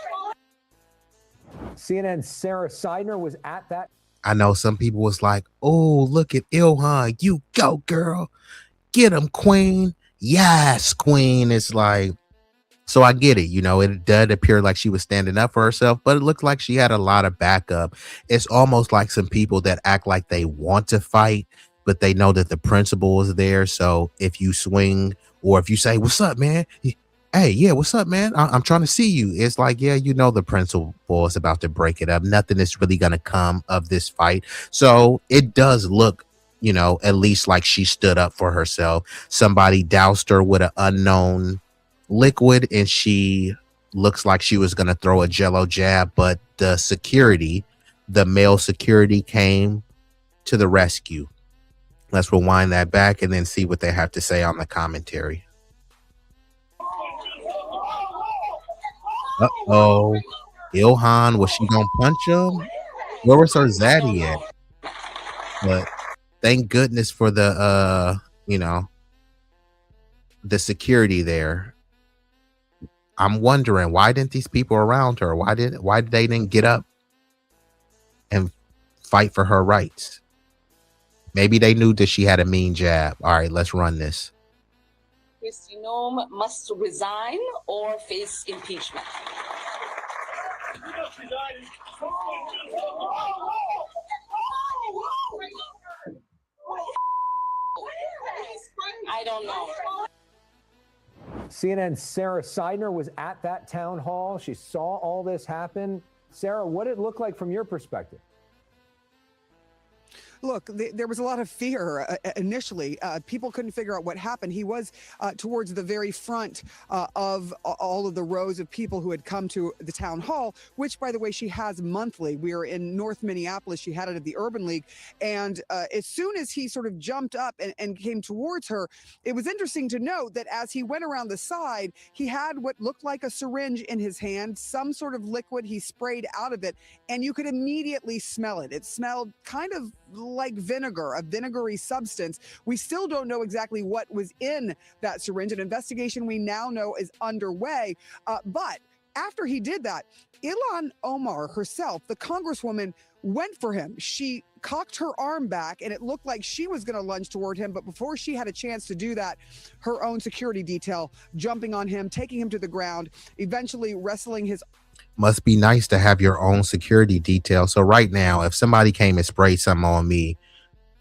CNN's Sarah Seidner was at that. I know some people was like, oh, look at Ilhan. You go, girl. Get him, queen. Yes, queen. It's like, so I get it. You know, it did appear like she was standing up for herself, but it looked like she had a lot of backup. It's almost like some people that act like they want to fight, but they know that the principle is there. So if you swing or if you say, what's up, man? Hey, yeah, what's up, man? I'm trying to see you. It's like, yeah, you know, the principal is about to break it up. Nothing is really going to come of this fight. So it does look, you know, at least like she stood up for herself. Somebody doused her with an unknown liquid and she looks like she was going to throw a jello jab, but the security, the male security, came to the rescue. Let's rewind that back and then see what they have to say on the commentary. Uh-oh. Ilhan, was she gonna punch him? Where was her zaddy at? But thank goodness for the you know, the security there. I'm wondering, why didn't these people around her, why did they didn't get up and fight for her rights? Maybe they knew that she had a mean jab. All right, let's run this. Kristi Noem must resign or face impeachment. I don't know. CNN's Sarah Seidner was at that town hall. She saw all this happen. Sarah, what did it look like from your perspective? Look, there was a lot of fear initially. People couldn't figure out what happened. He was towards the very front of all of the rows of people who had come to the town hall, which, by the way, she has monthly. We are in North Minneapolis. She had it at the Urban League. And as soon as he sort of jumped up and came towards her, it was interesting to note that as he went around the side, he had what looked like a syringe in his hand, some sort of liquid he sprayed out of it, and you could immediately smell it. It smelled kind of like vinegar, a vinegary substance. We still don't know exactly what was in that syringe. An investigation we now know is underway. But after he did that, Ilhan Omar herself, the congresswoman, went for him. She cocked her arm back and it looked like she was going to lunge toward him. But before she had a chance to do that, her own security detail jumping on him, taking him to the ground, eventually wrestling his. Must be nice to have your own security detail. So right now, if somebody came and sprayed something on me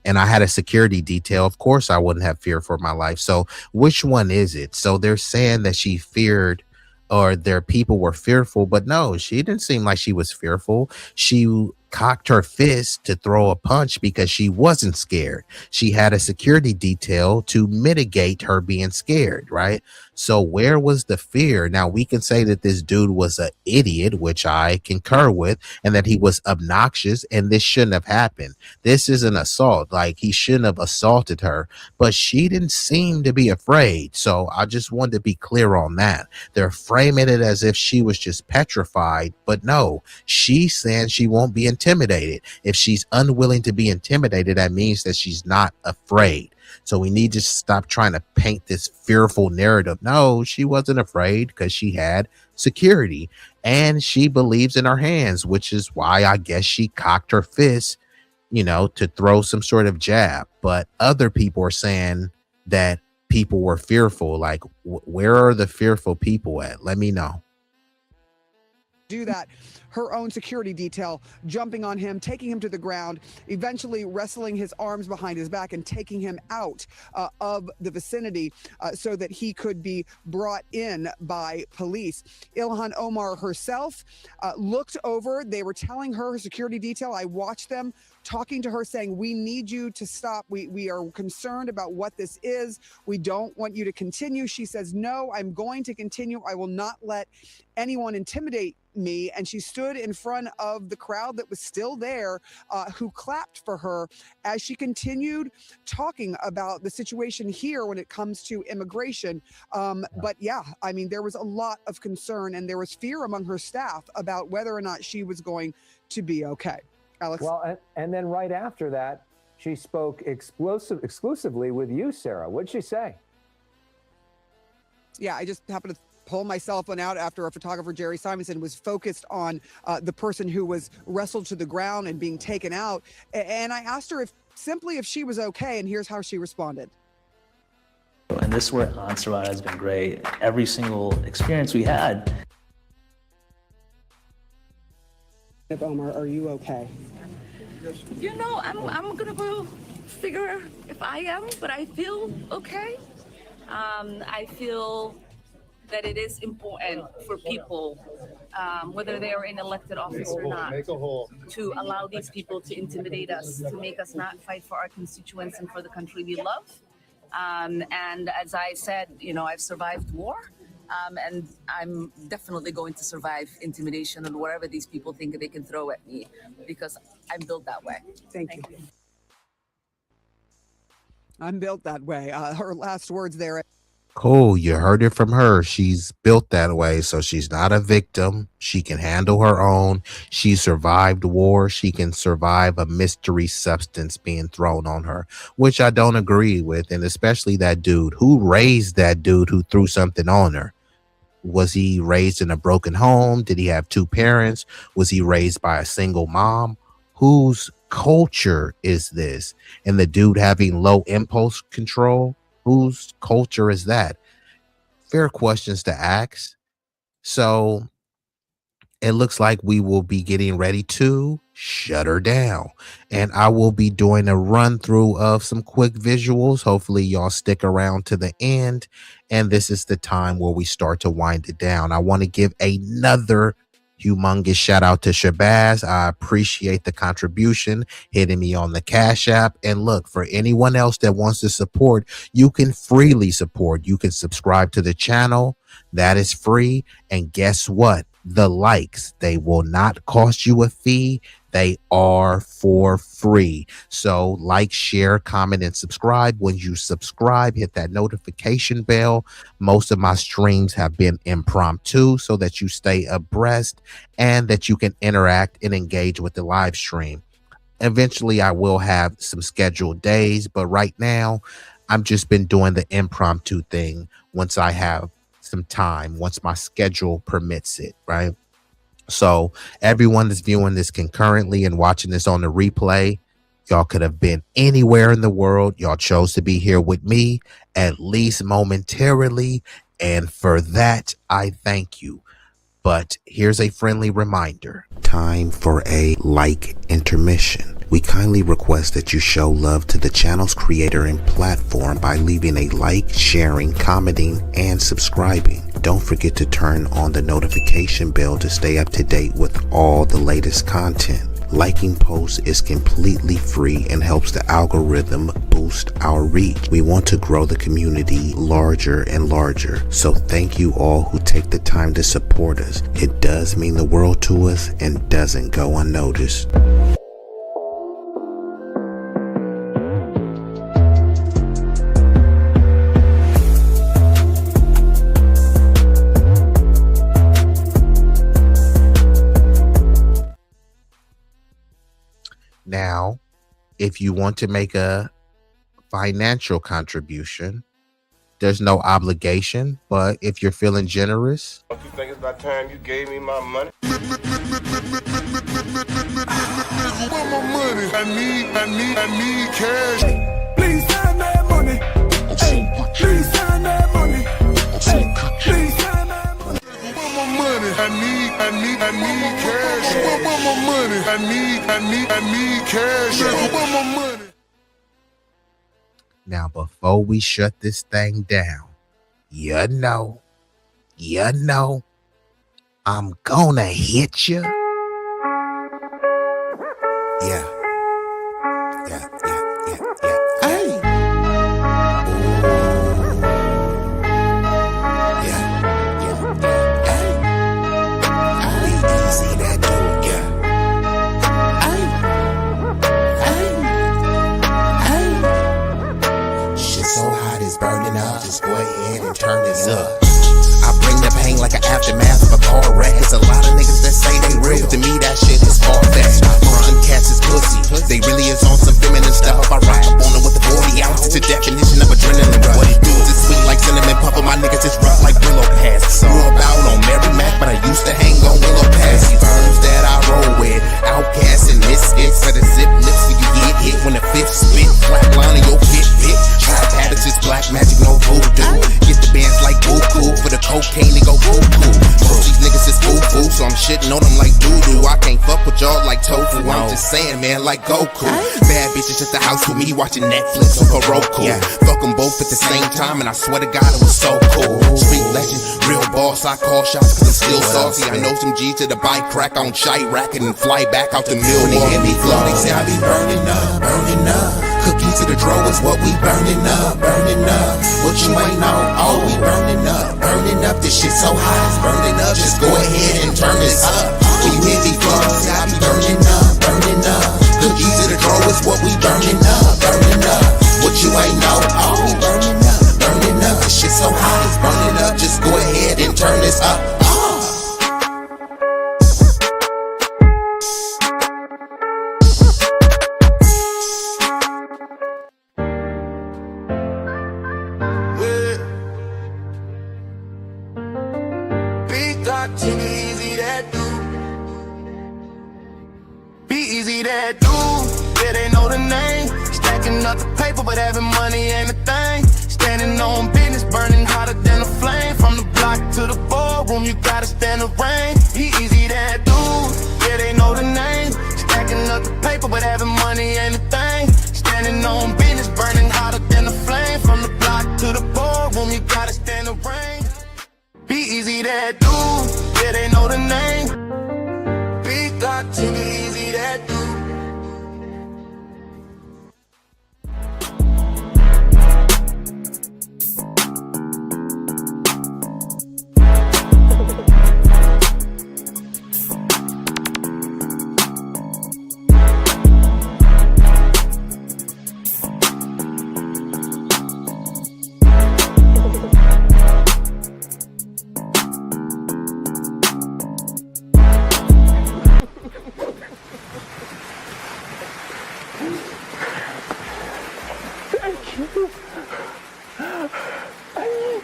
and I had a security detail, of course I wouldn't have fear for my life. So which one is it? So they're saying that she feared, or their people were fearful, but no, she didn't seem like she was fearful. She cocked her fist to throw a punch because she wasn't scared. She had a security detail to mitigate her being scared, right? So where was the fear? Now we can say that this dude was an idiot, which I concur with, and that he was obnoxious, and this shouldn't have happened. This is an assault. Like, he shouldn't have assaulted her, but she didn't seem to be afraid. So I just wanted to be clear on that. They're framing it as if she was just petrified, but no, she's saying she won't be intimidated. If she's unwilling to be intimidated, that means that she's not afraid. So we need to stop trying to paint this fearful narrative. No, she wasn't afraid because she had security and she believes in her hands, which is why I guess she cocked her fist, you know, to throw some sort of jab. But other people are saying that people were fearful. Like, where are the fearful people at? Let me know. Do that. Her own security detail jumping on him, taking him to the ground, eventually wrestling his arms behind his back and taking him out of the vicinity so that he could be brought in by police. Ilhan Omar herself looked over. They were telling her security detail. I watched them talking to her saying, we need you to stop. We are concerned about what this is. We don't want you to continue. She says, no, I'm going to continue. I will not let anyone intimidate me, and she stood in front of the crowd that was still there, who clapped for her as she continued talking about the situation here when it comes to immigration. But yeah, I mean, there was a lot of concern and there was fear among her staff about whether or not she was going to be okay. Alex? Well, and then right after that, she spoke exclusively with you, Sarah. What'd she say? Yeah, I just happened to pull my cell phone out after our photographer, Jerry Simonson, was focused on the person who was wrestled to the ground and being taken out. And I asked her if she was okay, and here's how she responded. And this work on Survivor has been great. Every single experience we had. Omar, are you okay? You know, I'm gonna go figure if I am, but I feel okay. I feel that it is important for people, whether they are in elected office or not, to allow these people to intimidate us, to make us not fight for our constituents and for the country we love. And as I said, you know, I've survived war, and I'm definitely going to survive intimidation and whatever these people think they can throw at me, because I'm built that way. Thank you. I'm built that way. Her last words there. Cool. You heard it from her. She's built that way. So she's not a victim. She can handle her own. She survived war. She can survive a mystery substance being thrown on her, which I don't agree with. And especially that dude who raised that dude who threw something on her. Was he raised in a broken home? Did he have two parents? Was he raised by a single mom? Whose culture is this? And the dude having low impulse control? Whose culture is that? Fair questions to ask. So it looks like we will be getting ready to shut her down. And I will be doing a run through of some quick visuals. Hopefully y'all stick around to the end. And this is the time where we start to wind it down. I want to give another humongous shout out to Shabazz. I appreciate the contribution, hitting me on the Cash App. And look, for anyone else that wants to support, you can freely support. You can subscribe to the channel. That is free. And guess what? The likes, they will not cost you a fee. They are for free. So like, share, comment, and subscribe. When you subscribe, hit that notification bell. Most of my streams have been impromptu so that you stay abreast and that you can interact and engage with the live stream. Eventually, I will have some scheduled days, but right now, I've just been doing the impromptu thing once I have some time, once my schedule permits it, right? So everyone that's viewing this concurrently and watching this on the replay, y'all could have been anywhere in the world. Y'all chose to be here with me, at least momentarily. And for that, I thank you. But here's a friendly reminder. Time for a like intermission. We kindly request that you show love to the channel's creator and platform by leaving a like, sharing, commenting, and subscribing. Don't forget to turn on the notification bell to stay up to date with all the latest content. Liking posts is completely free and helps the algorithm boost our reach. We want to grow the community larger and larger. So thank you all who take the time to support us. It does mean the world to us and doesn't go unnoticed. Now, if you want to make a financial contribution, there's no obligation, but if you're feeling generous, Don't you think it's about time you gave me my money? Where my money? I need cash. Please send that money. Please send that money. Please send that money. Where my money? I need cash. Where my money? I need cash. Where my money? now before we shut this thing down, you know, I'm gonna hit you. Yeah. Hey. just go ahead and turn this up. I bring the pain like an aftermath of a car wreck. There's a lot of niggas that say they real. To me, that shit is far-fetched. Them cats is pussy. They really is on some feminine stuff. If I ride up on them with the 40 ounces, it's a definition of adrenaline rush. What it do is sweet like cinnamon puffer. My niggas is rough like Willow Pass. Grew up out on Mary Mac, but I used to hang on Willow Pass. These birds that I roll with, outcasts and misfits. Better zip lips when you get hit. When the fifth spit, flat line in your pit. Trap habits is black magic, no voodoo. Get the bands like Buku for the cocaine and go cuckoo. Most these niggas is foo-foo, so I'm shitting on them like doo-doo. I can't fuck with y'all like tofu. I'm just saying, man, like Goku. Bad bitches at the house with me watching Netflix on Roku. Fuck them both at the same time, and I swear to God it was so cool. Street legend, real boss. I call shots cause I'm still saucy. I know some G's to the bike crack on shite racking and fly back out the mill. When they hear me flow, they say I be burning up, burning up. Cookies to the draw is what we burning up, burning up. What you ain't know, oh, we burning up, burning up. This shit so high, it's burning up. Just go ahead and turn this up. When you hear me flow, say I be burning up, burning up. Cookies to the draw is what we burning up, burning up. What you ain't know, oh, we burning up, burning up. This shit so high, it's burning up. Just go ahead and turn this up. B-Eazy Dat Dude. B-Eazy Dat Dude. Yeah, they know the name. Stacking up the paper, but having money ain't a thing. Standing on business, burning hotter than a flame. From the block to the boardroom, you gotta stand the rain. B-Eazy Dat Dude. Yeah, they know the name. Stacking up the paper, but having money ain't a thing. Standing on business, burning hotter than a flame. From the block to the boardroom, you gotta stand the rain. B-Eazy Dat Dude, yeah, they know the name. B-Eazy Dat Dude.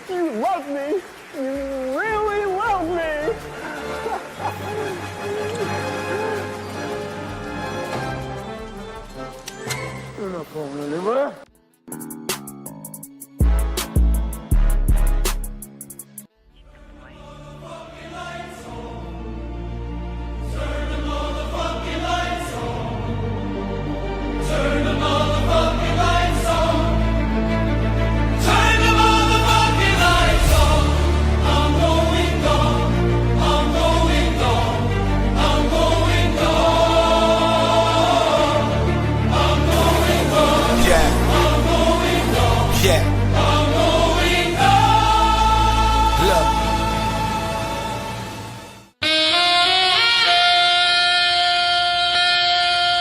You love me. You really love me. You're not going anywhere. Yeah.